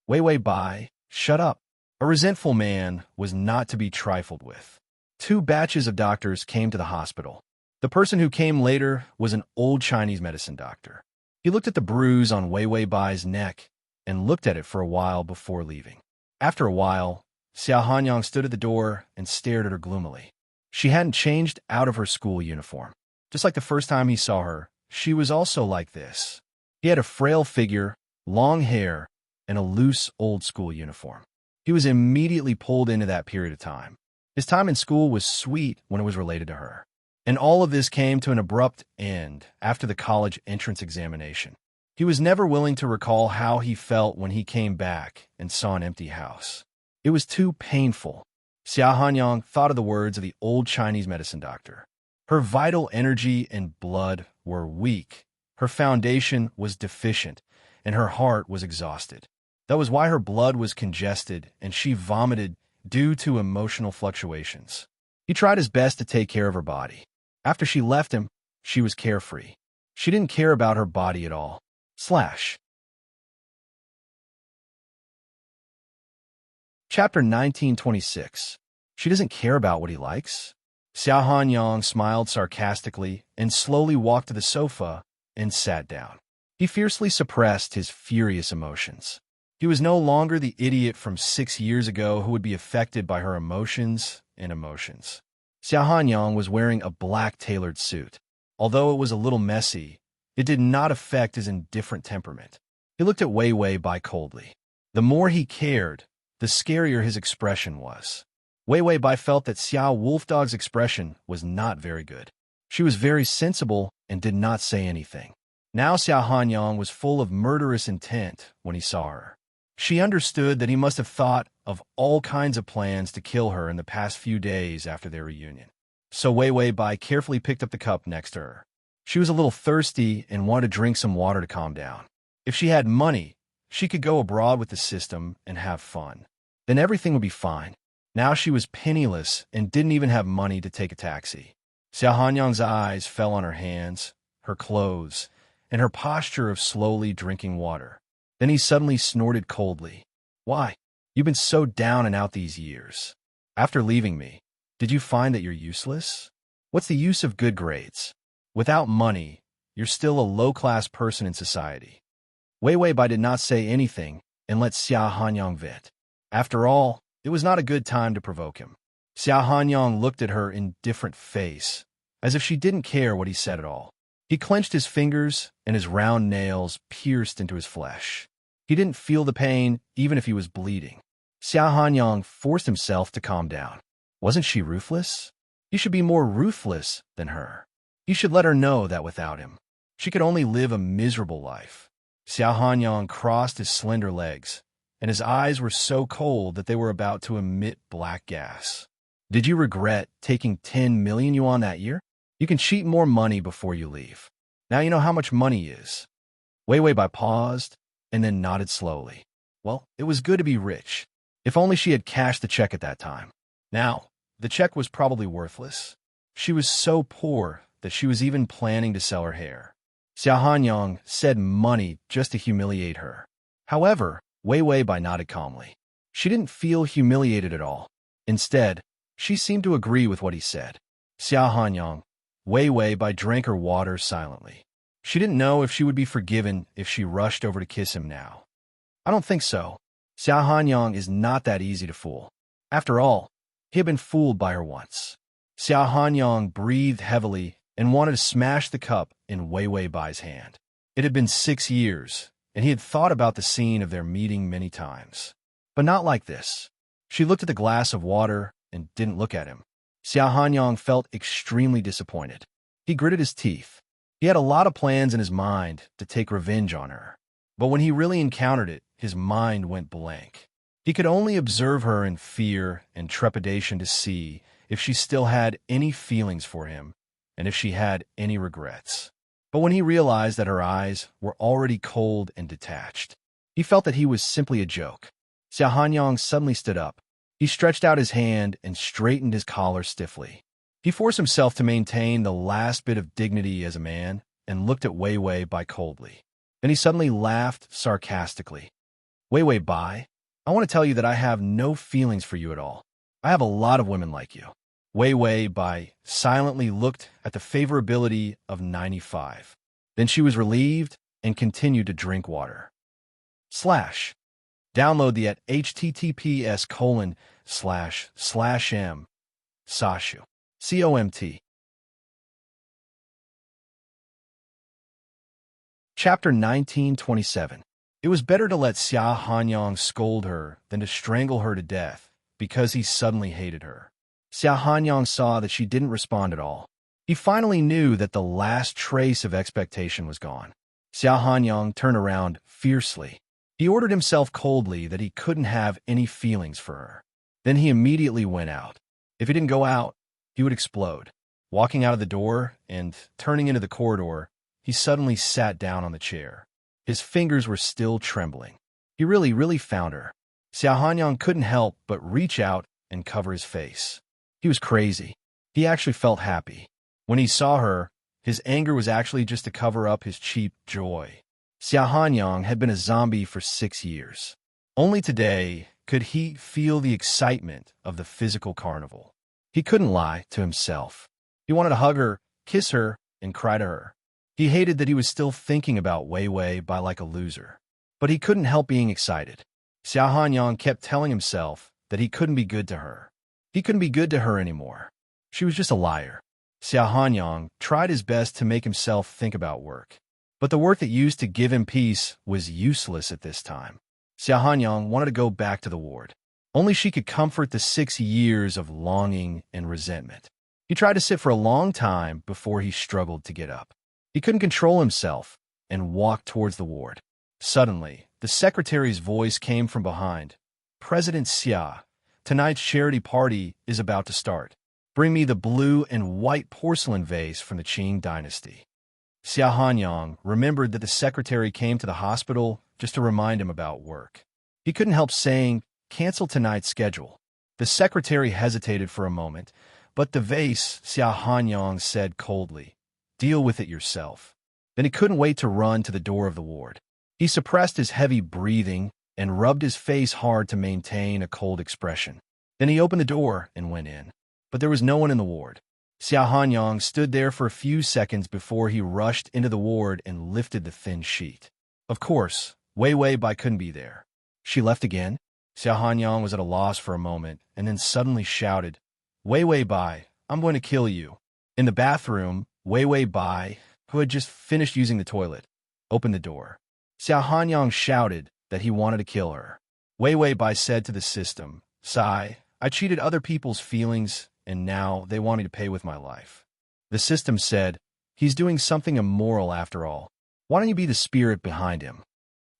Wei Wei Bai, shut up. A resentful man was not to be trifled with. 2 batches of doctors came to the hospital. The person who came later was an old Chinese medicine doctor. He looked at the bruise on Wei Wei Bai's neck and looked at it for a while before leaving. After a while, Xiao Hanyang stood at the door and stared at her gloomily. She hadn't changed out of her school uniform. Just like the first time he saw her, she was also like this. He had a frail figure, long hair, and a loose old-school uniform. He was immediately pulled into that period of time. His time in school was sweet when it was related to her. And all of this came to an abrupt end after the college entrance examination. He was never willing to recall how he felt when he came back and saw an empty house. It was too painful. Xiao Hanyang thought of the words of the old Chinese medicine doctor. Her vital energy and blood were weak. Her foundation was deficient, and her heart was exhausted. That was why her blood was congested, and she vomited due to emotional fluctuations. He tried his best to take care of her body. After she left him, she was carefree. She didn't care about her body at all. Chapter 1926. She doesn't care about what he likes. Xiao Hanyang smiled sarcastically and slowly walked to the sofa and sat down. He fiercely suppressed his furious emotions. He was no longer the idiot from 6 years ago who would be affected by her emotions and emotions. Xiao Hanyang was wearing a black tailored suit. Although it was a little messy, it did not affect his indifferent temperament. He looked at Wei Wei Bai coldly. The more he cared, the scarier his expression was. Wei Wei Bai felt that Xiao Wolfdog's expression was not very good. She was very sensible and did not say anything. Now Xiao Hanyang was full of murderous intent when he saw her. She understood that he must have thought of all kinds of plans to kill her in the past few days after their reunion. So Wei Wei Bai carefully picked up the cup next to her. She was a little thirsty and wanted to drink some water to calm down. If she had money, she could go abroad with the system and have fun. Then everything would be fine. Now she was penniless and didn't even have money to take a taxi. Xiao Hanyang's eyes fell on her hands, her clothes, and her posture of slowly drinking water. Then he suddenly snorted coldly. "Why? You've been so down and out these years. After leaving me, did you find that you're useless? What's the use of good grades? Without money, you're still a low-class person in society." Wei Wei Bai did not say anything and let Xiao Hanyang vent. After all, it was not a good time to provoke him. Xiao Hanyang looked at her indifferent face, as if she didn't care what he said at all. He clenched his fingers, and his round nails pierced into his flesh. He didn't feel the pain, even if he was bleeding. Xiao Hanyang forced himself to calm down. Wasn't she ruthless? He should be more ruthless than her. He should let her know that without him, she could only live a miserable life. Xiao Hanyang crossed his slender legs, and his eyes were so cold that they were about to emit black gas. "Did you regret taking 10 million yuan that year? You can cheat more money before you leave. Now you know how much money is." Wei Wei Bai paused and then nodded slowly. Well, it was good to be rich. If only she had cashed the check at that time. Now, the check was probably worthless. She was so poor that she was even planning to sell her hair. Xiao Hanyang said money just to humiliate her. However, Wei Wei Bai nodded calmly. She didn't feel humiliated at all. Instead, she seemed to agree with what he said. Xiao Hanyang, Wei Wei Bai drank her water silently. She didn't know if she would be forgiven if she rushed over to kiss him now. I don't think so. Xiao Hanyang is not that easy to fool. After all, he had been fooled by her once. Xiao Hanyang breathed heavily and wanted to smash the cup in Wei Wei Bai's hand. It had been 6 years, and he had thought about the scene of their meeting many times. But not like this. She looked at the glass of water and didn't look at him. Xia Hanyang felt extremely disappointed. He gritted his teeth. He had a lot of plans in his mind to take revenge on her. But when he really encountered it, his mind went blank. He could only observe her in fear and trepidation to see if she still had any feelings for him and if she had any regrets. But when he realized that her eyes were already cold and detached, he felt that he was simply a joke. Xia Hanyang suddenly stood up. He stretched out his hand and straightened his collar stiffly. He forced himself to maintain the last bit of dignity as a man and looked at Wei Wei Bai coldly. Then he suddenly laughed sarcastically. Wei Wei Bai, I want to tell you that I have no feelings for you at all. I have a lot of women like you. Wei Wei Bai silently looked at the favorability of 95. Then she was relieved and continued to drink water. Download the at https://m Sashu. COMT. Chapter 1927. It was better to let Xia Hanyang scold her than to strangle her to death, because he suddenly hated her. Xia Hanyang saw that she didn't respond at all. He finally knew that the last trace of expectation was gone. Xia Hanyang turned around fiercely. He ordered himself coldly that he couldn't have any feelings for her. Then he immediately went out. If he didn't go out, he would explode. Walking out of the door and turning into the corridor, he suddenly sat down on the chair. His fingers were still trembling. He really found her. Xia Hanyang couldn't help but reach out and cover his face. He was crazy. He actually felt happy. When he saw her, his anger was actually just to cover up his cheap joy. Xia Hanyang had been a zombie for 6 years. Only today could he feel the excitement of the physical carnival. He couldn't lie to himself. He wanted to hug her, kiss her, and cry to her. He hated that he was still thinking about Wei Wei Bai like a loser. But he couldn't help being excited. Xia Hanyang kept telling himself that he couldn't be good to her. He couldn't be good to her anymore. She was just a liar. Xia Hanyang tried his best to make himself think about work. But the work that used to give him peace was useless at this time. Xia Hanyang wanted to go back to the ward. Only she could comfort the 6 years of longing and resentment. He tried to sit for a long time before he struggled to get up. He couldn't control himself and walked towards the ward. Suddenly, the secretary's voice came from behind. President Xia, tonight's charity party is about to start. Bring me the blue and white porcelain vase from the Qing dynasty. Xia Hanyang remembered that the secretary came to the hospital just to remind him about work. He couldn't help saying, cancel tonight's schedule. The secretary hesitated for a moment, but the vase, Xia Hanyang said coldly, deal with it yourself. Then he couldn't wait to run to the door of the ward. He suppressed his heavy breathing and rubbed his face hard to maintain a cold expression. Then he opened the door and went in. But there was no one in the ward. Xia Hanyang stood there for a few seconds before he rushed into the ward and lifted the thin sheet. Of course, Wei Wei Bai couldn't be there. She left again? Xia Hanyang was at a loss for a moment and then suddenly shouted, Wei Wei Bai, I'm going to kill you. In the bathroom, Wei Wei Bai, who had just finished using the toilet, opened the door. Xia Hanyang shouted that he wanted to kill her. Wei Wei Bai said to the system, Sai, I cheated other people's feelings, and now they want me to pay with my life. The system said, he's doing something immoral after all. Why don't you be the spirit behind him?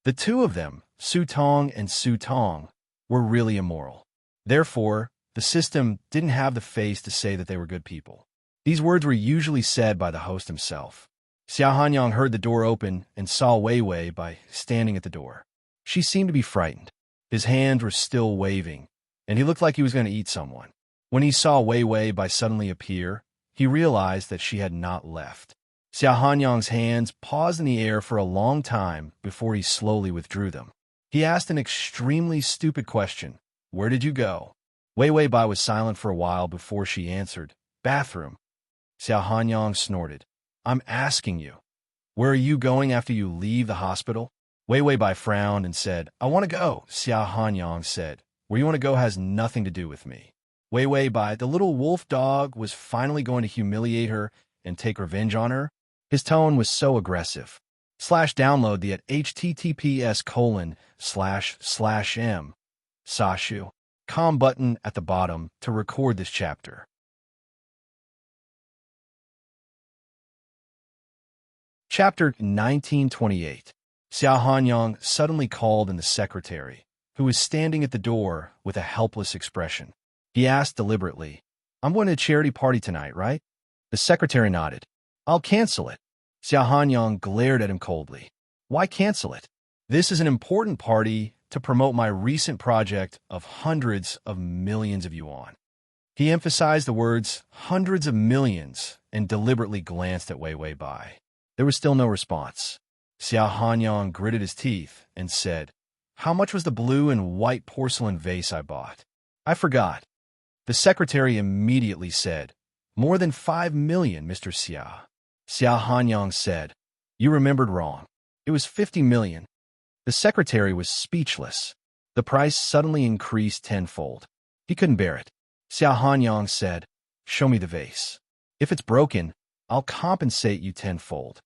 The two of them, Su Tong and Su Tong, were really immoral. Therefore, the system didn't have the face to say that they were good people. These words were usually said by the host himself. Xia Hanyang heard the door open and saw Wei Wei Bai standing at the door. She seemed to be frightened. His hands were still waving, and he looked like he was going to eat someone. When he saw Wei Wei Bai suddenly appear, he realized that she had not left. Xia Hanyang's hands paused in the air for a long time before he slowly withdrew them. He asked an extremely stupid question. Where did you go? Wei Wei Bai was silent for a while before she answered, bathroom. Xia Hanyang snorted. I'm asking you. Where are you going after you leave the hospital? Wei Wei Bai frowned and said, I want to go. Xia Hanyang said, where you want to go has nothing to do with me. Wei Wei Bai, the little wolf dog, was finally going to humiliate her and take revenge on her. His tone was so aggressive. Download the at https://m Sashu. com button at the bottom to record this chapter. Chapter 1928. Xiao Hanyang suddenly called in the secretary, who was standing at the door with a helpless expression. He asked deliberately, "I'm going to a charity party tonight, right?" The secretary nodded. "I'll cancel it." Xiao Hanyang glared at him coldly. "Why cancel it? This is an important party to promote my recent project of hundreds of millions of yuan." He emphasized the words hundreds of millions and deliberately glanced at Wei Wei Bai. There was still no response. Xiao Hanyang gritted his teeth and said, "How much was the blue and white porcelain vase I bought?" "I forgot." The secretary immediately said, "More than 5 million, Mr. Xia." Xiao Hanyang said, "You remembered wrong. It was 50 million. The secretary was speechless. The price suddenly increased tenfold. He couldn't bear it. Xiao Hanyang said, "Show me the vase. If it's broken, I'll compensate you tenfold."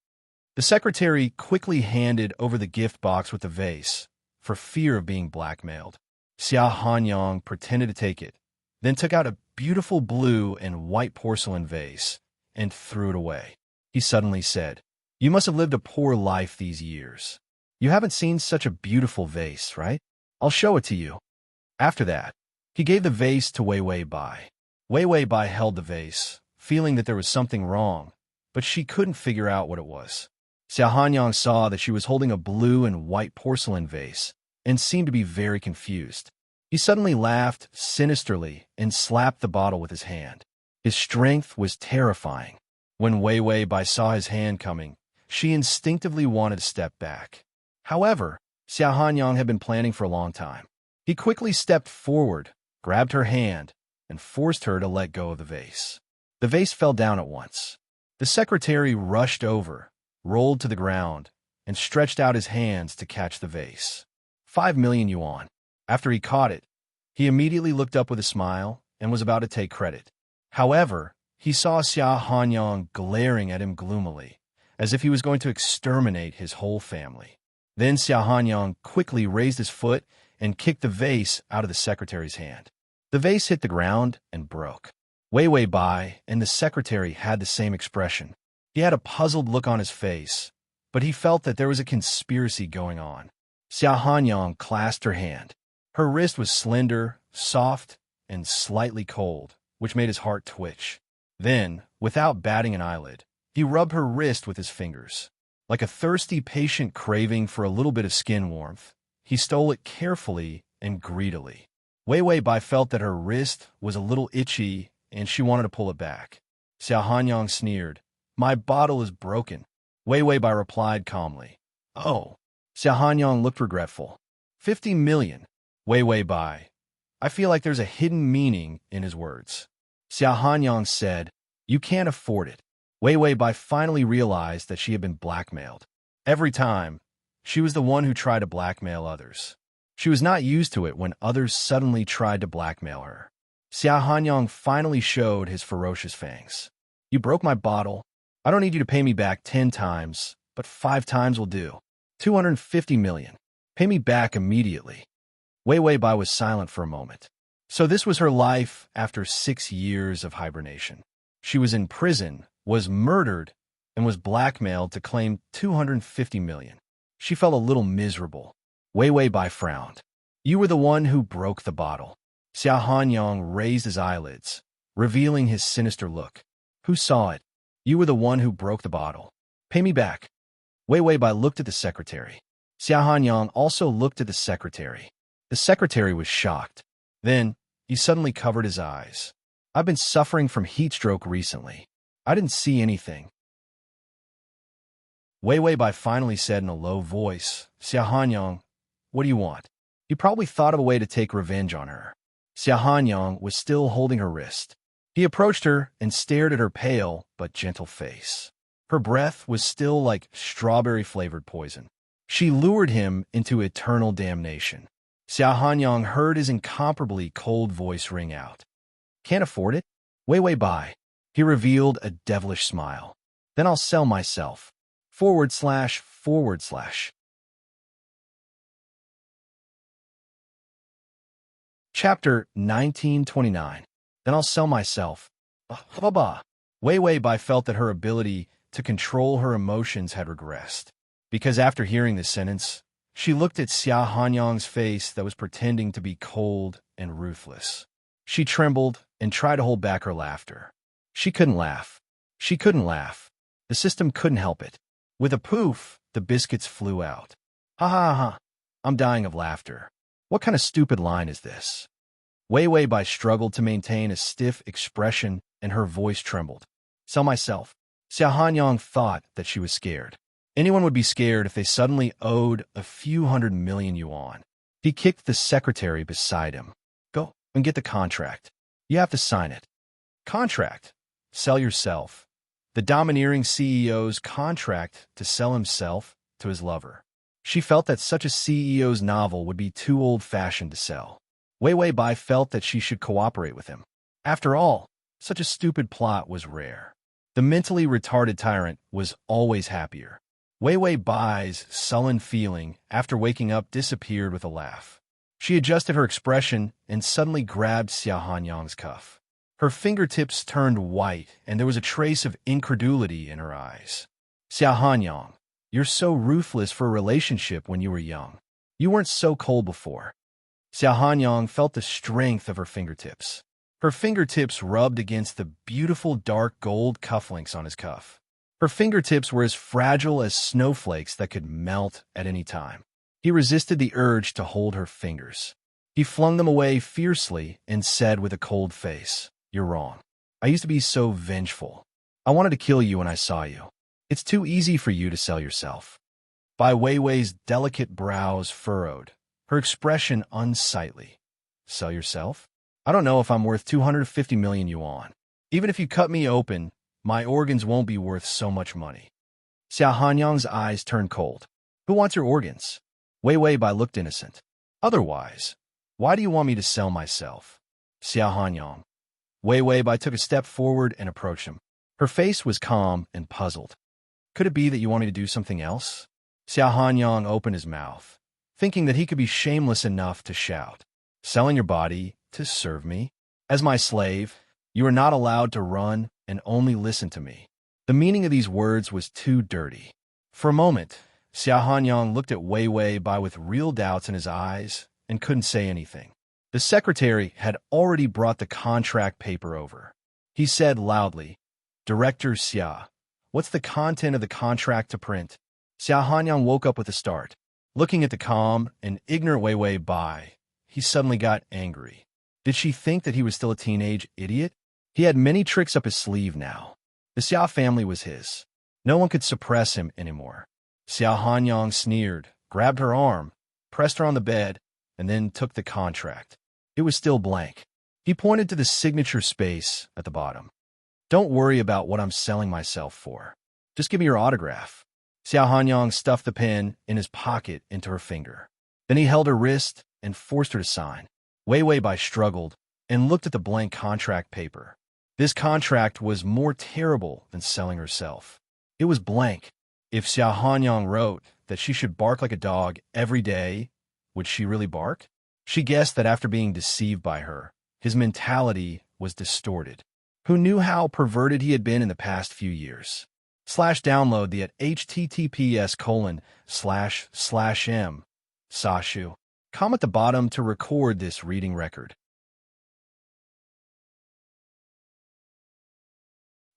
The secretary quickly handed over the gift box with the vase, for fear of being blackmailed. Xiao Hanyang pretended to take it, then took out a beautiful blue and white porcelain vase and threw it away. He suddenly said, "You must have lived a poor life these years. You haven't seen such a beautiful vase, right? I'll show it to you." After that, he gave the vase to Wei Wei Bai. Wei Wei Bai held the vase, feeling that there was something wrong, but she couldn't figure out what it was. Xiao Hanyang saw that she was holding a blue and white porcelain vase and seemed to be very confused. He suddenly laughed sinisterly and slapped the bottle with his hand. His strength was terrifying. When Wei Wei Bai saw his hand coming, she instinctively wanted to step back. However, Xiao Hanyang had been planning for a long time. He quickly stepped forward, grabbed her hand, and forced her to let go of the vase. The vase fell down at once. The secretary rushed over, rolled to the ground, and stretched out his hands to catch the vase. 5 million yuan. After he caught it, he immediately looked up with a smile and was about to take credit. However, he saw Xiao Hanyang glaring at him gloomily, as if he was going to exterminate his whole family. Then Xiao Hanyang quickly raised his foot and kicked the vase out of the secretary's hand. The vase hit the ground and broke. Wei Wei Bai and the secretary had the same expression. He had a puzzled look on his face, but he felt that there was a conspiracy going on. Xiao Hanyang clasped her hand. Her wrist was slender, soft, and slightly cold, which made his heart twitch. Then, without batting an eyelid, he rubbed her wrist with his fingers. Like a thirsty patient craving for a little bit of skin warmth, he stole it carefully and greedily. Wei Wei Bai felt that her wrist was a little itchy and she wanted to pull it back. Xiao Hanyang sneered, "My bottle is broken." Wei Wei Bai replied calmly, "Oh." Xiao Hanyang looked regretful. 50 million. Wei Wei Bai. I feel like there's a hidden meaning in his words. Xiao Hanyang said, "You can't afford it." Wei Wei Bai finally realized that she had been blackmailed. Every time, she was the one who tried to blackmail others. She was not used to it when others suddenly tried to blackmail her. Xiao Hanyang finally showed his ferocious fangs. "You broke my bottle. I don't need you to pay me back 10 times, but 5 times will do. 250 million. Pay me back immediately." Wei Wei Bai was silent for a moment. So this was her life after 6 years of hibernation. She was in prison, was murdered, and was blackmailed to claim 250 million. She felt a little miserable. Wei Wei Bai frowned. "You were the one who broke the bottle." Xiao Hanyang raised his eyelids, revealing his sinister look. "Who saw it?" "You were the one who broke the bottle. Pay me back." Wei Wei Bai looked at the secretary. Xiao Hanyang also looked at the secretary. The secretary was shocked. Then, he suddenly covered his eyes. "I've been suffering from heat stroke recently. I didn't see anything." Wei Wei Bai finally said in a low voice, "Xiao Hanyang, what do you want?" He probably thought of a way to take revenge on her. Xiao Hanyang was still holding her wrist. He approached her and stared at her pale but gentle face. Her breath was still like strawberry-flavored poison. She lured him into eternal damnation. Xiao Hanyang heard his incomparably cold voice ring out. "Can't afford it? Wei Wei Bai." He revealed a devilish smile. "Then I'll sell myself. //." Chapter 1929. Then I'll sell myself. Baba. Wei Wei Bai felt that her ability to control her emotions had regressed. Because after hearing this sentence, she looked at Xia Hanyang's face that was pretending to be cold and ruthless. She trembled and tried to hold back her laughter. She couldn't laugh. She couldn't laugh. The system couldn't help it. With a poof, the biscuits flew out. Ha ha ha. I'm dying of laughter. What kind of stupid line is this? Wei Wei Bai struggled to maintain a stiff expression and her voice trembled. Sell myself. Xia Hanyang thought that she was scared. Anyone would be scared if they suddenly owed a few 100 million yuan. He kicked the secretary beside him. Go and get the contract. You have to sign it. Contract. Sell yourself. The domineering CEO's contract to sell himself to his lover. She felt that such a CEO's novel would be too old-fashioned to sell. Wei Wei Bai felt that she should cooperate with him. After all, such a stupid plot was rare. The mentally retarded tyrant was always happier. Wei Wei Bai's sullen feeling after waking up disappeared with a laugh. She adjusted her expression and suddenly grabbed Xia Hanyang's cuff. Her fingertips turned white, and there was a trace of incredulity in her eyes. Xia Hanyang, you're so ruthless for a relationship when you were young. You weren't so cold before. Xia Hanyang felt the strength of her fingertips. Her fingertips rubbed against the beautiful dark gold cufflinks on his cuff. Her fingertips were as fragile as snowflakes that could melt at any time. He resisted the urge to hold her fingers. He flung them away fiercely and said with a cold face, "You're wrong. I used to be so vengeful. I wanted to kill you when I saw you. It's too easy for you to sell yourself." Bai Wei Wei's delicate brows furrowed, her expression unsightly. Sell yourself? I don't know if I'm worth 250 million yuan. Even if you cut me open, my organs won't be worth so much money. Xia Hanyang's eyes turned cold. Who wants your organs? Wei Wei Bai looked innocent. Otherwise, why do you want me to sell myself? Xia Hanyang. Wei Wei Bai took a step forward and approached him. Her face was calm and puzzled. Could it be that you want me to do something else? Xia Hanyang opened his mouth, thinking that he could be shameless enough to shout. Selling your body to serve me? As my slave, you are not allowed to run and only listen to me. The meaning of these words was too dirty. For a moment, Xia Hanyang looked at Wei Wei Bai with real doubts in his eyes and couldn't say anything. The secretary had already brought the contract paper over. He said loudly, Director Xia, what's the content of the contract to print? Xia Hanyang woke up with a start. Looking at the calm and ignorant Wei Wei Bai, he suddenly got angry. Did she think that he was still a teenage idiot? He had many tricks up his sleeve now. The Xia family was his. No one could suppress him anymore. Xia Hanyang sneered, grabbed her arm, pressed her on the bed, and then took the contract. It was still blank. He pointed to the signature space at the bottom. Don't worry about what I'm selling myself for. Just give me your autograph. Xia Hanyang stuffed the pen in his pocket into her finger. Then he held her wrist and forced her to sign. Wei Wei Bai struggled and looked at the blank contract paper. This contract was more terrible than selling herself. It was blank. If Xia Hanyang wrote that she should bark like a dog every day, would she really bark? She guessed that after being deceived by her, his mentality was distorted. Who knew how perverted he had been in the past few years? Download the at https://m. Sashu. Comment at the bottom to record this reading record.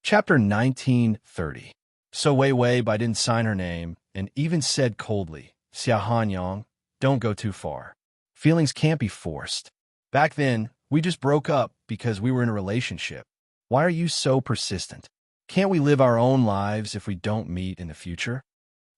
Chapter 1930. So Wei Wei Bai didn't sign her name and even said coldly, Xia Hanyang, don't go too far. Feelings can't be forced. Back then, we just broke up because we were in a relationship. Why are you so persistent? Can't we live our own lives if we don't meet in the future?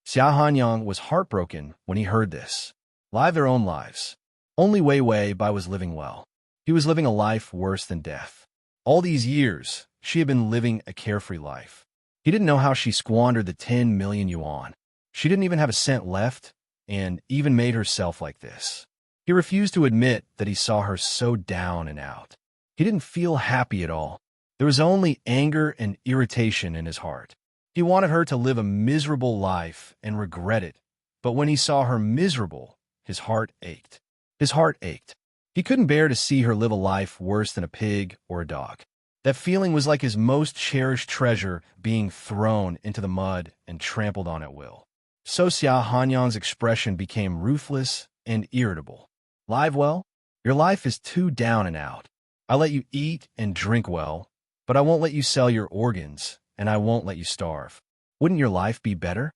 Xia Hanyang was heartbroken when he heard this. Live their own lives. Only Wei Wei Bai was living well. He was living a life worse than death. All these years, she had been living a carefree life. He didn't know how she squandered the 10 million yuan. She didn't even have a cent left, and even made herself like this. He refused to admit that he saw her so down and out. He didn't feel happy at all. There was only anger and irritation in his heart. He wanted her to live a miserable life and regret it, but when he saw her miserable, his heart ached. His heart ached. He couldn't bear to see her live a life worse than a pig or a dog. That feeling was like his most cherished treasure being thrown into the mud and trampled on at will. So Xia Hanyang's expression became ruthless and irritable. Live well? Your life is too down and out. I'll let you eat and drink well, but I won't let you sell your organs, and I won't let you starve. Wouldn't your life be better?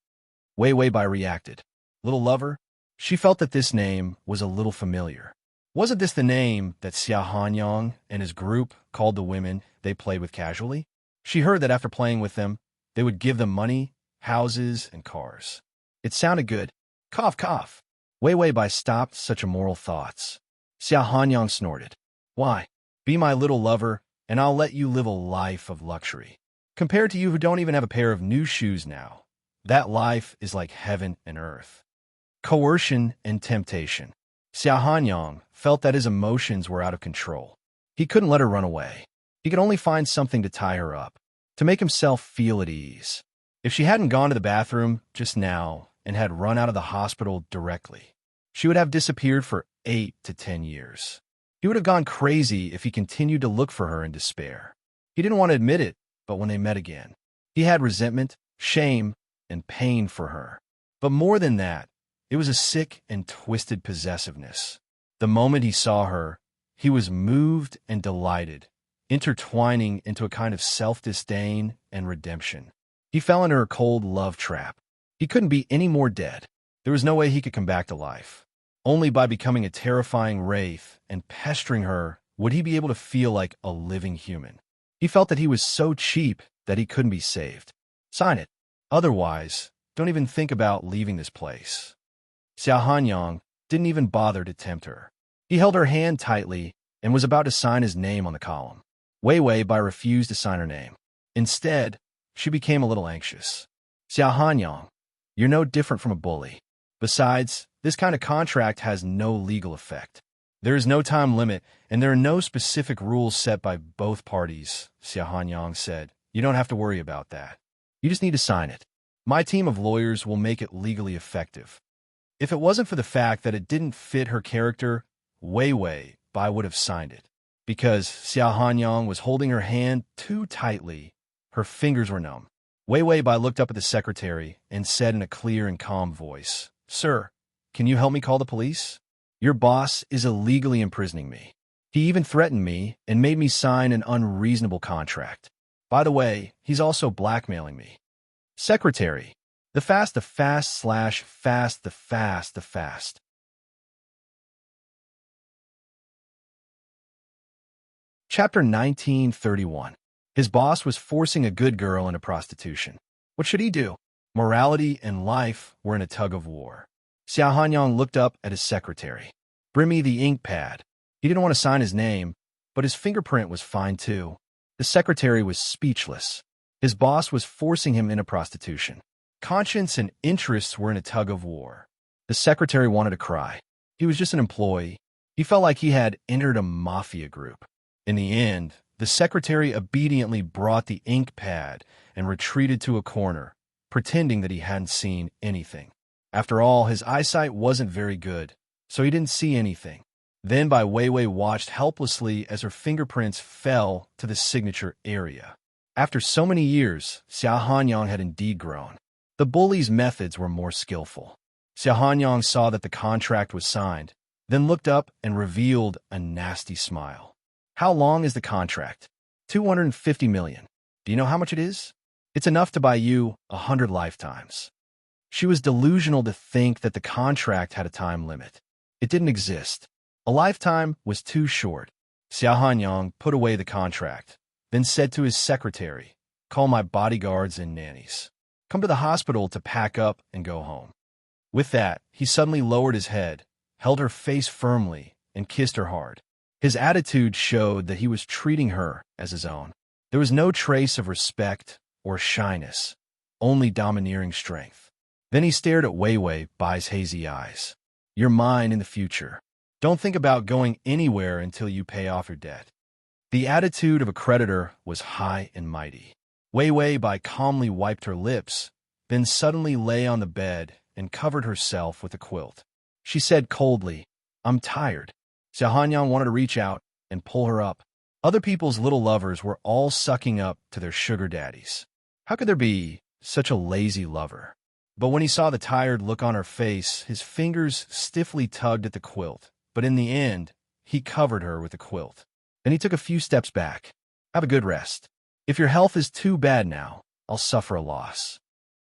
Wei Wei Bai reacted. Little lover? She felt that this name was a little familiar. Wasn't this the name that Xia Hanyang and his group called the women they played with casually? She heard that after playing with them, they would give them money, houses, and cars. It sounded good. Cough, cough. Wei Wei Bai stopped such immoral thoughts. Xia Hanyang snorted. Why? Be my little lover, and I'll let you live a life of luxury. Compared to you who don't even have a pair of new shoes now, that life is like heaven and earth. Coercion and temptation. Xia Hanyang felt that his emotions were out of control. He couldn't let her run away. He could only find something to tie her up, to make himself feel at ease. If she hadn't gone to the bathroom just now and had run out of the hospital directly, she would have disappeared for 8 to 10 years. He would have gone crazy if he continued to look for her in despair. He didn't want to admit it, but when they met again, he had resentment, shame, and pain for her. But more than that, it was a sick and twisted possessiveness. The moment he saw her, he was moved and delighted, intertwining into a kind of self-disdain and redemption. He fell into her cold love trap. He couldn't be any more dead. There was no way he could come back to life. Only by becoming a terrifying wraith and pestering her would he be able to feel like a living human. He felt that he was so cheap that he couldn't be saved. Sign it. Otherwise, don't even think about leaving this place. Xia Hanyang didn't even bother to tempt her. He held her hand tightly and was about to sign his name on the column. Wei Wei Bai refused to sign her name. Instead, she became a little anxious. Xia Hanyang, you're no different from a bully. Besides, this kind of contract has no legal effect. There is no time limit, and there are no specific rules set by both parties, Xia Hanyang said. You don't have to worry about that. You just need to sign it. My team of lawyers will make it legally effective. If it wasn't for the fact that it didn't fit her character, Wei Wei Bai would have signed it. Because Xia Hanyang was holding her hand too tightly, her fingers were numb. Wei Wei Bai looked up at the secretary and said in a clear and calm voice, Sir, can you help me call the police? Your boss is illegally imprisoning me. He even threatened me and made me sign an unreasonable contract. By the way, he's also blackmailing me. Secretary, the fast. Chapter 1931. His boss was forcing a good girl into prostitution. What should he do? Morality and life were in a tug-of-war. Xia Hanyang looked up at his secretary. Bring me the ink pad. He didn't want to sign his name, but his fingerprint was fine too. The secretary was speechless. His boss was forcing him into prostitution. Conscience and interests were in a tug-of-war. The secretary wanted to cry. He was just an employee. He felt like he had entered a mafia group. In the end, the secretary obediently brought the ink pad and retreated to a corner, pretending that he hadn't seen anything. After all, his eyesight wasn't very good, so he didn't see anything. Then Bai Weiwei watched helplessly as her fingerprints fell to the signature area. After so many years, Xia Hanyang had indeed grown. The bully's methods were more skillful. Xia Hanyang saw that the contract was signed, then looked up and revealed a nasty smile. How long is the contract? 250 million. Do you know how much it is? It's enough to buy you 100 lifetimes. She was delusional to think that the contract had a time limit. It didn't exist. A lifetime was too short. Xia Hanyang put away the contract, then said to his secretary, Call my bodyguards and nannies. Come to the hospital to pack up and go home. With that, he suddenly lowered his head, held her face firmly, and kissed her hard. His attitude showed that he was treating her as his own. There was no trace of respect or shyness, only domineering strength. Then he stared at Weiwei Bai's hazy eyes. You're mine in the future. Don't think about going anywhere until you pay off your debt. The attitude of a creditor was high and mighty. Weiwei Bai calmly wiped her lips, then suddenly lay on the bed and covered herself with a quilt. She said coldly, I'm tired. Xiao Hanyang wanted to reach out and pull her up. Other people's little lovers were all sucking up to their sugar daddies. How could there be such a lazy lover? But when he saw the tired look on her face, his fingers stiffly tugged at the quilt. But in the end, he covered her with the quilt. Then he took a few steps back. Have a good rest. If your health is too bad now, I'll suffer a loss.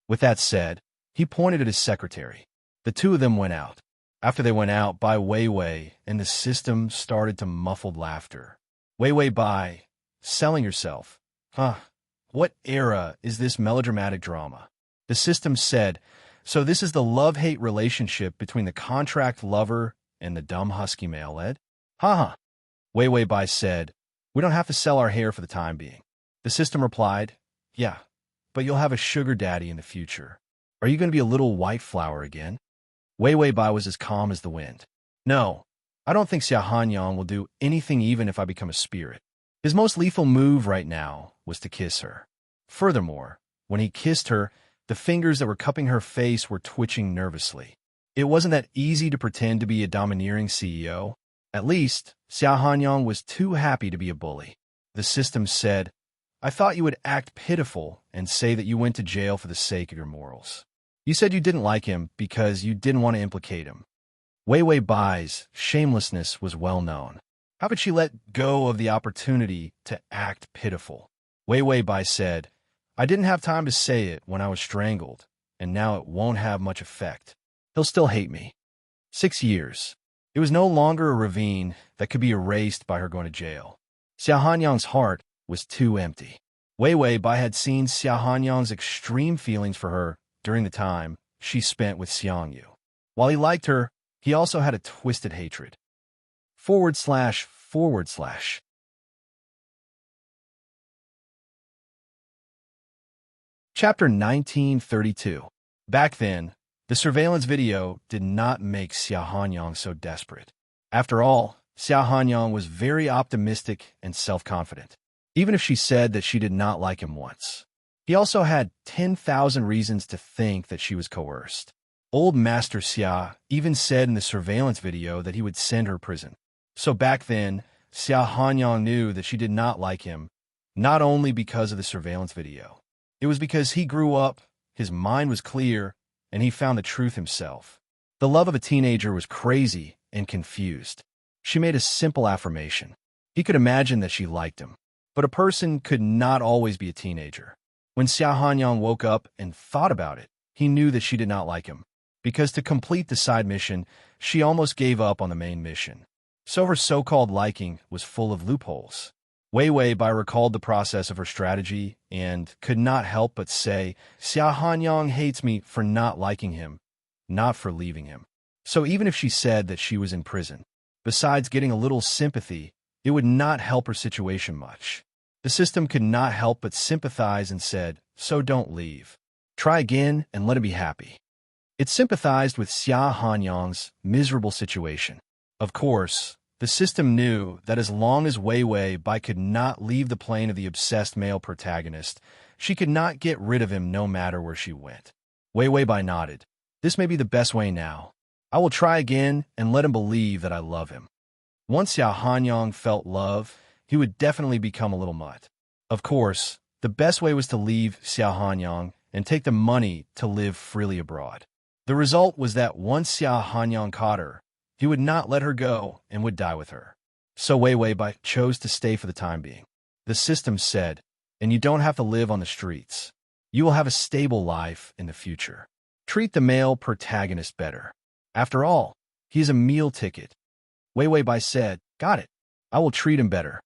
With that said, he pointed at his secretary. The two of them went out. After they went out, Bai Weiwei and the system started to muffled laughter. Weiwei Bai, selling yourself. Huh, what era is this melodramatic drama? The system said, so this is the love-hate relationship between the contract lover and the dumb husky male Ed? Ha. Weiwei Bai said, we don't have to sell our hair for the time being. The system replied, yeah, but you'll have a sugar daddy in the future. Are you going to be a little white flower again? Weiwei Bai was as calm as the wind. No, I don't think Xiao Hanyang will do anything even if I become a spirit. His most lethal move right now was to kiss her. Furthermore, when he kissed her, the fingers that were cupping her face were twitching nervously. It wasn't that easy to pretend to be a domineering CEO. At least, Xiao Hanyang was too happy to be a bully. The system said, I thought you would act pitiful and say that you went to jail for the sake of your morals. You said you didn't like him because you didn't want to implicate him. Weiwei Bai's shamelessness was well known. How could she let go of the opportunity to act pitiful? Weiwei Bai said, I didn't have time to say it when I was strangled, and now it won't have much effect. He'll still hate me. 6 years. It was no longer a ravine that could be erased by her going to jail. Xiao Hanyang's heart was too empty. Weiwei Bai had seen Xiao Hanyang's extreme feelings for her during the time she spent with Xiangyu. While he liked her, he also had a twisted hatred. / Chapter 1932. Back then, the surveillance video did not make Xiao Hanyang so desperate. After all, Xiao Hanyang was very optimistic and self-confident, even if she said that she did not like him once. He also had 10,000 reasons to think that she was coerced. Old Master Xia even said in the surveillance video that he would send her to prison. So back then, Xiao Hanyang knew that she did not like him, not only because of the surveillance video. It was because he grew up, his mind was clear, and he found the truth himself. The love of a teenager was crazy and confused. She made a simple affirmation. He could imagine that she liked him. But a person could not always be a teenager. When Xiao Hanyang woke up and thought about it, he knew that she did not like him, because to complete the side mission, she almost gave up on the main mission. So her so-called liking was full of loopholes. Weiwei Bai recalled the process of her strategy and could not help but say, Xiao Hanyang hates me for not liking him, not for leaving him. So even if she said that she was in prison, besides getting a little sympathy, it would not help her situation much. The system could not help but sympathize and said, so don't leave. Try again and let him be happy. It sympathized with Xiao Hanyang's miserable situation. Of course, the system knew that as long as Weiwei Bai could not leave the plane of the obsessed male protagonist, she could not get rid of him no matter where she went. Weiwei Bai nodded. This may be the best way now. I will try again and let him believe that I love him. Once Xiao Hanyang felt love, he would definitely become a little mutt. Of course, the best way was to leave Xiao Hanyang and take the money to live freely abroad. The result was that once Xiao Hanyang caught her, he would not let her go and would die with her. So Weiwei Bai chose to stay for the time being. The system said, and you don't have to live on the streets. You will have a stable life in the future. Treat the male protagonist better. After all, he is a meal ticket. Weiwei Bai said, got it. I will treat him better.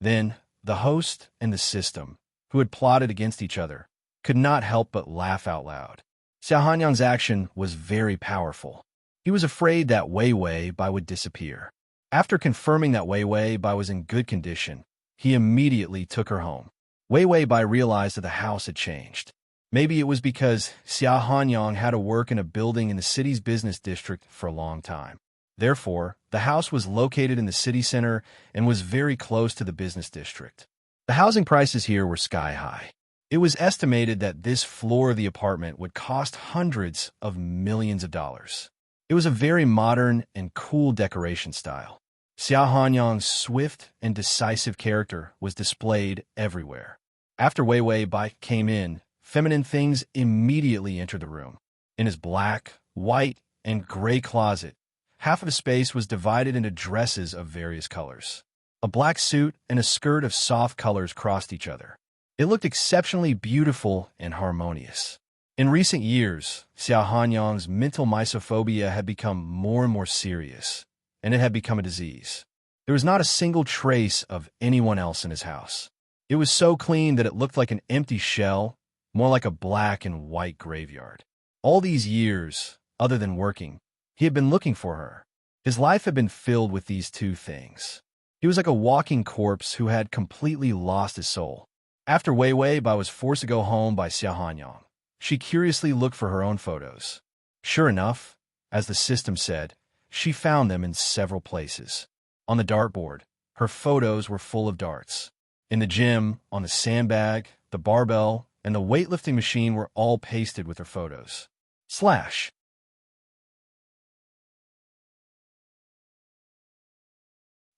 Then, the host and the system, who had plotted against each other, could not help but laugh out loud. Xiao Hanyang's action was very powerful. He was afraid that Weiwei Bai would disappear. After confirming that Weiwei Bai was in good condition, he immediately took her home. Weiwei Bai realized that the house had changed. Maybe it was because Xiao Hanyang had to work in a building in the city's business district for a long time. Therefore, the house was located in the city center and was very close to the business district. The housing prices here were sky high. It was estimated that this floor of the apartment would cost hundreds of millions of dollars. It was a very modern and cool decoration style. Xia Hanyang's swift and decisive character was displayed everywhere. After Wei Wei Bai came in, feminine things immediately entered the room. In his black, white, and gray closet, half of the space was divided into dresses of various colors. A black suit and a skirt of soft colors crossed each other. It looked exceptionally beautiful and harmonious. In recent years, Xia Hanyang's mental misophobia had become more and more serious, and it had become a disease. There was not a single trace of anyone else in his house. It was so clean that it looked like an empty shell, more like a black and white graveyard. All these years, other than working, he had been looking for her. His life had been filled with these two things. He was like a walking corpse who had completely lost his soul. After Wei Wei Bai was forced to go home by Xia Hanyang, she curiously looked for her own photos. Sure enough, as the system said, she found them in several places. On the dartboard, her photos were full of darts. In the gym, on the sandbag, the barbell, and the weightlifting machine were all pasted with her photos. Slash.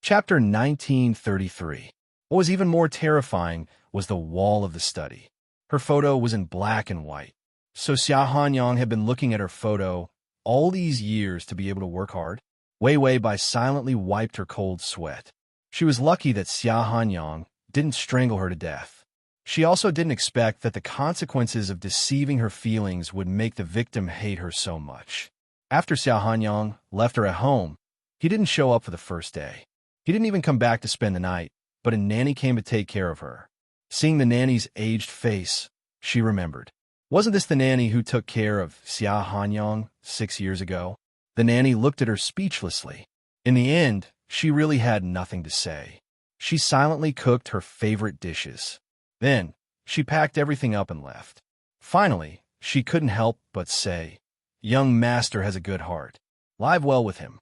Chapter 1933. What was even more terrifying was the wall of the study. Her photo was in black and white. So Xia Hanyang had been looking at her photo all these years to be able to work hard. Wei Wei Bai silently wiped her cold sweat. She was lucky that Xia Hanyang didn't strangle her to death. She also didn't expect that the consequences of deceiving her feelings would make the victim hate her so much. After Xia Hanyang left her at home, he didn't show up for the first day. He didn't even come back to spend the night, but a nanny came to take care of her. Seeing the nanny's aged face, she remembered. Wasn't this the nanny who took care of Xia Hanyang 6 years ago? The nanny looked at her speechlessly. In the end, she really had nothing to say. She silently cooked her favorite dishes. Then, she packed everything up and left. Finally, she couldn't help but say, "Young master has a good heart. Live well with him."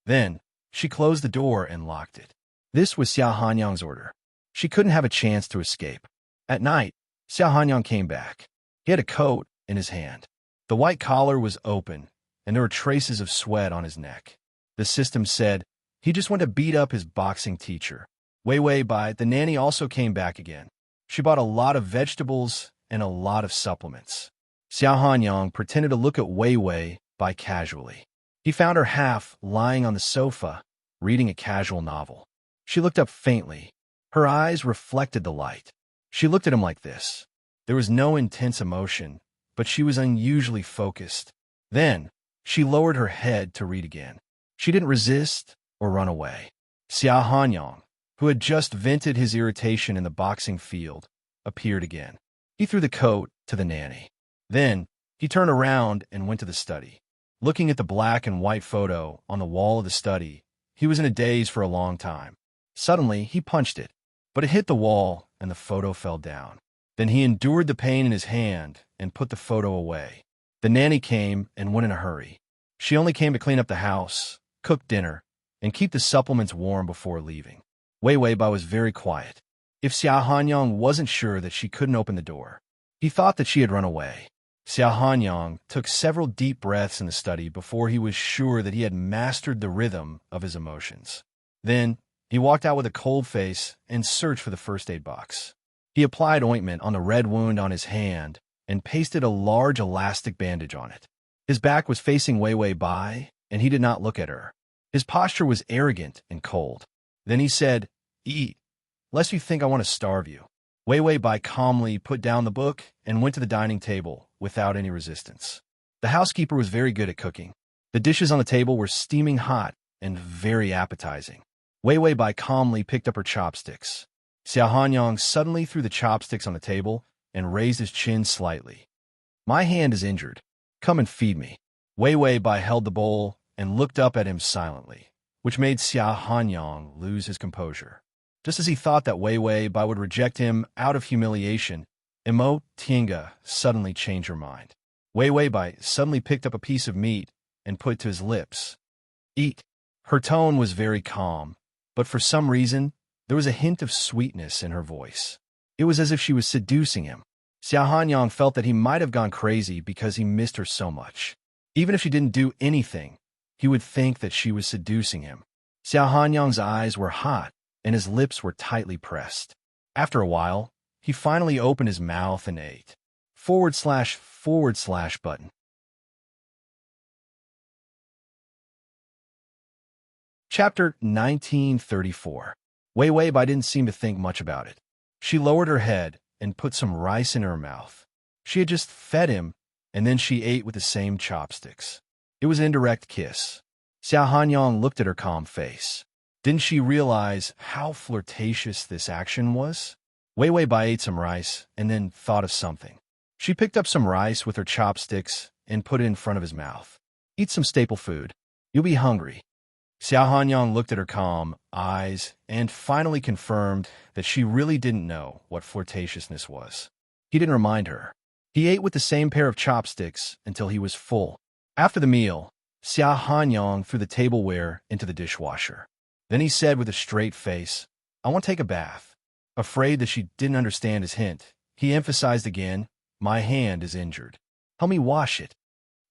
Then, she closed the door and locked it. This was Xia Hanyang's order. She couldn't have a chance to escape. At night, Xia Hanyang came back. He had a coat in his hand. The white collar was open, and there were traces of sweat on his neck. The system said he just went to beat up his boxing teacher. Wei Wei Bai, the nanny, also came back again. She bought a lot of vegetables and a lot of supplements. Xia Hanyang pretended to look at Wei Wei Bai casually. He found her half lying on the sofa, reading a casual novel. She looked up faintly. Her eyes reflected the light. She looked at him like this. There was no intense emotion, but she was unusually focused. Then, she lowered her head to read again. She didn't resist or run away. Xia Hanyang, who had just vented his irritation in the boxing field, appeared again. He threw the coat to the nanny. Then, he turned around and went to the study. Looking at the black and white photo on the wall of the study, he was in a daze for a long time. Suddenly, he punched it, but it hit the wall and the photo fell down. Then he endured the pain in his hand and put the photo away. The nanny came and went in a hurry. She only came to clean up the house, cook dinner, and keep the supplements warm before leaving. Wei Wei Bai was very quiet. If Xia Hanyang wasn't sure that she couldn't open the door, he thought that she had run away. Xia Hanyang took several deep breaths in the study before he was sure that he had mastered the rhythm of his emotions. Then, he walked out with a cold face and searched for the first aid box. He applied ointment on the red wound on his hand and pasted a large elastic bandage on it. His back was facing Wei Wei Bai, and he did not look at her. His posture was arrogant and cold. Then he said, "Eat, lest you think I want to starve you." Wei Wei Bai calmly put down the book and went to the dining table without any resistance. The housekeeper was very good at cooking. The dishes on the table were steaming hot and very appetizing. Wei Wei Bai calmly picked up her chopsticks. Xia Hanyang suddenly threw the chopsticks on the table and raised his chin slightly. "My hand is injured. Come and feed me." Wei Wei Bai held the bowl and looked up at him silently, which made Xia Hanyang lose his composure. Just as he thought that Wei Wei Bai would reject him out of humiliation, Imo Tienga suddenly changed her mind. Wei Wei Bai suddenly picked up a piece of meat and put it to his lips. "Eat." Her tone was very calm, but for some reason, there was a hint of sweetness in her voice. It was as if she was seducing him. Xia Hanyang felt that he might have gone crazy because he missed her so much. Even if she didn't do anything, he would think that she was seducing him. Xiao Hanyang's eyes were hot, and his lips were tightly pressed. After a while, he finally opened his mouth and ate. / button. Chapter 1934. Wei Wei Bai didn't seem to think much about it. She lowered her head and put some rice in her mouth. She had just fed him, and then she ate with the same chopsticks. It was an indirect kiss. Xiao Hanyang looked at her calm face. Didn't she realize how flirtatious this action was? Wei Wei Bai ate some rice and then thought of something. She picked up some rice with her chopsticks and put it in front of his mouth. Eat some staple food. You'll be hungry. Xiao Hanyang looked at her calm eyes and finally confirmed that she really didn't know what flirtatiousness was. He didn't remind her. He ate with the same pair of chopsticks until he was full. After the meal, Xiao Hanyang threw the tableware into the dishwasher. Then he said with a straight face, "I want to take a bath." Afraid that she didn't understand his hint, he emphasized again, "My hand is injured. Help me wash it."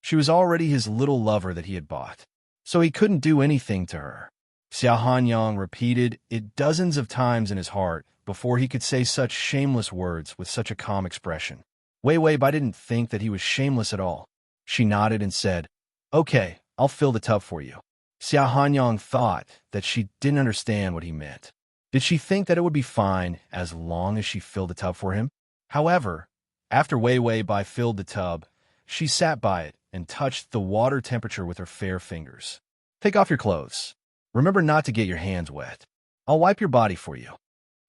She was already his little lover that he had bought, so he couldn't do anything to her. Xiao Hanyang repeated it dozens of times in his heart before he could say such shameless words with such a calm expression. Wei Wei Bai didn't think that he was shameless at all. She nodded and said, "Okay, I'll fill the tub for you." Xiao Hanyang thought that she didn't understand what he meant. Did she think that it would be fine as long as she filled the tub for him? However, after Wei Wei Bai filled the tub, she sat by it and touched the water temperature with her fair fingers. "Take off your clothes. Remember not to get your hands wet. I'll wipe your body for you."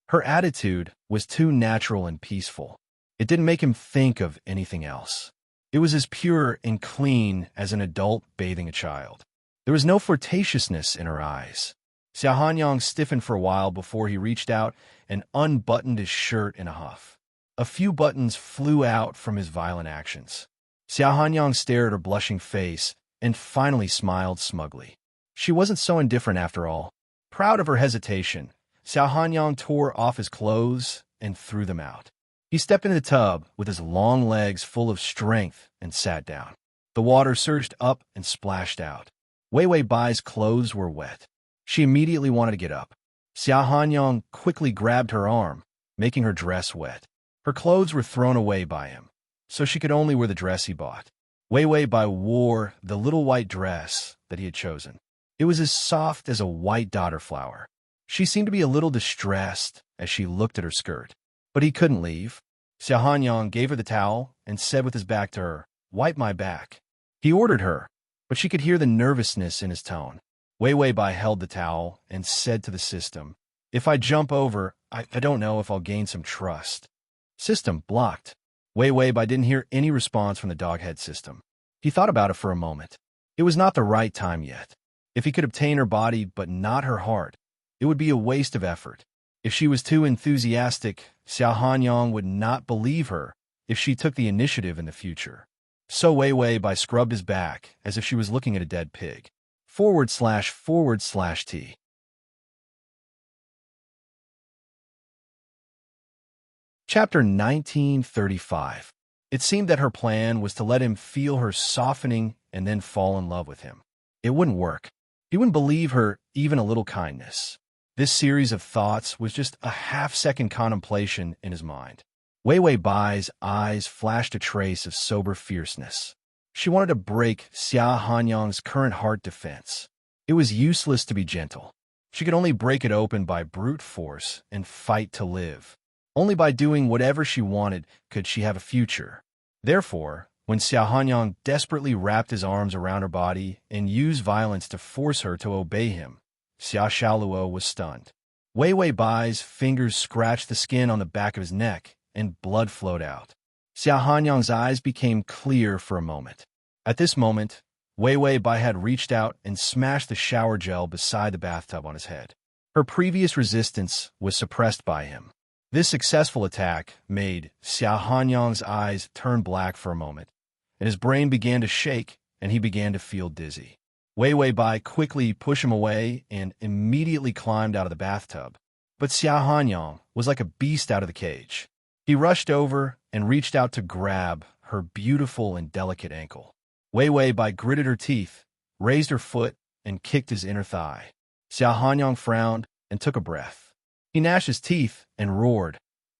Her attitude was too natural and peaceful. It didn't make him think of anything else. It was as pure and clean as an adult bathing a child. There was no flirtatiousness in her eyes. Xiao Hanyang stiffened for a while before he reached out and unbuttoned his shirt in a huff. A few buttons flew out from his violent actions. Xiao Hanyang stared at her blushing face and finally smiled smugly. She wasn't so indifferent after all. Proud of her hesitation, Xiao Hanyang tore off his clothes and threw them out. He stepped into the tub with his long legs full of strength and sat down. The water surged up and splashed out. Wei Wei Bai's clothes were wet. She immediately wanted to get up. Xiao Hanyang quickly grabbed her arm, making her dress wet. Her clothes were thrown away by him, so she could only wear the dress he bought. Wei Wei Bai wore the little white dress that he had chosen. It was as soft as a white dodder flower. She seemed to be a little distressed as she looked at her skirt, but he couldn't leave. Xiao Hanyang gave her the towel and said with his back to her, "Wipe my back." He ordered her, but she could hear the nervousness in his tone. Wei Wei Bai held the towel and said to the system, "If I jump over, I don't know if I'll gain some trust." System blocked. Wei Wei Bai didn't hear any response from the doghead system. He thought about it for a moment. It was not the right time yet. If he could obtain her body but not her heart, it would be a waste of effort. If she was too enthusiastic, Xiao Hanyang would not believe her if she took the initiative in the future. So Wei Wei Bai scrubbed his back as if she was looking at a dead pig. // T. Chapter 1935. It seemed that her plan was to let him feel her softening and then fall in love with him. It wouldn't work. He wouldn't believe her even a little kindness. This series of thoughts was just a half-second contemplation in his mind. Wei Wei Bai's eyes flashed a trace of sober fierceness. She wanted to break Xiao Hanyang's current heart defense. It was useless to be gentle. She could only break it open by brute force and fight to live. Only by doing whatever she wanted could she have a future. Therefore, when Xiao Hanyang desperately wrapped his arms around her body and used violence to force her to obey him, Xiao Shaoluo was stunned. Wei Wei Bai's fingers scratched the skin on the back of his neck, and blood flowed out. Xiao Hanyang's eyes became clear for a moment. At this moment, Wei Wei Bai had reached out and smashed the shower gel beside the bathtub on his head. Her previous resistance was suppressed by him. This successful attack made Xiao Hanyang's eyes turn black for a moment, and his brain began to shake, and he began to feel dizzy. Wei Wei Bai quickly pushed him away and immediately climbed out of the bathtub. But Xiao Hanyang was like a beast out of the cage. He rushed over and reached out to grab her beautiful and delicate ankle. Wei Wei Bai gritted her teeth, raised her foot, and kicked his inner thigh. Xiao Hanyang frowned and took a breath. He gnashed his teeth and roared,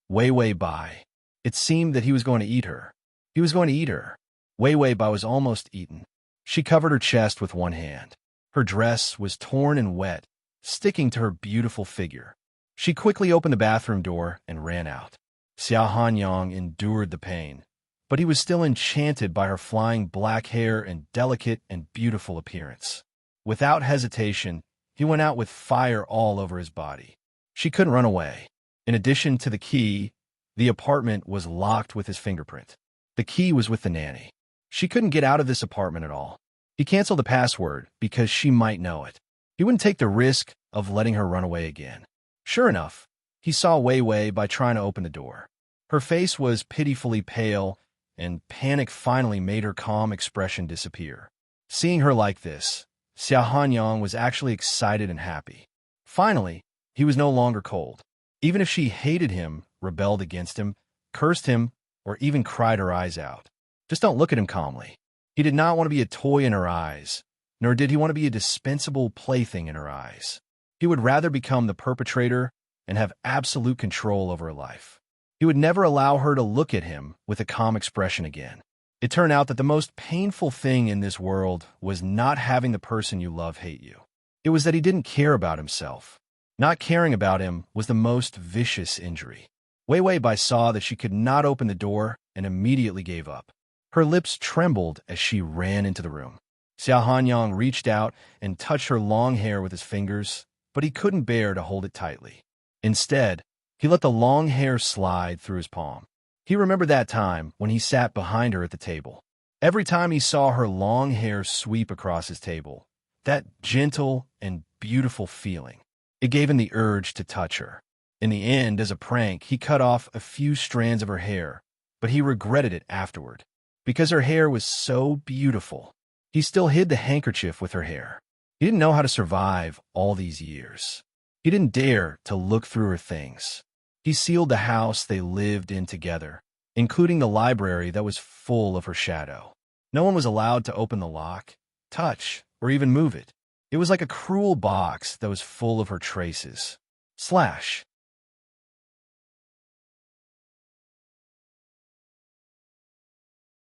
Wei Wei Bai. It seemed that he was going to eat her. He was going to eat her. Wei Wei Bai was almost eaten. She covered her chest with one hand. Her dress was torn and wet, sticking to her beautiful figure. She quickly opened the bathroom door and ran out. Xiao Hanyang endured the pain, but he was still enchanted by her flying black hair and delicate and beautiful appearance. Without hesitation, he went out with fire all over his body. She couldn't run away. In addition to the key, the apartment was locked with his fingerprint. The key was with the nanny. She couldn't get out of this apartment at all. He canceled the password because she might know it. He wouldn't take the risk of letting her run away again. Sure enough, he saw Wei Wei by trying to open the door. Her face was pitifully pale, and panic finally made her calm expression disappear. Seeing her like this, Xiao Hanyang was actually excited and happy. Finally, he was no longer cold. Even if she hated him, rebelled against him, cursed him, or even cried her eyes out. Just don't look at him calmly. He did not want to be a toy in her eyes, nor did he want to be a dispensable plaything in her eyes. He would rather become the perpetrator and have absolute control over her life. He would never allow her to look at him with a calm expression again. It turned out that the most painful thing in this world was not having the person you love hate you. It was that he didn't care about himself. Not caring about him was the most vicious injury. Wei Wei Bai saw that she could not open the door and immediately gave up. Her lips trembled as she ran into the room. Xiao Hanyang reached out and touched her long hair with his fingers, but he couldn't bear to hold it tightly. Instead, he let the long hair slide through his palm. He remembered that time when he sat behind her at the table. Every time he saw her long hair sweep across his table, that gentle and beautiful feeling, it gave him the urge to touch her. In the end, as a prank, he cut off a few strands of her hair, but he regretted it afterward. Because her hair was so beautiful, he still hid the handkerchief with her hair. He didn't know how to survive all these years. He didn't dare to look through her things. He sealed the house they lived in together, including the library that was full of her shadow. No one was allowed to open the lock, touch, or even move it. It was like a cruel box that was full of her traces. Slash.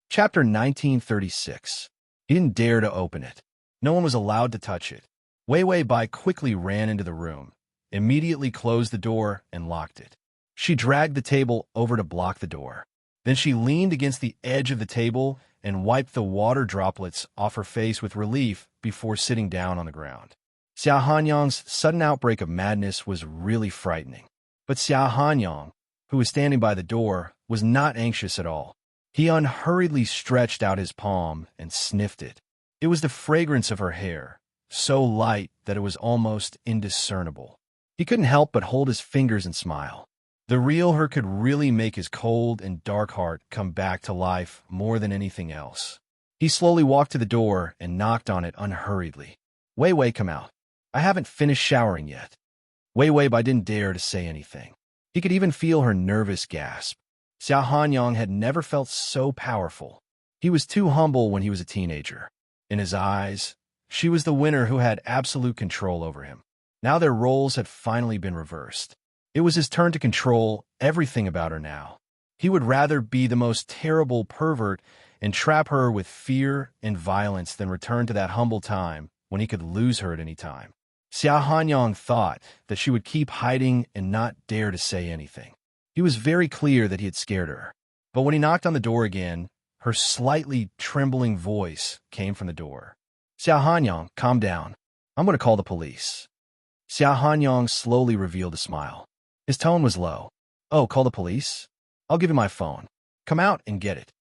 Chapter 1936. He didn't dare to open it. No one was allowed to touch it. Wei Wei Bai quickly ran into the room, immediately closed the door, and locked it. She dragged the table over to block the door. Then she leaned against the edge of the table and wiped the water droplets off her face with relief before sitting down on the ground. Xiao Hanyang's sudden outbreak of madness was really frightening. But Xiao Hanyang, who was standing by the door, was not anxious at all. He unhurriedly stretched out his palm and sniffed it. It was the fragrance of her hair, so light that it was almost indiscernible. He couldn't help but hold his fingers and smile. The real her could really make his cold and dark heart come back to life more than anything else. He slowly walked to the door and knocked on it unhurriedly. Wei Wei, come out. I haven't finished showering yet. Wei Wei Bai didn't dare to say anything. He could even feel her nervous gasp. Xiao Hanyang had never felt so powerful. He was too humble when he was a teenager. In his eyes, she was the winner who had absolute control over him. Now their roles had finally been reversed. It was his turn to control everything about her now. He would rather be the most terrible pervert and trap her with fear and violence than return to that humble time when he could lose her at any time. Xiao Hanyang thought that she would keep hiding and not dare to say anything. He was very clear that he had scared her. But when he knocked on the door again, her slightly trembling voice came from the door. Xiao Hanyang, calm down. I'm going to call the police. Xiao Hanyang slowly revealed a smile. His tone was low. Oh, call the police? I'll give you my phone. Come out and get it.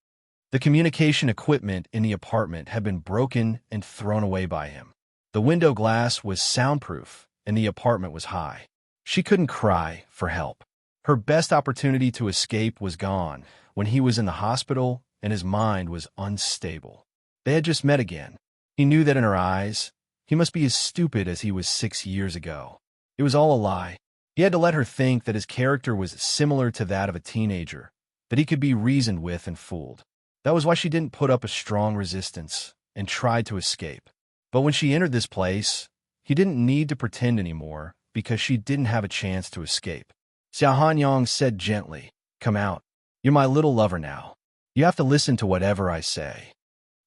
The communication equipment in the apartment had been broken and thrown away by him. The window glass was soundproof, and the apartment was high. She couldn't cry for help. Her best opportunity to escape was gone when he was in the hospital and his mind was unstable. They had just met again. He knew that in her eyes, he must be as stupid as he was 6 years ago. It was all a lie. He had to let her think that his character was similar to that of a teenager, that he could be reasoned with and fooled. That was why she didn't put up a strong resistance and tried to escape. But when she entered this place, He didn't need to pretend anymore because she didn't have a chance to escape. Xiao Hanyang said gently, "Come out. You're my little lover now. You have to listen to whatever I say."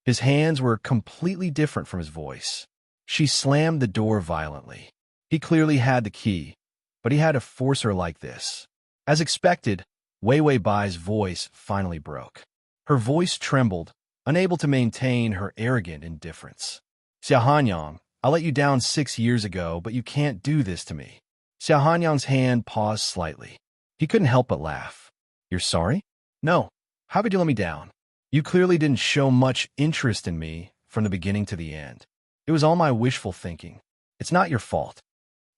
His hands were completely different from his voice. She slammed the door violently. He clearly had the key, but he had to force her like this. As expected, Wei Wei Bai's voice finally broke. Her voice trembled, unable to maintain her arrogant indifference. "Xiao Hanyang, I let you down 6 years ago, but you can't do this to me." Xiao Hanyang's hand paused slightly. He couldn't help but laugh. "You're sorry?" "No. How could you let me down? You clearly didn't show much interest in me from the beginning to the end. It was all my wishful thinking. It's not your fault."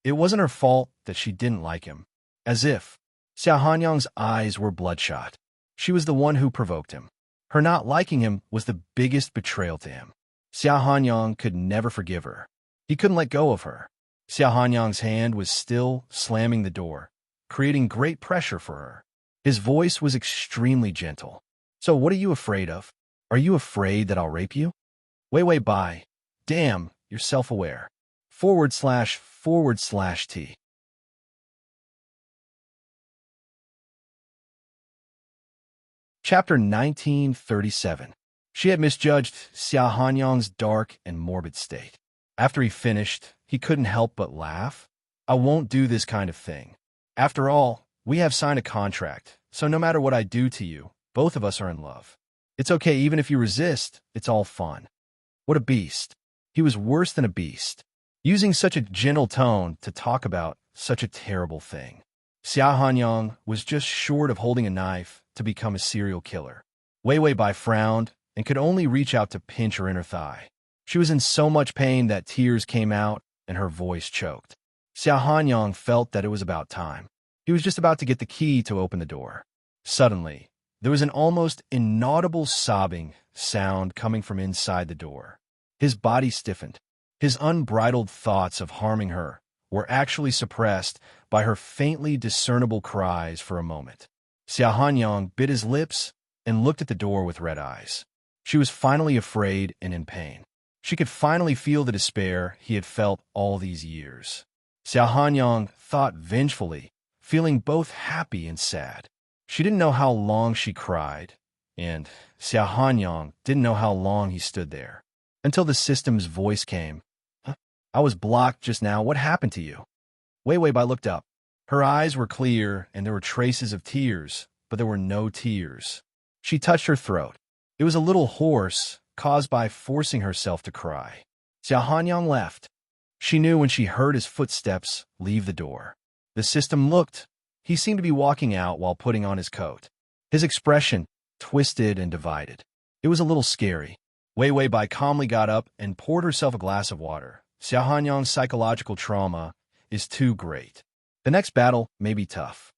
It wasn't her fault that she didn't like him. As if. Xiao Hanyang's eyes were bloodshot. She was the one who provoked him. Her not liking him was the biggest betrayal to him. Xiao Hanyang could never forgive her. He couldn't let go of her. Xiao Hanyang's hand was still slamming the door, creating great pressure for her. His voice was extremely gentle. "So what are you afraid of? Are you afraid that I'll rape you?" Wei Wei Bai. Damn, you're self-aware. //T. Chapter 1937. She had misjudged Xiao Hanyang's dark and morbid state. After he finished, he couldn't help but laugh. "I won't do this kind of thing. After all, we have signed a contract, so no matter what I do to you, both of us are in love. It's okay even if you resist, it's all fun." What a beast. He was worse than a beast, using such a gentle tone to talk about such a terrible thing. Xiao Hanyang was just short of holding a knife to become a serial killer. Wei Wei Bai frowned and could only reach out to pinch her inner thigh. She was in so much pain that tears came out and her voice choked. Xiao Hanyang felt that it was about time. He was just about to get the key to open the door. Suddenly, there was an almost inaudible sobbing sound coming from inside the door. His body stiffened. His unbridled thoughts of harming her were actually suppressed by her faintly discernible cries for a moment. Xiao Hanyang bit his lips and looked at the door with red eyes. She was finally afraid and in pain. She could finally feel the despair he had felt all these years. Xiao Hanyang thought vengefully, feeling both happy and sad. She didn't know how long she cried, and Xiao Hanyang didn't know how long he stood there. Until the system's voice came. "Huh? I was blocked just now. What happened to you?" Wei Wei Bai looked up. Her eyes were clear, and there were traces of tears, but there were no tears. She touched her throat. It was a little hoarse, caused by forcing herself to cry. Xiao Hanyang left. She knew when she heard his footsteps leave the door. The system looked. He seemed to be walking out while putting on his coat. His expression, twisted and divided. It was a little scary. Wei Wei Bai calmly got up and poured herself a glass of water. Xiao Hanyang's psychological trauma is too great. The next battle may be tough.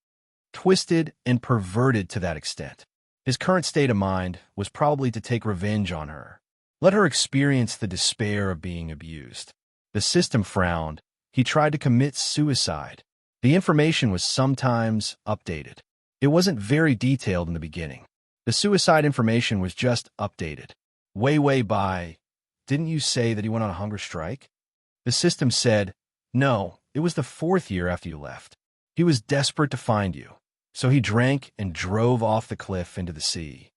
Twisted and perverted to that extent. His current state of mind was probably to take revenge on her. Let her experience the despair of being abused. The system frowned. He tried to commit suicide. The information was sometimes updated. It wasn't very detailed in the beginning. The suicide information was just updated. Wei Wei Bai, didn't you say that he went on a hunger strike? The system said, no, it was the 4th year after you left. He was desperate to find you, so he drank and drove off the cliff into the sea.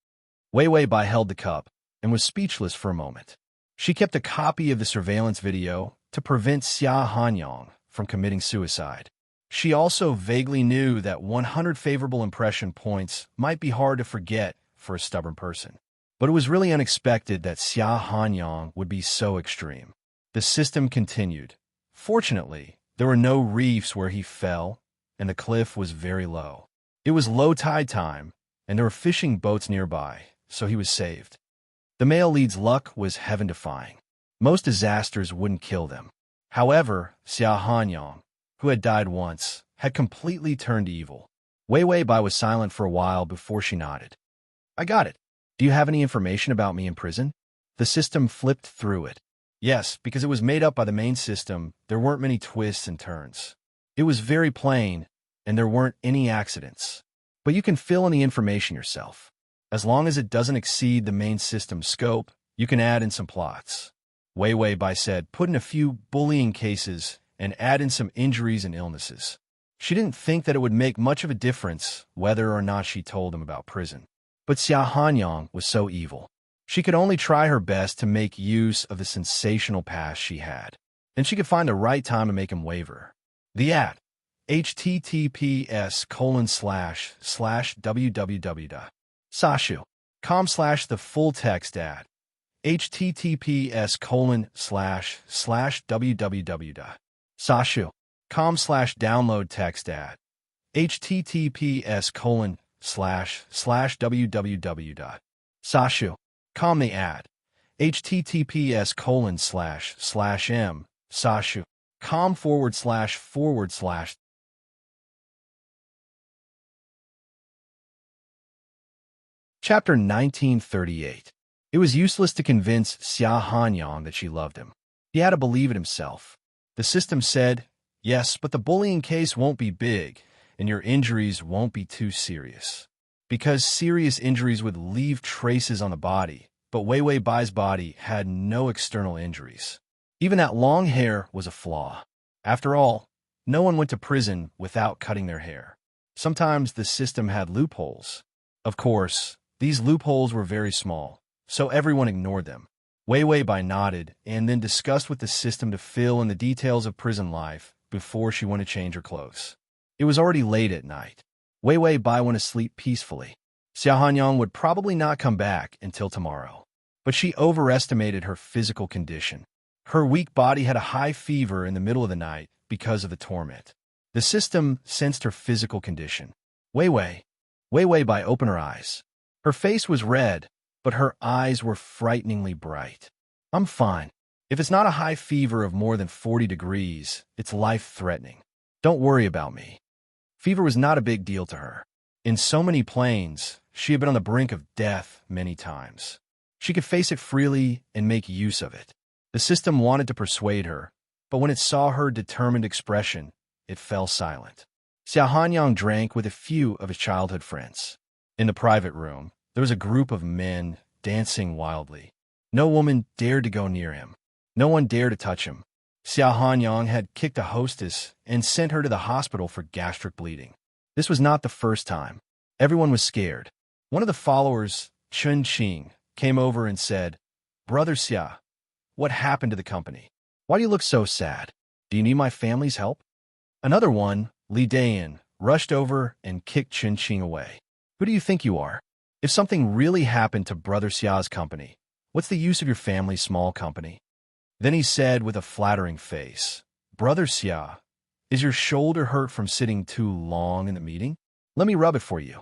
Wei Wei Bai held the cup and was speechless for a moment. She kept a copy of the surveillance video to prevent Xiao Hanyang from committing suicide. She also vaguely knew that 100 favorable impression points might be hard to forget for a stubborn person. But it was really unexpected that Xiao Hanyang would be so extreme. The system continued. Fortunately, there were no reefs where he fell, and the cliff was very low. It was low tide time, and there were fishing boats nearby, so he was saved. The male lead's luck was heaven-defying. Most disasters wouldn't kill them. However, Xiao Hanyang, who had died once, had completely turned evil. Wei Wei Bai was silent for a while before she nodded. I got it. Do you have any information about me in prison? The system flipped through it. Yes, because it was made up by the main system, there weren't many twists and turns. It was very plain, and there weren't any accidents. But you can fill in the information yourself. As long as it doesn't exceed the main system scope, you can add in some plots. Wei Wei Bai said, put in a few bullying cases and add in some injuries and illnesses. She didn't think that it would make much of a difference whether or not she told him about prison. But Xia Hanyang was so evil. She could only try her best to make use of the sensational past she had. And she could find the right time to make him waver. The ad. https://www.sashu.com/ the full text ad. https://www.sashu.com/download text ad. https://www.sashu.com the ad. https://m/sashu.com// Chapter 1938. It was useless to convince Xia Hanyang that she loved him. He had to believe it himself. The system said, yes, but the bullying case won't be big, and your injuries won't be too serious. Because serious injuries would leave traces on the body, but Wei Wei Bai's body had no external injuries. Even that long hair was a flaw. After all, no one went to prison without cutting their hair. Sometimes the system had loopholes. Of course, these loopholes were very small, so everyone ignored them. Wei Wei Bai nodded and then discussed with the system to fill in the details of prison life before she went to change her clothes. It was already late at night. Wei Wei Bai went to sleep peacefully. Xia Hanyang would probably not come back until tomorrow. But she overestimated her physical condition. Her weak body had a high fever in the middle of the night because of the torment. The system sensed her physical condition. Wei Wei Bai opened her eyes. Her face was red, but her eyes were frighteningly bright. I'm fine. If it's not a high fever of more than 40 degrees, it's life-threatening. Don't worry about me. Fever was not a big deal to her. In so many planes, she had been on the brink of death many times. She could face it freely and make use of it. The system wanted to persuade her, but when it saw her determined expression, it fell silent. Xia Hanyang drank with a few of his childhood friends. In the private room, there was a group of men dancing wildly. No woman dared to go near him. No one dared to touch him. Xia Hanyang had kicked a hostess and sent her to the hospital for gastric bleeding. This was not the first time. Everyone was scared. One of the followers, Chun Qing, came over and said, Brother Xia, what happened to the company? Why do you look so sad? Do you need my family's help? Another one, Li Dayan, rushed over and kicked Chun Qing away. Who do you think you are? If something really happened to Brother Xia's company, what's the use of your family's small company? Then he said with a flattering face, Brother Xia, is your shoulder hurt from sitting too long in the meeting? Let me rub it for you.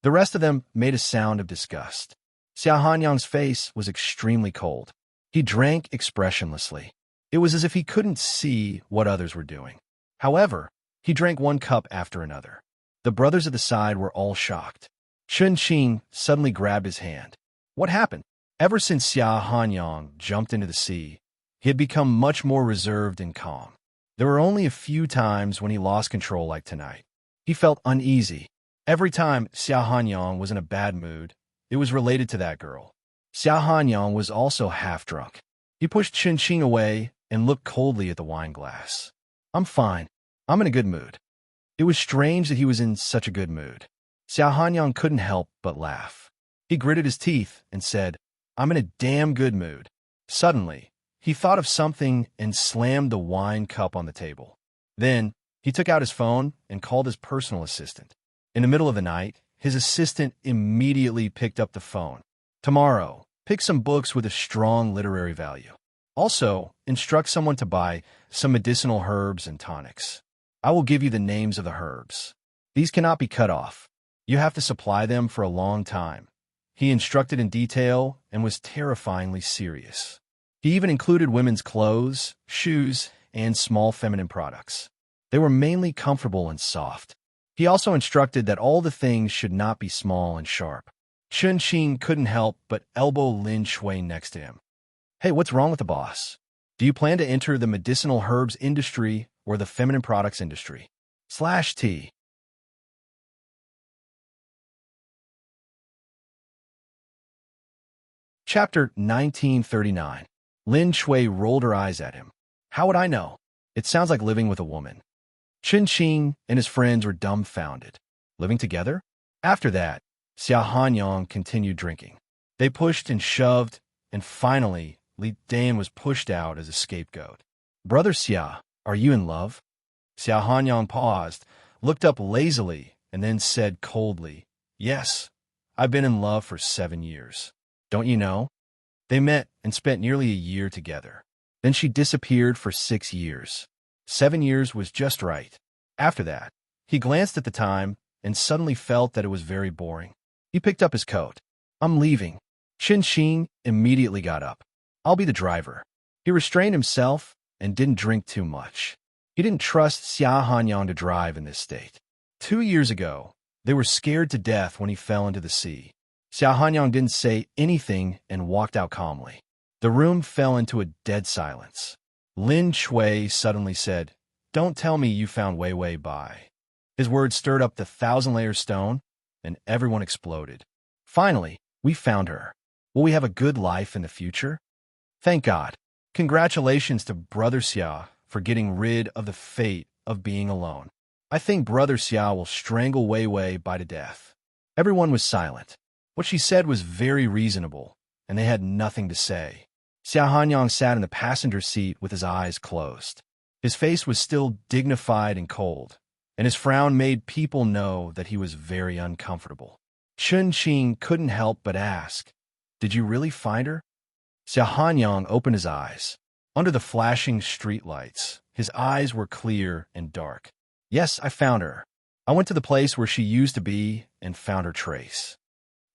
The rest of them made a sound of disgust. Xia Hanyang's face was extremely cold. He drank expressionlessly. It was as if he couldn't see what others were doing. However, he drank one cup after another. The brothers at the side were all shocked. Chun Qing suddenly grabbed his hand. What happened? Ever since Xia Hanyang jumped into the sea, he had become much more reserved and calm. There were only a few times when he lost control like tonight. He felt uneasy. Every time Xia Hanyang was in a bad mood, it was related to that girl. Xia Hanyang was also half drunk. He pushed Chun Qing away and looked coldly at the wine glass. I'm fine. I'm in a good mood. It was strange that he was in such a good mood. Xia Hanyang couldn't help but laugh. He gritted his teeth and said, I'm in a damn good mood. Suddenly, he thought of something and slammed the wine cup on the table. Then, he took out his phone and called his personal assistant. In the middle of the night, his assistant immediately picked up the phone. Tomorrow, pick some books with a strong literary value. Also, instruct someone to buy some medicinal herbs and tonics. I will give you the names of the herbs. These cannot be cut off. You have to supply them for a long time. He instructed in detail and was terrifyingly serious. He even included women's clothes, shoes, and small feminine products. They were mainly comfortable and soft. He also instructed that all the things should not be small and sharp. Chun Qing couldn't help but elbow Lin Shui next to him. Hey, what's wrong with the boss? Do you plan to enter the medicinal herbs industry or the feminine products industry? /T. Chapter 1939. Lin Shui rolled her eyes at him. How would I know? It sounds like living with a woman. Chen Qing and his friends were dumbfounded. Living together? After that, Xia Hanyang continued drinking. They pushed and shoved, and finally, Li Dan was pushed out as a scapegoat. Brother Xia, are you in love? Xia Hanyang paused, looked up lazily, and then said coldly, Yes, I've been in love for 7 years. Don't you know? They met and spent nearly a year together. Then she disappeared for 6 years. 7 years was just right. After that, he glanced at the time and suddenly felt that it was very boring. He picked up his coat. I'm leaving. Chen Qing immediately got up. I'll be the driver. He restrained himself and didn't drink too much. He didn't trust Xia Hanyang to drive in this state. 2 years ago, they were scared to death when he fell into the sea. Xia Hanyang didn't say anything and walked out calmly. The room fell into a dead silence. Lin Shui suddenly said, Don't tell me you found Wei Wei Bai. His words stirred up the 1,000-layer stone, and everyone exploded. Finally, we found her. Will we have a good life in the future? Thank God. Congratulations to Brother Xia for getting rid of the fate of being alone. I think Brother Xia will strangle Wei Wei Bai to death. Everyone was silent. What she said was very reasonable, and they had nothing to say. Xia Hanyang sat in the passenger seat with his eyes closed. His face was still dignified and cold, and his frown made people know that he was very uncomfortable. Chen Qing couldn't help but ask, Did you really find her? Xia Hanyang opened his eyes. Under the flashing streetlights, his eyes were clear and dark. Yes, I found her. I went to the place where she used to be and found her trace.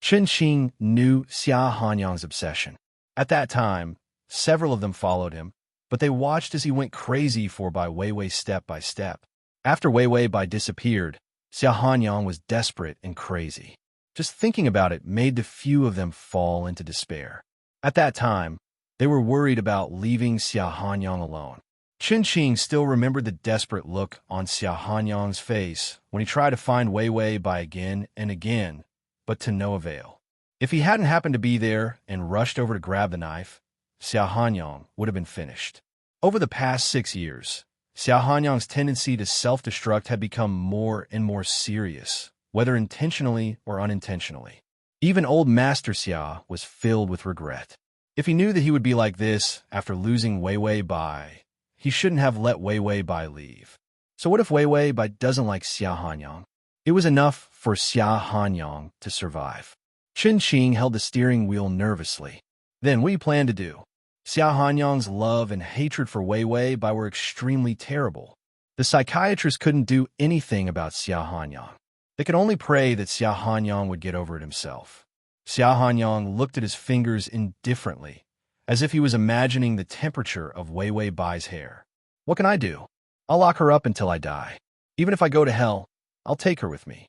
Chen Qing knew Xia Hanyang's obsession. At that time, several of them followed him, but they watched as he went crazy for Bai Weiwei step by step. After Wei Wei Bai disappeared, Xia Hanyang was desperate and crazy. Just thinking about it made the few of them fall into despair. At that time, they were worried about leaving Xia Hanyang alone. Chen Qing still remembered the desperate look on Xia Hanyang's face when he tried to find Wei Wei Bai again and again, but to no avail. If he hadn't happened to be there and rushed over to grab the knife, Xia Hanyang would have been finished. Over the past 6 years, Xia Hanyang's tendency to self-destruct had become more and more serious, whether intentionally or unintentionally. Even old Master Xia was filled with regret. If he knew that he would be like this after losing Wei Wei Bai, he shouldn't have let Wei Wei Bai leave. So what if Wei Wei Bai doesn't like Xia Hanyang? It was enough for Xia Hanyang to survive. Chen Qing held the steering wheel nervously. Then what do you plan to do? Xia Hanyang's love and hatred for Wei Wei Bai were extremely terrible. The psychiatrist couldn't do anything about Xia Hanyang. They could only pray that Xia Hanyang would get over it himself. Xia Hanyang looked at his fingers indifferently, as if he was imagining the temperature of Wei Wei Bai's hair. What can I do? I'll lock her up until I die. Even if I go to hell, I'll take her with me.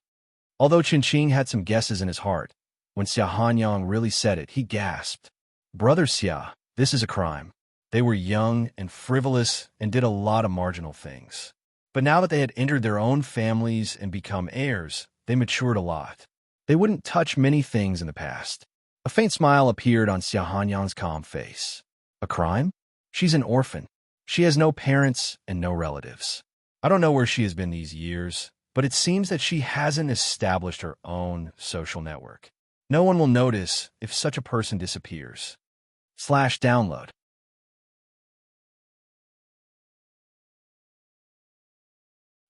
Although Chen Qing had some guesses in his heart, when Xia Hanyang really said it, he gasped. Brother Xia, this is a crime. They were young and frivolous and did a lot of marginal things. But now that they had entered their own families and become heirs, they matured a lot. They wouldn't touch many things in the past. A faint smile appeared on Xia Hanyang's calm face. A crime? She's an orphan. She has no parents and no relatives. I don't know where she has been these years, but it seems that she hasn't established her own social network. No one will notice if such a person disappears. /download.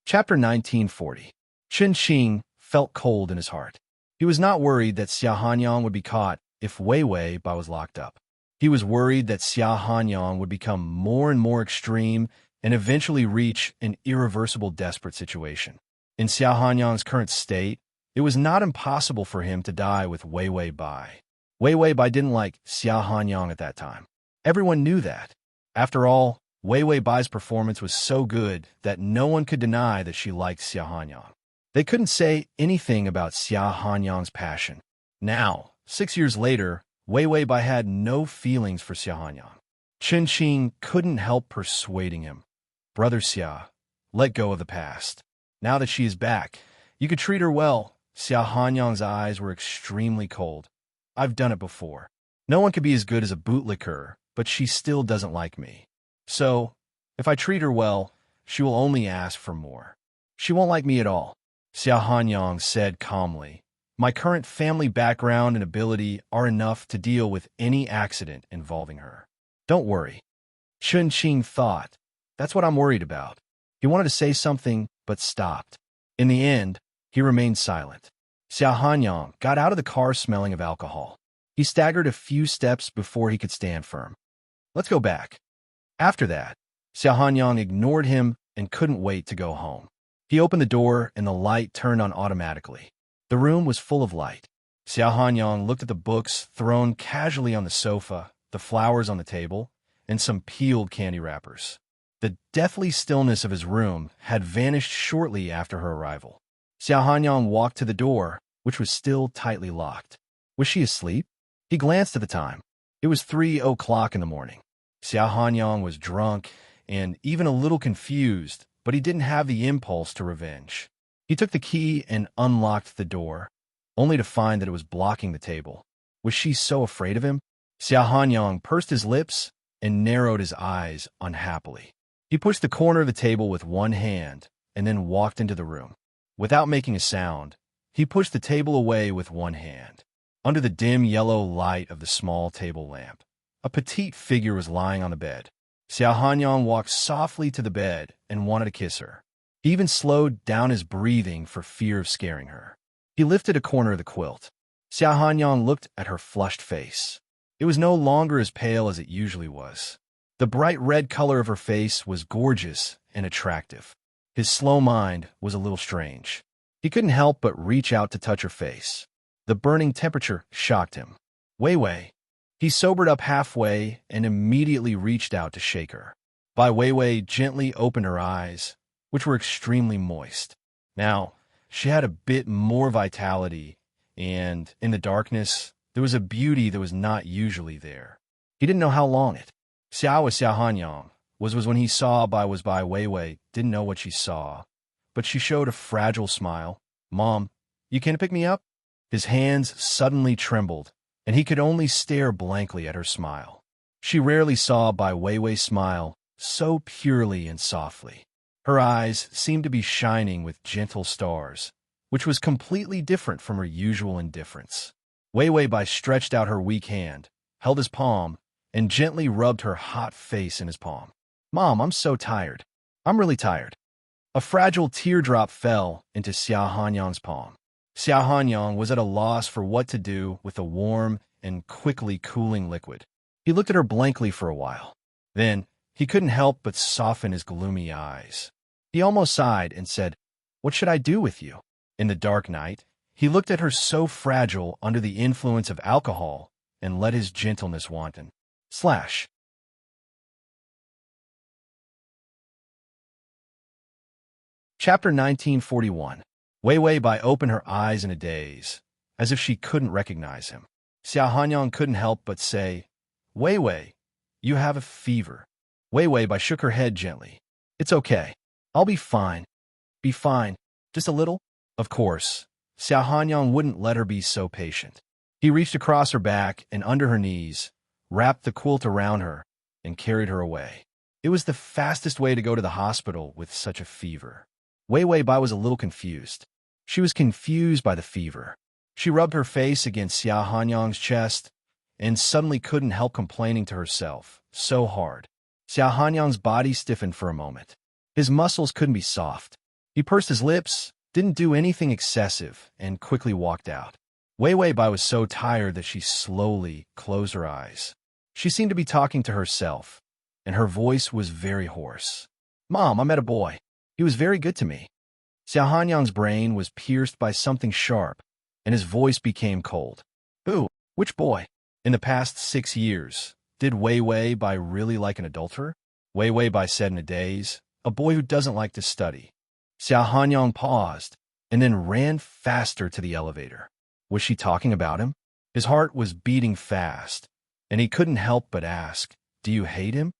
Chapter 1940. Chen Qing felt cold in his heart. He was not worried that Xia Hanyang would be caught if Wei Wei Bai was locked up. He was worried that Xia Hanyang would become more and more extreme and eventually reach an irreversible desperate situation. In Xia Hanyang's current state, it was not impossible for him to die with Wei Wei Bai. Wei Wei Bai didn't like Xia Hanyang at that time. Everyone knew that. After all, Wei Wei Bai's performance was so good that no one could deny that she liked Xia Hanyang. They couldn't say anything about Xia Hanyang's passion. Now, 6 years later, Wei Wei Bai had no feelings for Xia Hanyang. Chen Qing couldn't help persuading him. Brother Xia, let go of the past. Now that she is back, you could treat her well. Xia Hanyang's eyes were extremely cold. I've done it before. No one could be as good as a bootlicker, but she still doesn't like me. So, if I treat her well, she will only ask for more. She won't like me at all, Xia Hanyang said calmly. My current family background and ability are enough to deal with any accident involving her. Don't worry. Chun Qing thought. That's what I'm worried about. He wanted to say something, but stopped. In the end, he remained silent. Xia Hanyang got out of the car smelling of alcohol. He staggered a few steps before he could stand firm. Let's go back. After that, Xia Hanyang ignored him and couldn't wait to go home. He opened the door and the light turned on automatically. The room was full of light. Xia Hanyang looked at the books thrown casually on the sofa, the flowers on the table, and some peeled candy wrappers. The deathly stillness of his room had vanished shortly after her arrival. Xia Hanyang walked to the door, which was still tightly locked. Was she asleep? He glanced at the time. It was 3 o'clock in the morning. Xia Hanyang was drunk and even a little confused, but he didn't have the impulse to revenge. He took the key and unlocked the door, only to find that it was blocking the table. Was she so afraid of him? Xia Hanyang pursed his lips and narrowed his eyes unhappily. He pushed the corner of the table with one hand and then walked into the room. Without making a sound, he pushed the table away with one hand. Under the dim yellow light of the small table lamp, a petite figure was lying on the bed. Xia Hanyang walked softly to the bed and wanted to kiss her. He even slowed down his breathing for fear of scaring her. He lifted a corner of the quilt. Xia Hanyang looked at her flushed face. It was no longer as pale as it usually was. The bright red color of her face was gorgeous and attractive. His slow mind was a little strange. He couldn't help but reach out to touch her face. The burning temperature shocked him. Wei Wei. He sobered up halfway and immediately reached out to shake her. Bai Weiwei gently opened her eyes, which were extremely moist. Now, she had a bit more vitality, and in the darkness, there was a beauty that was not usually there. He didn't know how long it. Xiao was Xia Hanyang. Was when he saw Bai Weiwei, didn't know what she saw, but she showed a fragile smile. Mom, you can't pick me up? His hands suddenly trembled, and he could only stare blankly at her smile. She rarely saw Bai Weiwei smile so purely and softly. Her eyes seemed to be shining with gentle stars, which was completely different from her usual indifference. Weiwei Bai stretched out her weak hand, held his palm, and gently rubbed her hot face in his palm. Mom, I'm so tired. I'm really tired. A fragile teardrop fell into Xia Hanyang's palm. Xia Hanyang was at a loss for what to do with the warm and quickly cooling liquid. He looked at her blankly for a while. Then, he couldn't help but soften his gloomy eyes. He almost sighed and said, "What should I do with you?" In the dark night, he looked at her so fragile under the influence of alcohol and let his gentleness wanton. Slash. Chapter 1941. Weiwei Bai opened her eyes in a daze, as if she couldn't recognize him. Xia Hanyang couldn't help but say, Weiwei, you have a fever. Weiwei Bai shook her head gently. It's okay. I'll be fine. Be fine. Just a little? Of course. Xia Hanyang wouldn't let her be so patient. He reached across her back and under her knees, wrapped the quilt around her, and carried her away. It was the fastest way to go to the hospital with such a fever. Weiwei Bai was a little confused. She was confused by the fever. She rubbed her face against Xia Hanyang's chest and suddenly couldn't help complaining to herself, so hard. Xia Hanyang's body stiffened for a moment. His muscles couldn't be soft. He pursed his lips, didn't do anything excessive, and quickly walked out. Weiwei Bai was so tired that she slowly closed her eyes. She seemed to be talking to herself, and her voice was very hoarse. Mom, I met a boy. He was very good to me. Xia Hanyang's brain was pierced by something sharp, and his voice became cold. Who? Which boy? In the past 6 years, did Weiwei Bai really like an adulterer? Weiwei Bai said in a daze, a boy who doesn't like to study. Xia Hanyang paused, and then ran faster to the elevator. Was she talking about him? His heart was beating fast, and he couldn't help but ask, do you hate him?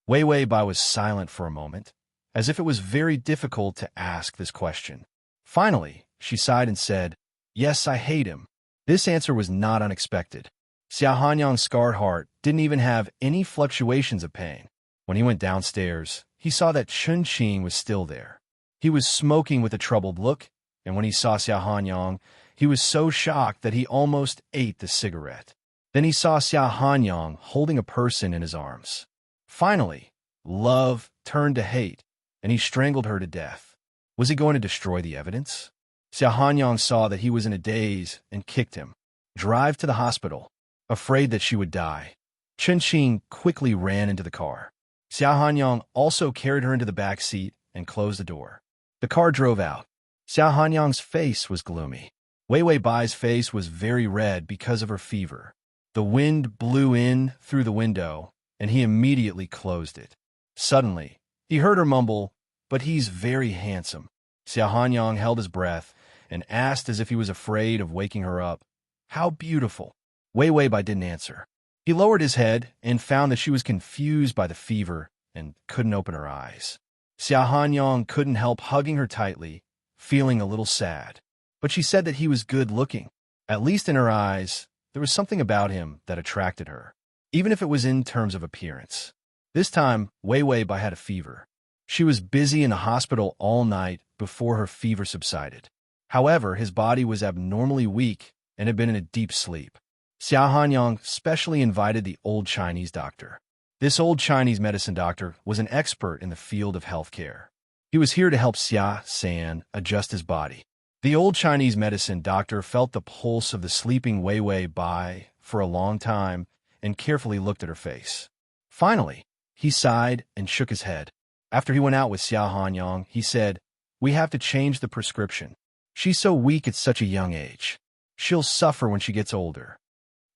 Weiwei Bai was silent for a moment, as if it was very difficult to ask this question. Finally, she sighed and said, yes, I hate him. This answer was not unexpected. Xiao Hanyang's scarred heart didn't even have any fluctuations of pain. When he went downstairs, he saw that Chun Qing was still there. He was smoking with a troubled look, and when he saw Xiao Hanyang, he was so shocked that he almost ate the cigarette. Then he saw Xiao Hanyang holding a person in his arms. Finally, love turned to hate, and he strangled her to death. Was he going to destroy the evidence? Xiao Hanyang saw that he was in a daze and kicked him. Drive to the hospital. Afraid that she would die, Chun Qing quickly ran into the car. Xiao Hanyang also carried her into the back seat and closed the door. The car drove out. Xiao Hanyang's face was gloomy. Wei Wei Bai's face was very red because of her fever. The wind blew in through the window, and he immediately closed it. Suddenly, he heard her mumble, "But he's very handsome." Xiao Hanyang held his breath and asked as if he was afraid of waking her up, "How beautiful." Wei Wei Bai didn't answer. He lowered his head and found that she was confused by the fever and couldn't open her eyes. Xiao Hanyang couldn't help hugging her tightly, feeling a little sad. But she said that he was good-looking. At least in her eyes, there was something about him that attracted her, even if it was in terms of appearance. This time, Wei Wei Bai had a fever. She was busy in the hospital all night before her fever subsided. However, his body was abnormally weak and had been in a deep sleep. Xiao Hanyang specially invited the old Chinese doctor. This old Chinese medicine doctor was an expert in the field of healthcare. He was here to help Xia San adjust his body. The old Chinese medicine doctor felt the pulse of the sleeping Wei Wei Bai for a long time and carefully looked at her face. Finally, he sighed and shook his head. After he went out with Xiao Hanyang, he said, "We have to change the prescription. She's so weak at such a young age. She'll suffer when she gets older."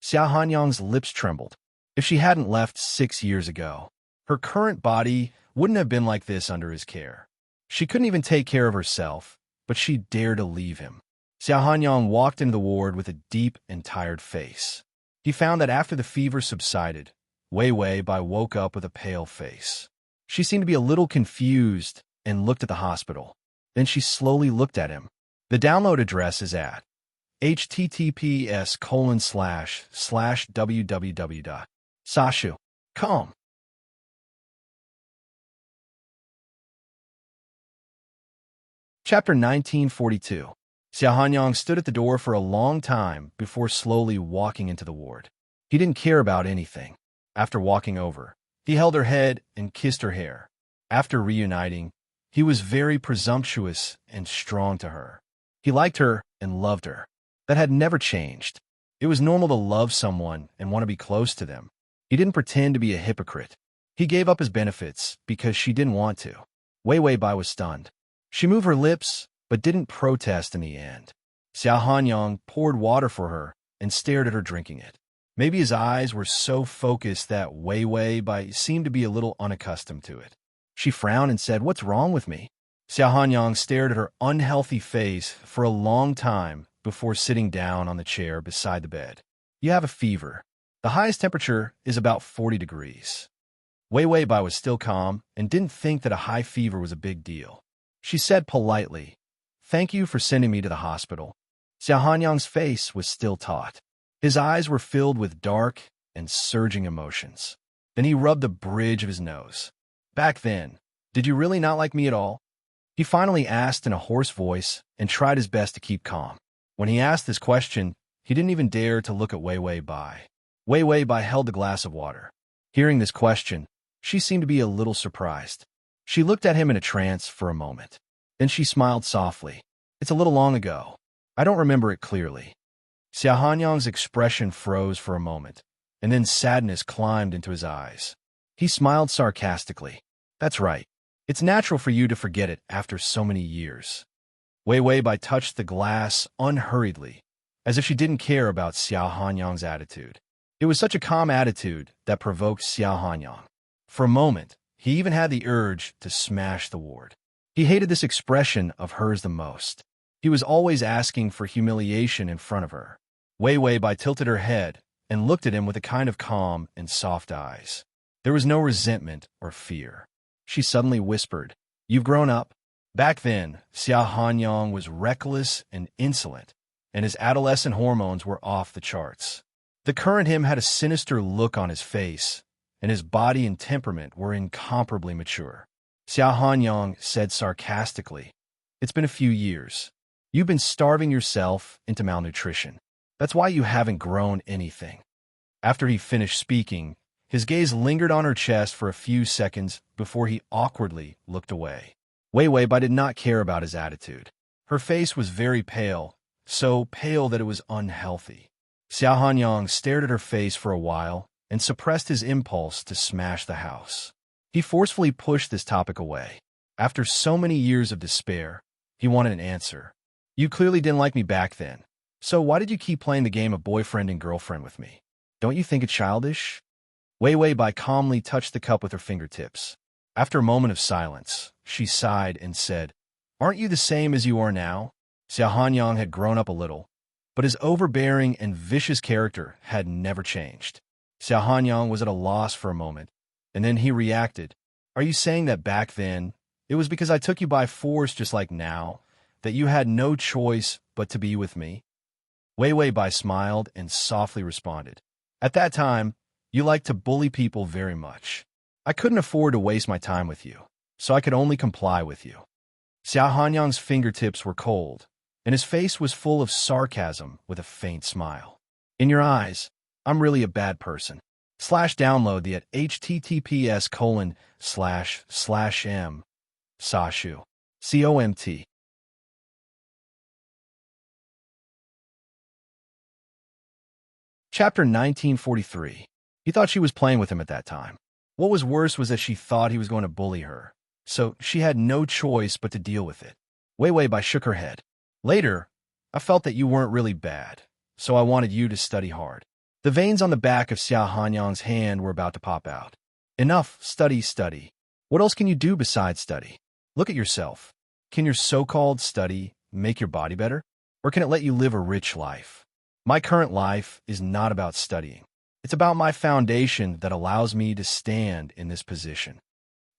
Xiao Hanyang's lips trembled. If she hadn't left 6 years ago, her current body wouldn't have been like this under his care. She couldn't even take care of herself, but she dared to leave him. Xiao Hanyang walked into the ward with a deep and tired face. He found that after the fever subsided, Wei Wei Bai woke up with a pale face. She seemed to be a little confused and looked at the hospital. Then she slowly looked at him. The download address is at https://www.sashu.com. Chapter 1942. Xiao Hanyang stood at the door for a long time before slowly walking into the ward. He didn't care about anything. After walking over, he held her head and kissed her hair. After reuniting, he was very presumptuous and strong to her. He liked her and loved her. That had never changed. It was normal to love someone and want to be close to them. He didn't pretend to be a hypocrite. He gave up his benefits because she didn't want to. Wei Wei Bai was stunned. She moved her lips, but didn't protest in the end. Xiao Hanyang poured water for her and stared at her drinking it. Maybe his eyes were so focused that Wei Wei Bai seemed to be a little unaccustomed to it. She frowned and said, "What's wrong with me?" Xiao Hanyang stared at her unhealthy face for a long time before sitting down on the chair beside the bed. "You have a fever. The highest temperature is about 40 degrees. Wei Wei Bai was still calm and didn't think that a high fever was a big deal. She said politely, "Thank you for sending me to the hospital." Xiao Hanyang's face was still taut. His eyes were filled with dark and surging emotions. Then he rubbed the bridge of his nose. "Back then, did you really not like me at all?" He finally asked in a hoarse voice and tried his best to keep calm. When he asked this question, he didn't even dare to look at Wei Wei Bai. Wei Wei Bai held the glass of water. Hearing this question, she seemed to be a little surprised. She looked at him in a trance for a moment. Then she smiled softly. "It's a little long ago. I don't remember it clearly." Xiao Hanyang's expression froze for a moment, and then sadness climbed into his eyes. He smiled sarcastically. "That's right. It's natural for you to forget it after so many years." Wei Wei Bai touched the glass unhurriedly, as if she didn't care about Xiao Hanyang's attitude. It was such a calm attitude that provoked Xiao Hanyang. For a moment, he even had the urge to smash the ward. He hated this expression of hers the most. He was always asking for humiliation in front of her. Wei Wei Bai tilted her head and looked at him with a kind of calm and soft eyes. There was no resentment or fear. She suddenly whispered, "You've grown up." Back then, Xiao Hanyang was reckless and insolent, and his adolescent hormones were off the charts. The current him had a sinister look on his face, and his body and temperament were incomparably mature. Xiao Hanyang said sarcastically, "It's been a few years. You've been starving yourself into malnutrition. That's why you haven't grown anything." After he finished speaking, his gaze lingered on her chest for a few seconds before he awkwardly looked away. Wei Weibai did not care about his attitude. Her face was very pale, so pale that it was unhealthy. Xiao Hanyang stared at her face for a while and suppressed his impulse to smash the house. He forcefully pushed this topic away. After so many years of despair, he wanted an answer. "You clearly didn't like me back then, so why did you keep playing the game of boyfriend and girlfriend with me? Don't you think it's childish?" Wei Weibai calmly touched the cup with her fingertips. After a moment of silence, she sighed and said, "Aren't you the same as you are now?" Xiao Hanyang had grown up a little, but his overbearing and vicious character had never changed. Xiao Hanyang was at a loss for a moment, and then he reacted, "Are you saying that back then, it was because I took you by force just like now, that you had no choice but to be with me?" Wei Weibai smiled and softly responded, "At that time, you liked to bully people very much. I couldn't afford to waste my time with you, so I could only comply with you." Xiao Hanyang's fingertips were cold, and his face was full of sarcasm with a faint smile. "In your eyes, I'm really a bad person." Download the at https://m Sashu. COMT. Chapter 1943. He thought she was playing with him at that time. What was worse was that she thought he was going to bully her, so she had no choice but to deal with it. Wei Weibai shook her head. "Later, I felt that you weren't really bad, so I wanted you to study hard." The veins on the back of Xiao Hanyang's hand were about to pop out. "Enough, study, study. What else can you do besides study? Look at yourself. Can your so-called study make your body better? Or can it let you live a rich life? My current life is not about studying. It's about my foundation that allows me to stand in this position."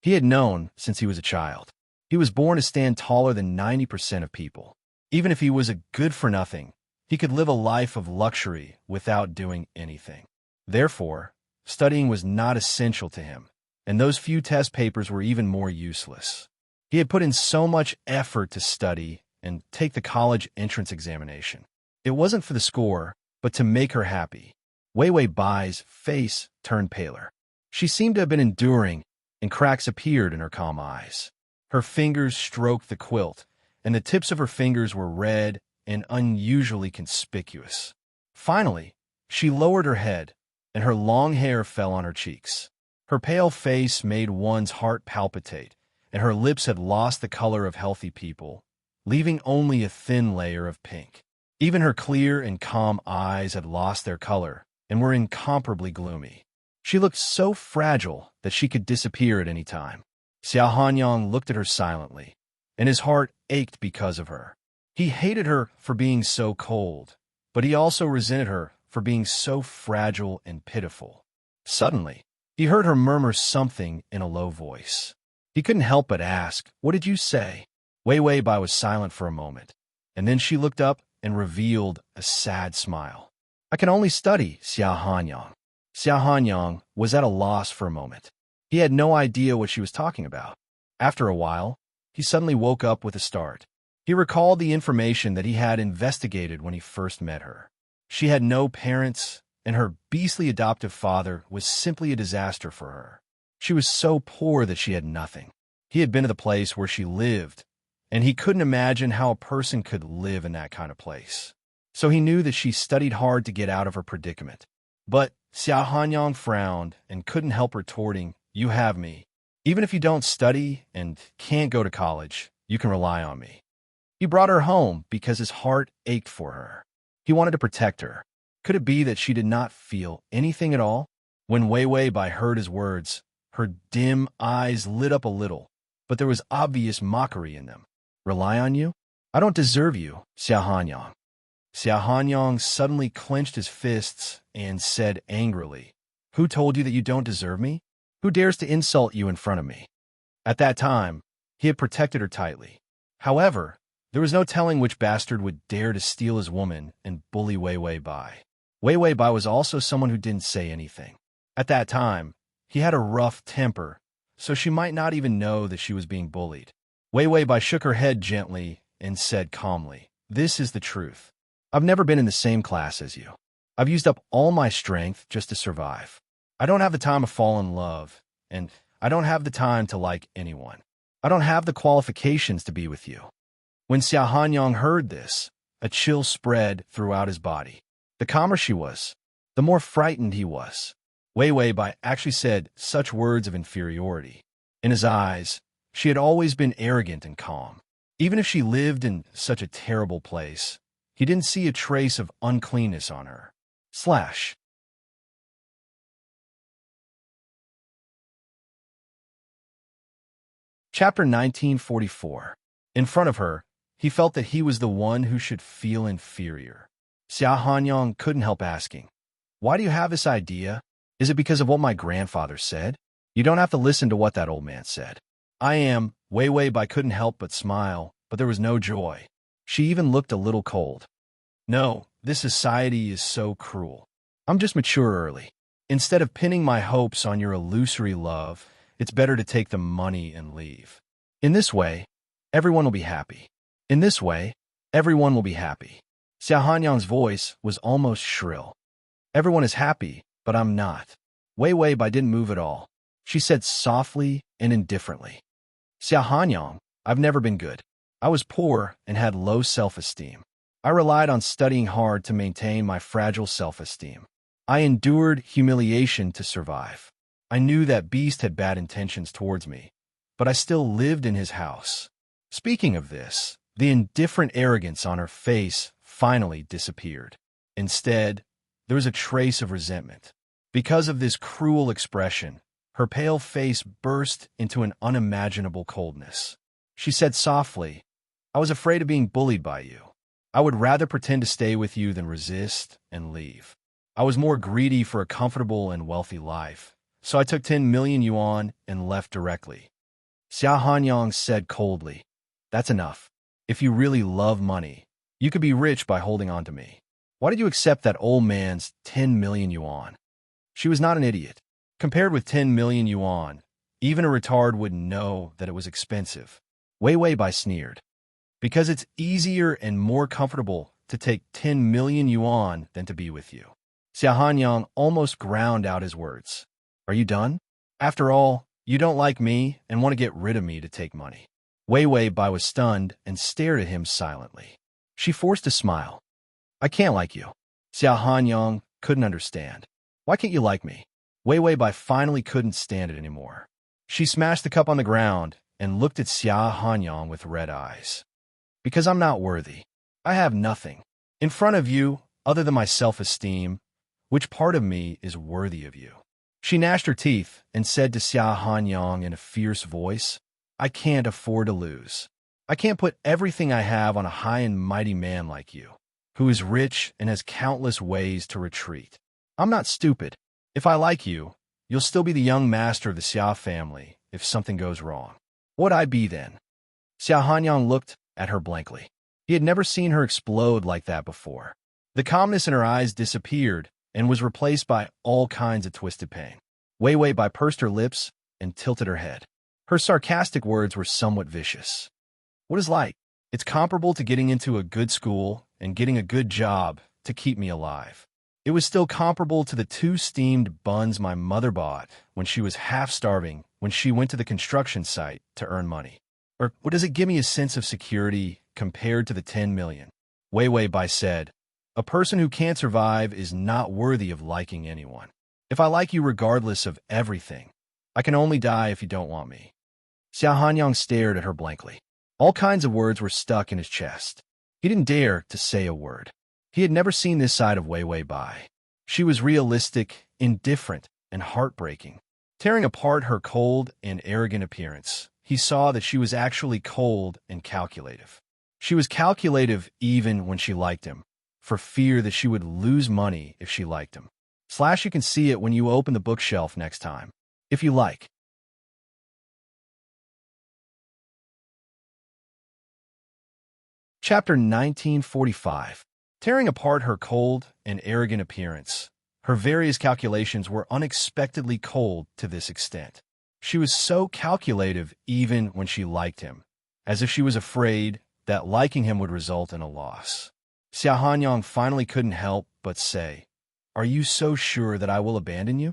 He had known since he was a child. He was born to stand taller than 90% of people. Even if he was a good-for-nothing, he could live a life of luxury without doing anything. Therefore, studying was not essential to him, and those few test papers were even more useless. He had put in so much effort to study and take the college entrance examination. It wasn't for the score, but to make her happy. Wei Weibai's face turned paler. She seemed to have been enduring, and cracks appeared in her calm eyes. Her fingers stroked the quilt, and the tips of her fingers were red and unusually conspicuous. Finally, she lowered her head, and her long hair fell on her cheeks. Her pale face made one's heart palpitate, and her lips had lost the color of healthy people, leaving only a thin layer of pink. Even her clear and calm eyes had lost their color and were incomparably gloomy. She looked so fragile that she could disappear at any time. Xiao Hanyang looked at her silently, and his heart ached because of her. He hated her for being so cold, but he also resented her for being so fragile and pitiful. Suddenly, he heard her murmur something in a low voice. He couldn't help but ask, "What did you say?" Wei Weibai was silent for a moment, and then she looked up and revealed a sad smile. "I can only study, Xiao Hanyang." Xiao Hanyang was at a loss for a moment. He had no idea what she was talking about. After a while, he suddenly woke up with a start. He recalled the information that he had investigated when he first met her. She had no parents, and her beastly adoptive father was simply a disaster for her. She was so poor that she had nothing. He had been to the place where she lived, and he couldn't imagine how a person could live in that kind of place. So he knew that she studied hard to get out of her predicament. But Xiao Hanyang frowned and couldn't help retorting, "You have me. Even if you don't study and can't go to college, you can rely on me." He brought her home because his heart ached for her. He wanted to protect her. Could it be that she did not feel anything at all? When Wei Weibai heard his words, her dim eyes lit up a little, but there was obvious mockery in them. "Rely on you? I don't deserve you, Xiao Hanyang." Xiao Hanyang suddenly clenched his fists and said angrily, "Who told you that you don't deserve me? Who dares to insult you in front of me?" At that time, he had protected her tightly. However, there was no telling which bastard would dare to steal his woman and bully Wei Weibai. Wei Wei Bai was also someone who didn't say anything. At that time, he had a rough temper, so she might not even know that she was being bullied. Wei Wei Bai shook her head gently and said calmly, "This is the truth. I've never been in the same class as you. I've used up all my strength just to survive. I don't have the time to fall in love, and I don't have the time to like anyone. I don't have the qualifications to be with you." When Xia Hanyang heard this, a chill spread throughout his body. The calmer she was, the more frightened he was. Wei Wei Bai actually said such words of inferiority. In his eyes, she had always been arrogant and calm. Even if she lived in such a terrible place, he didn't see a trace of uncleanness on her. Slash. Chapter 1944. In front of her, he felt that he was the one who should feel inferior. Xia Hanyang couldn't help asking, "Why do you have this idea? Is it because of what my grandfather said?" "You don't have to listen to what that old man said." Wei Wei Bai couldn't help but smile, but there was no joy. She even looked a little cold. "No, this society is so cruel. I'm just mature early. Instead of pinning my hopes on your illusory love, it's better to take the money and leave. In this way, everyone will be happy. In this way, everyone will be happy." Xia Hanyang's voice was almost shrill. "Everyone is happy, but I'm not." Wei Wei Bai didn't move at all. She said softly and indifferently, "Xia Hanyang, I've never been good. I was poor and had low self-esteem. I relied on studying hard to maintain my fragile self-esteem. I endured humiliation to survive. I knew that Beast had bad intentions towards me, but I still lived in his house." Speaking of this, the indifferent arrogance on her face finally disappeared. Instead, there was a trace of resentment. Because of this cruel expression, her pale face burst into an unimaginable coldness. She said softly, "I was afraid of being bullied by you. I would rather pretend to stay with you than resist and leave. I was more greedy for a comfortable and wealthy life, so I took 10 million yuan and left directly." Xia Hanyang said coldly, "That's enough. If you really love money, you could be rich by holding on to me. Why did you accept that old man's 10 million yuan? She was not an idiot. Compared with 10 million yuan, even a retard wouldn't know that it was expensive." Wei Wei Bai sneered. "Because it's easier and more comfortable to take 10 million yuan than to be with you." Xia Hanyang almost ground out his words. "Are you done? After all, you don't like me and want to get rid of me to take money." Wei Wei Bai was stunned and stared at him silently. She forced a smile. "I can't like you." Xia Hanyang couldn't understand. "Why can't you like me?" Wei Wei Bai finally couldn't stand it anymore. She smashed the cup on the ground and looked at Xia Hanyang with red eyes. "Because I'm not worthy. I have nothing. In front of you, other than my self-esteem, which part of me is worthy of you?" She gnashed her teeth and said to Xia Hanyang in a fierce voice, "I can't afford to lose. I can't put everything I have on a high and mighty man like you, who is rich and has countless ways to retreat. I'm not stupid. If I like you, you'll still be the young master of the Xia family if something goes wrong. What would I be then?" Xia Hanyang looked at her blankly. He had never seen her explode like that before. The calmness in her eyes disappeared and was replaced by all kinds of twisted pain. Wei Wei Bai pursed her lips and tilted her head. Her sarcastic words were somewhat vicious. "What is like? It's comparable to getting into a good school and getting a good job to keep me alive. It was still comparable to the 2 steamed buns my mother bought when she was half starving when she went to the construction site to earn money. Or what does it give me a sense of security compared to the 10 million? Wei Wei Bai said, "A person who can't survive is not worthy of liking anyone. If I like you regardless of everything, I can only die if you don't want me." Xia Hanyang stared at her blankly. All kinds of words were stuck in his chest. He didn't dare to say a word. He had never seen this side of Wei Wei Bai. She was realistic, indifferent, and heartbreaking. Tearing apart her cold and arrogant appearance, he saw that she was actually cold and calculative. She was calculative even when she liked him, for fear that she would lose money if she liked him. Slash, you can see it when you open the bookshelf next time, if you like. Chapter 1945. tearing apart her cold and arrogant appearance. Her various calculations were unexpectedly cold to this extent. She was so calculative even when she liked him, as if she was afraid that liking him would result in a loss. Xia Hanyang finally couldn't help but say, "Are you so sure that I will abandon you?"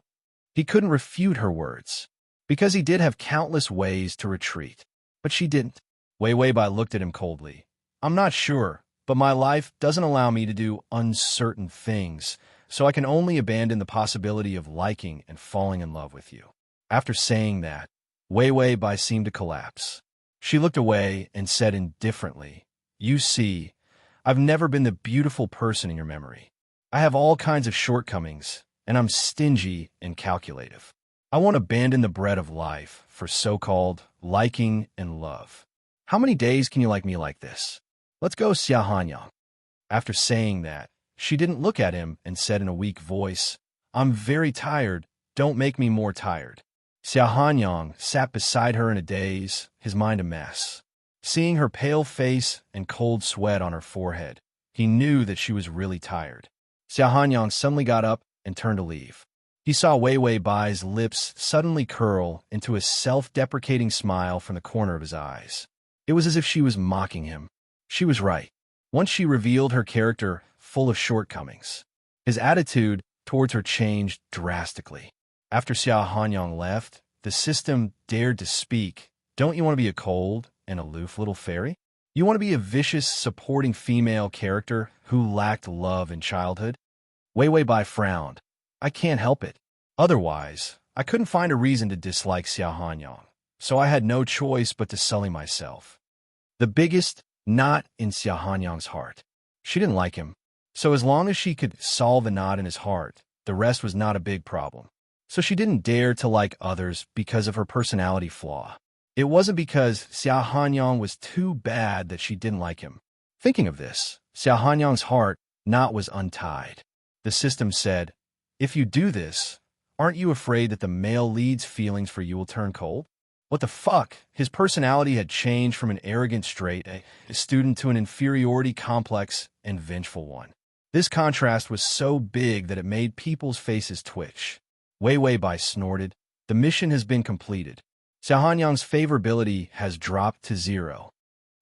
He couldn't refute her words, because he did have countless ways to retreat. But she didn't. Wei Weibai looked at him coldly. "I'm not sure, but my life doesn't allow me to do uncertain things, so I can only abandon the possibility of liking and falling in love with you." After saying that, Wei Weibai seemed to collapse. She looked away and said indifferently, "You see, I've never been the beautiful person in your memory. I have all kinds of shortcomings, and I'm stingy and calculative. I won't abandon the bread of life for so-called liking and love. How many days can you like me like this? Let's go, Xia Hanyang." After saying that, she didn't look at him and said in a weak voice, "I'm very tired. Don't make me more tired." Xia Hanyang sat beside her in a daze, his mind a mess. Seeing her pale face and cold sweat on her forehead, he knew that she was really tired. Xia Hanyang suddenly got up and turned to leave. He saw Wei Weibai's lips suddenly curl into a self-deprecating smile from the corner of his eyes. It was as if she was mocking him. She was right. Once she revealed her character full of shortcomings, his attitude towards her changed drastically. After Xia Hanyang left, the system dared to speak. "Don't you want to be a cold and aloof little fairy? You want to be a vicious, supporting female character who lacked love in childhood?" Wei Weibai frowned. "I can't help it. Otherwise, I couldn't find a reason to dislike Xia Hanyang, so I had no choice but to sully myself." The biggest knot in Xia Hanyang's heart. She didn't like him, so as long as she could solve the knot in his heart, the rest was not a big problem. So she didn't dare to like others because of her personality flaw. It wasn't because Xia Hanyang was too bad that she didn't like him. Thinking of this, Xia Hanyang's heart knot was untied. The system said, "If you do this, aren't you afraid that the male lead's feelings for you will turn cold?" What the fuck? His personality had changed from an arrogant straight A student to an inferiority complex and vengeful one. This contrast was so big that it made people's faces twitch. Wei Weibai snorted. "The mission has been completed. Xia Hanyang's favorability has dropped to 0.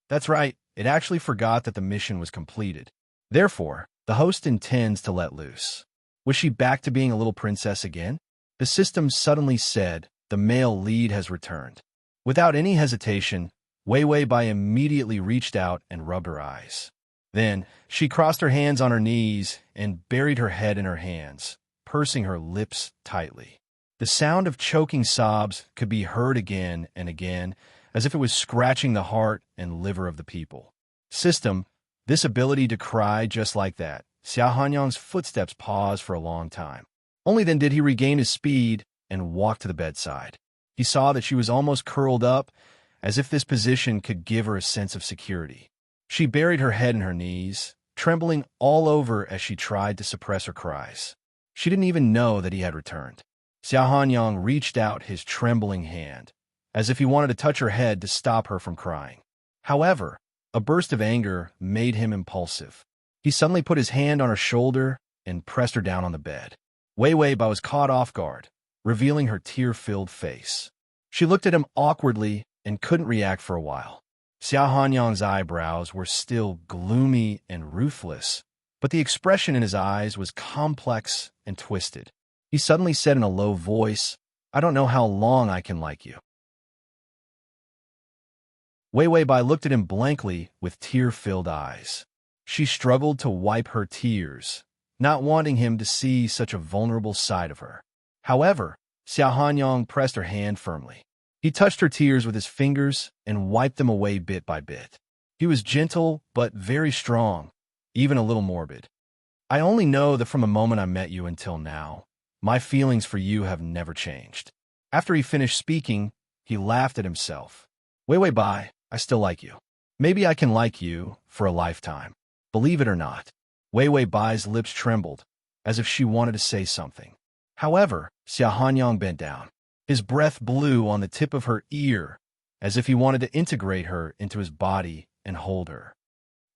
That's right, it actually forgot that the mission was completed. Therefore, the host intends to let loose. Was she back to being a little princess again? The system suddenly said, "The male lead has returned." Without any hesitation, Wei Weibai immediately reached out and rubbed her eyes. Then, she crossed her hands on her knees and buried her head in her hands, pursing her lips tightly. The sound of choking sobs could be heard again and again, as if it was scratching the heart and liver of the people. System, this ability to cry just like that. Xia Hanyang's footsteps paused for a long time. Only then did he regain his speed and walk to the bedside. He saw that she was almost curled up, as if this position could give her a sense of security. She buried her head in her knees, trembling all over as she tried to suppress her cries. She didn't even know that he had returned. Xia Hanyang reached out his trembling hand, as if he wanted to touch her head to stop her from crying. However, a burst of anger made him impulsive. He suddenly put his hand on her shoulder and pressed her down on the bed. Wei Weibai was caught off guard, revealing her tear-filled face. She looked at him awkwardly and couldn't react for a while. Xia Hanyang's eyebrows were still gloomy and ruthless, but the expression in his eyes was complex and twisted. He suddenly said in a low voice, "I don't know how long I can like you." Wei Weibai looked at him blankly with tear-filled eyes. She struggled to wipe her tears, not wanting him to see such a vulnerable side of her. However, Xia Hanyang pressed her hand firmly. He touched her tears with his fingers and wiped them away bit by bit. He was gentle but very strong, even a little morbid. "I only know that from the moment I met you until now, my feelings for you have never changed." After he finished speaking, he laughed at himself. "Wei Weibai, I still like you. Maybe I can like you for a lifetime. Believe it or not." Wei Weibai's lips trembled, as if she wanted to say something. However, Xia Hanyang bent down. His breath blew on the tip of her ear, as if he wanted to integrate her into his body and hold her.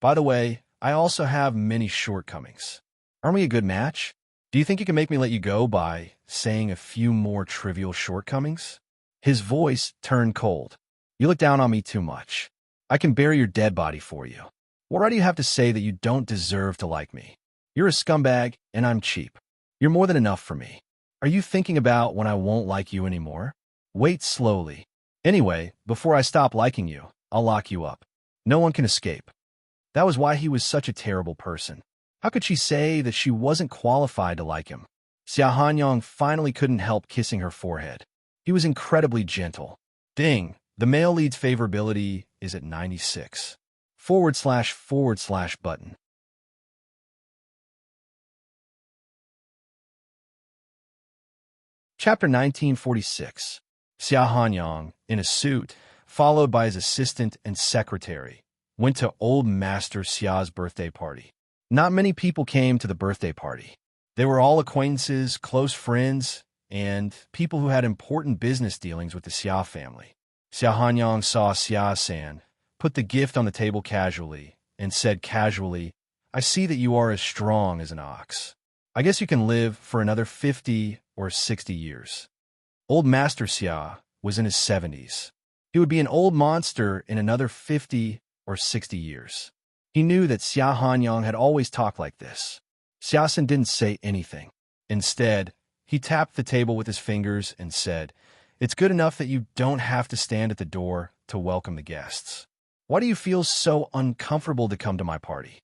"By the way, I also have many shortcomings. Aren't we a good match? Do you think you can make me let you go by saying a few more trivial shortcomings? His voice turned cold. You look down on me too much. I can bury your dead body for you. Why do you have to say that you don't deserve to like me? You're a scumbag, and I'm cheap. You're more than enough for me. Are you thinking about when I won't like you anymore? Wait slowly. Anyway, before I stop liking you, I'll lock you up. No one can escape. That was why he was such a terrible person. How could she say that she wasn't qualified to like him? Xia Hanyang finally couldn't help kissing her forehead. He was incredibly gentle. Ding, the male lead's favorability is at 96. / button. Chapter 1946. Xia Hanyang, in a suit, followed by his assistant and secretary, went to old Master Xia's birthday party. Not many people came to the birthday party. They were all acquaintances, close friends, and people who had important business dealings with the Xia family. Xia Hanyang saw Xia-san, put the gift on the table casually, and said casually, I see that you are as strong as an ox. I guess you can live for another 50 or 60 years. Old Master Xia was in his 70s. He would be an old monster in another 50 or 60 years. He knew that Xia Hanyang had always talked like this. Xia-san didn't say anything. Instead, he tapped the table with his fingers and said, It's good enough that you don't have to stand at the door to welcome the guests. Why do you feel so uncomfortable to come to my party?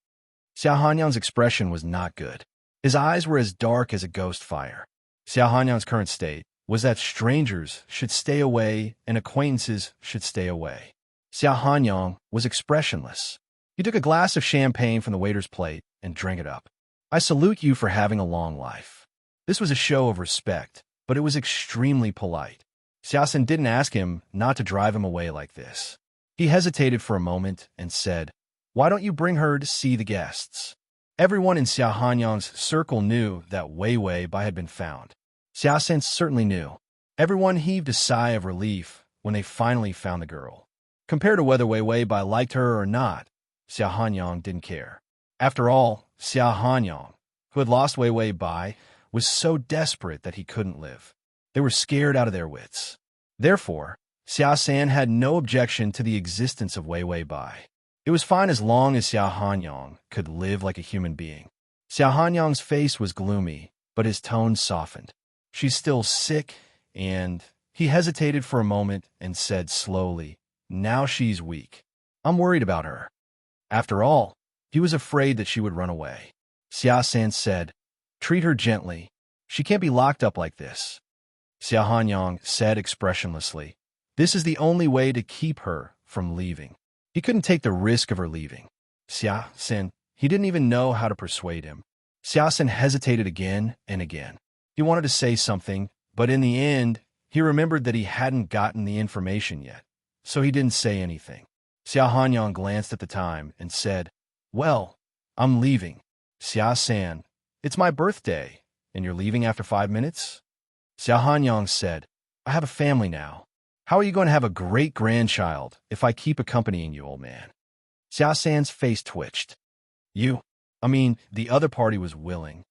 Xia Hanyang's expression was not good. His eyes were as dark as a ghost fire. Xia Hanyang's current state was that strangers should stay away and acquaintances should stay away. Xia Hanyang was expressionless. He took a glass of champagne from the waiter's plate and drank it up. I salute you for having a long life. This was a show of respect, but it was extremely polite. Xiaosan didn't ask him not to drive him away like this. He hesitated for a moment and said, Why don't you bring her to see the guests? Everyone in Xia Hanyang's circle knew that Wei Wei Bai had been found. Xiaosan certainly knew. Everyone heaved a sigh of relief when they finally found the girl. Compared to whether Wei Wei Bai liked her or not, Xia Hanyang didn't care. After all, Xia Hanyang, who had lost Wei Wei Bai, was so desperate that he couldn't live. They were scared out of their wits. Therefore, Xia San had no objection to the existence of Wei Wei Bai. It was fine as long as Xia Hanyang could live like a human being. Xia Hanyang's face was gloomy, but his tone softened. She's still sick, and he hesitated for a moment and said slowly, Now she's weak. I'm worried about her. After all, he was afraid that she would run away. Xia San said, Treat her gently. She can't be locked up like this. Xia Hanyang said expressionlessly, This is the only way to keep her from leaving. He couldn't take the risk of her leaving. Xia San, he didn't even know how to persuade him. Xia San hesitated again and again. He wanted to say something, but in the end, he remembered that he hadn't gotten the information yet, so he didn't say anything. Xia Hanyang glanced at the time and said, Well, I'm leaving. Xia San, it's my birthday, and you're leaving after 5 minutes? Xia Hanyang said, I have a family now. How are you going to have a great-grandchild if I keep accompanying you, old man? Xia San's face twitched. The other party was willing.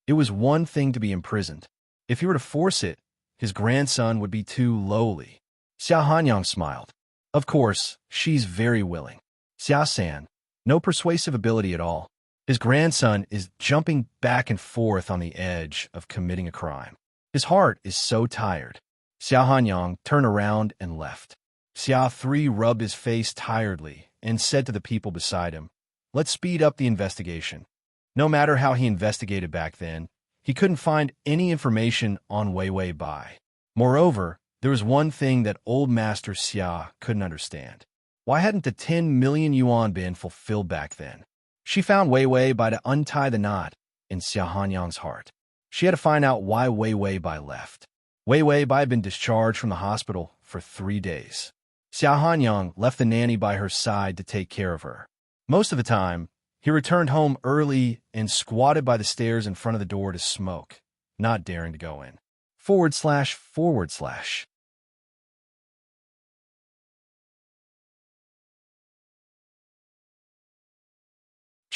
It was one thing to be imprisoned. If he were to force it, his grandson would be too lowly. Xia Hanyang smiled. Of course, she's very willing. Xia San, no persuasive ability at all. His grandson is jumping back and forth on the edge of committing a crime. His heart is so tired. Xia Hanyang turned around and left. Xia 3 rubbed his face tiredly and said to the people beside him, Let's speed up the investigation. No matter how he investigated back then, he couldn't find any information on Wei Wei Bai. Moreover, there was one thing that old Master Xia couldn't understand. Why hadn't the 10 million yuan been fulfilled back then? She found Wei Wei Bai to untie the knot in Xia Hanyang's heart. She had to find out why Wei Wei Bai left. Wei Wei Bai had been discharged from the hospital for 3 days. Xia Hanyang left the nanny by her side to take care of her. Most of the time, he returned home early and squatted by the stairs in front of the door to smoke, not daring to go in. //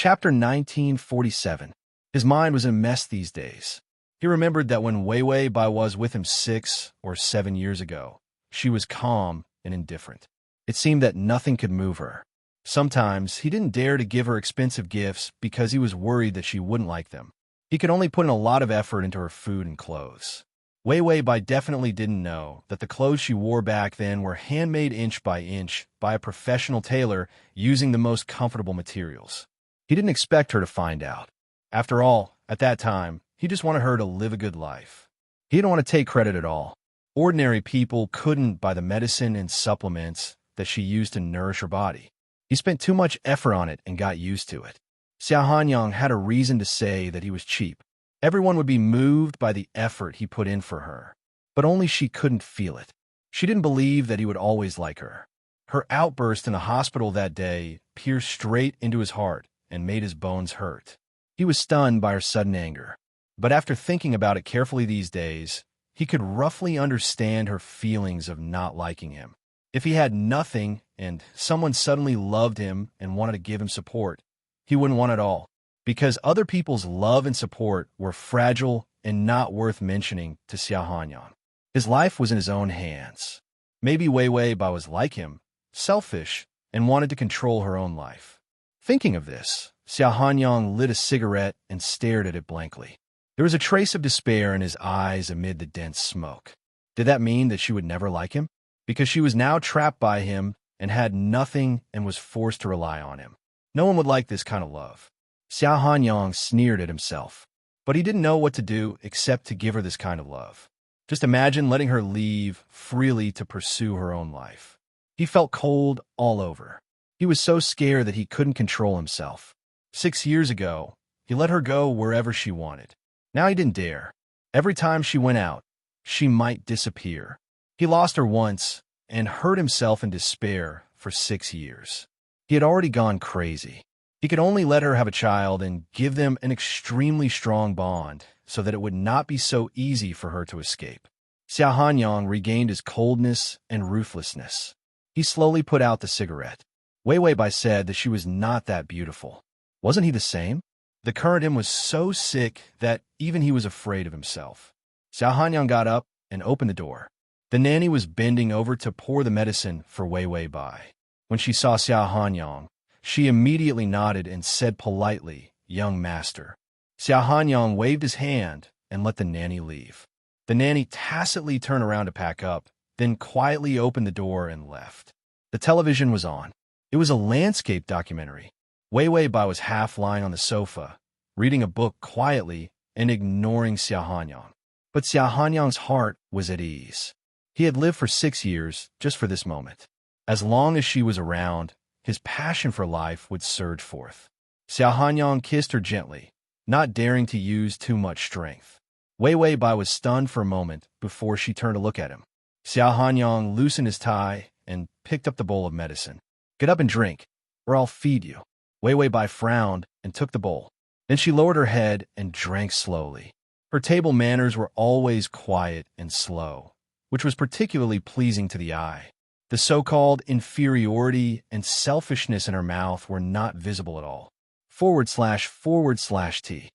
Chapter 1947. His mind was a mess these days. He remembered that when Wei Wei Bai was with him 6 or 7 years ago, she was calm and indifferent. It seemed that nothing could move her. Sometimes he didn't dare to give her expensive gifts because he was worried that she wouldn't like them. He could only put in a lot of effort into her food and clothes. Wei Wei Bai definitely didn't know that the clothes she wore back then were handmade inch by inch by a professional tailor using the most comfortable materials. He didn't expect her to find out. After all, at that time, he just wanted her to live a good life. He didn't want to take credit at all. Ordinary people couldn't buy the medicine and supplements that she used to nourish her body. He spent too much effort on it and got used to it. Xiao Hanyang had a reason to say that he was cheap. Everyone would be moved by the effort he put in for her, but only she couldn't feel it. She didn't believe that he would always like her. Her outburst in the hospital that day pierced straight into his heart and made his bones hurt. He was stunned by her sudden anger. But after thinking about it carefully these days, he could roughly understand her feelings of not liking him. If he had nothing and someone suddenly loved him and wanted to give him support, he wouldn't want it all, because other people's love and support were fragile and not worth mentioning to Xiao Hanyang. His life was in his own hands. Maybe Wei Wei Bai was like him, selfish, and wanted to control her own life. Thinking of this, Xiao Hanyang lit a cigarette and stared at it blankly. There was a trace of despair in his eyes amid the dense smoke. Did that mean that she would never like him? Because she was now trapped by him and had nothing and was forced to rely on him. No one would like this kind of love. Xiao Hanyang sneered at himself, but he didn't know what to do except to give her this kind of love. Just imagine letting her leave freely to pursue her own life. He felt cold all over. He was so scared that he couldn't control himself. 6 years ago, he let her go wherever she wanted. Now he didn't dare. Every time she went out, she might disappear. He lost her once and hurt himself in despair for 6 years. He had already gone crazy. He could only let her have a child and give them an extremely strong bond so that it would not be so easy for her to escape. Xiao Hanyang regained his coldness and ruthlessness. He slowly put out the cigarette. Wei Wei Bai said that she was not that beautiful. Wasn't he the same? The current him was so sick that even he was afraid of himself. Xiao Hanyang got up and opened the door. The nanny was bending over to pour the medicine for Wei Wei Bai. When she saw Xiao Hanyang, she immediately nodded and said politely, "Young master." Xiao Hanyang waved his hand and let the nanny leave. The nanny tacitly turned around to pack up, then quietly opened the door and left. The television was on. It was a landscape documentary. Wei Wei Bai was half lying on the sofa, reading a book quietly and ignoring Xiao Hanyang. But Xiao Hanyang's heart was at ease. He had lived for 6 years just for this moment. As long as she was around, his passion for life would surge forth. Xiao Hanyang kissed her gently, not daring to use too much strength. Wei Wei Bai was stunned for a moment before she turned to look at him. Xiao Hanyang loosened his tie and picked up the bowl of medicine. "Get up and drink, or I'll feed you." Wei Wei Bai frowned and took the bowl. Then she lowered her head and drank slowly. Her table manners were always quiet and slow, which was particularly pleasing to the eye. The so-called inferiority and selfishness in her mouth were not visible at all. // T.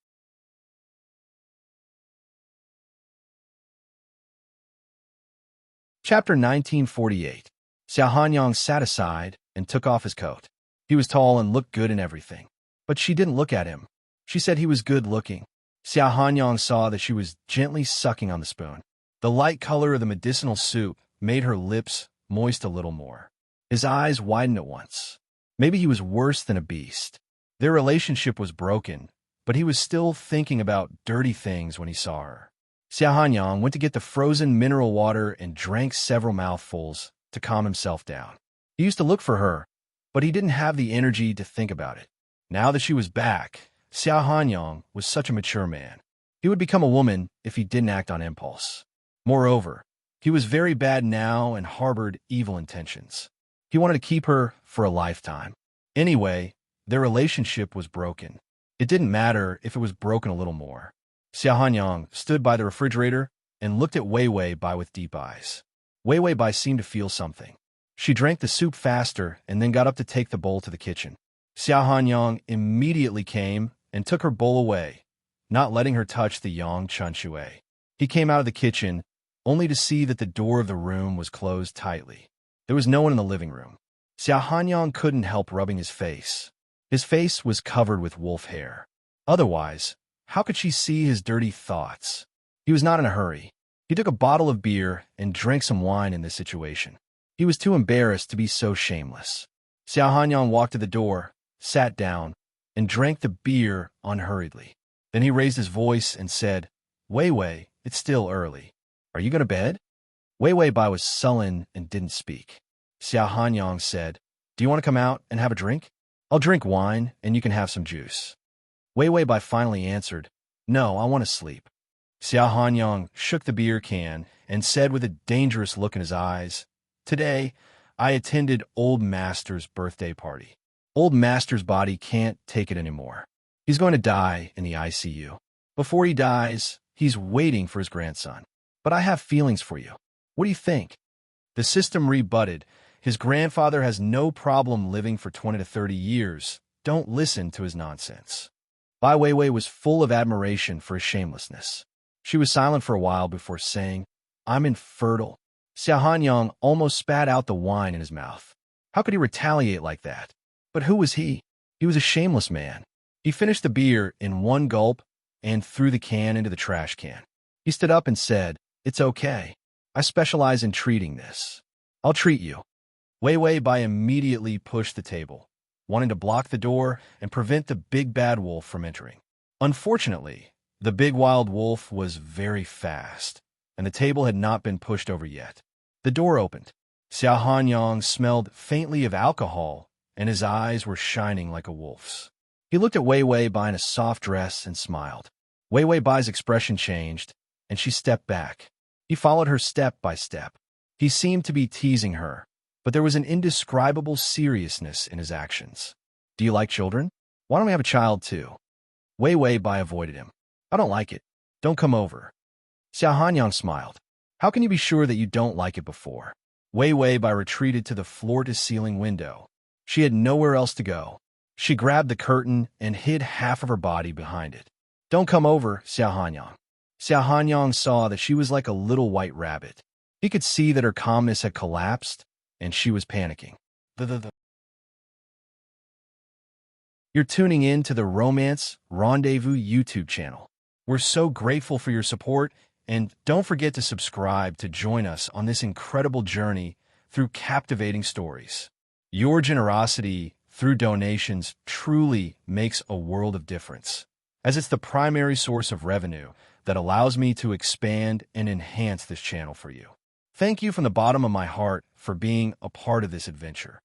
Chapter 1948. Xiao Hanyang sat aside and took off his coat. He was tall and looked good in everything. But she didn't look at him. She said he was good-looking. Xiao Hanyang saw that she was gently sucking on the spoon. The light color of the medicinal soup made her lips moist a little more. His eyes widened at once. Maybe he was worse than a beast. Their relationship was broken, but he was still thinking about dirty things when he saw her. Xiao Hanyang went to get the frozen mineral water and drank several mouthfuls to calm himself down. He used to look for her, but he didn't have the energy to think about it. Now that she was back, Xiao Hanyang was such a mature man. He would become a woman if he didn't act on impulse. Moreover, he was very bad now and harbored evil intentions. He wanted to keep her for a lifetime. Anyway, their relationship was broken. It didn't matter if it was broken a little more. Xiao Hanyang stood by the refrigerator and looked at Wei Wei Bai with deep eyes. Wei Wei Bai seemed to feel something. She drank the soup faster and then got up to take the bowl to the kitchen. Xiao Hanyang immediately came and took her bowl away, not letting her touch the Yang Chunshui. He came out of the kitchen, only to see that the door of the room was closed tightly. There was no one in the living room. Xiao Hanyang couldn't help rubbing his face. His face was covered with wolf hair. Otherwise, how could she see his dirty thoughts? He was not in a hurry. He took a bottle of beer and drank some wine in this situation. He was too embarrassed to be so shameless. Xiao Hanyang walked to the door, sat down, and drank the beer unhurriedly. Then he raised his voice and said, "Wei Wei, it's still early. Are you going to bed?" Wei Wei Bai was sullen and didn't speak. Xiao Hanyang said, "Do you want to come out and have a drink? I'll drink wine and you can have some juice." Wei Wei Bai finally answered, "No, I want to sleep." Xiao Hanyang shook the beer can and said with a dangerous look in his eyes, "Today, I attended Old Master's birthday party. Old Master's body can't take it anymore. He's going to die in the ICU. Before he dies, he's waiting for his grandson. But I have feelings for you. What do you think?" The system rebutted, "His grandfather has no problem living for 20 to 30 years. Don't listen to his nonsense." Bai Weiwei was full of admiration for his shamelessness. She was silent for a while before saying, "I'm infertile." Xiao Hanyang almost spat out the wine in his mouth. How could he retaliate like that? But who was he? He was a shameless man. He finished the beer in one gulp and threw the can into the trash can. He stood up and said, "It's okay. I specialize in treating this. I'll treat you." Wei Wei Bai immediately pushed the table, wanting to block the door and prevent the big bad wolf from entering. Unfortunately, the big wild wolf was very fast, and the table had not been pushed over yet. The door opened. Xiao Hanyang smelled faintly of alcohol, and his eyes were shining like a wolf's. He looked at Wei Wei Bai in a soft dress and smiled. Wei Wei Bai's expression changed, and she stepped back. He followed her step by step. He seemed to be teasing her, but there was an indescribable seriousness in his actions. "Do you like children? Why don't we have a child too?" Wei Wei Bai avoided him. "I don't like it. Don't come over." Xiao Hanyang smiled. "How can you be sure that you don't like it before?" Wei Wei Bai retreated to the floor-to-ceiling window. She had nowhere else to go. She grabbed the curtain and hid half of her body behind it. "Don't come over, Xiao Hanyang." Xiao Hanyang saw that she was like a little white rabbit. He could see that her calmness had collapsed, and she was panicking. You're tuning in to the Romance Rendezvous YouTube channel. We're so grateful for your support, and don't forget to subscribe to join us on this incredible journey through captivating stories. Your generosity through donations truly makes a world of difference, as it's the primary source of revenue that allows me to expand and enhance this channel for you. Thank you from the bottom of my heart for being a part of this adventure.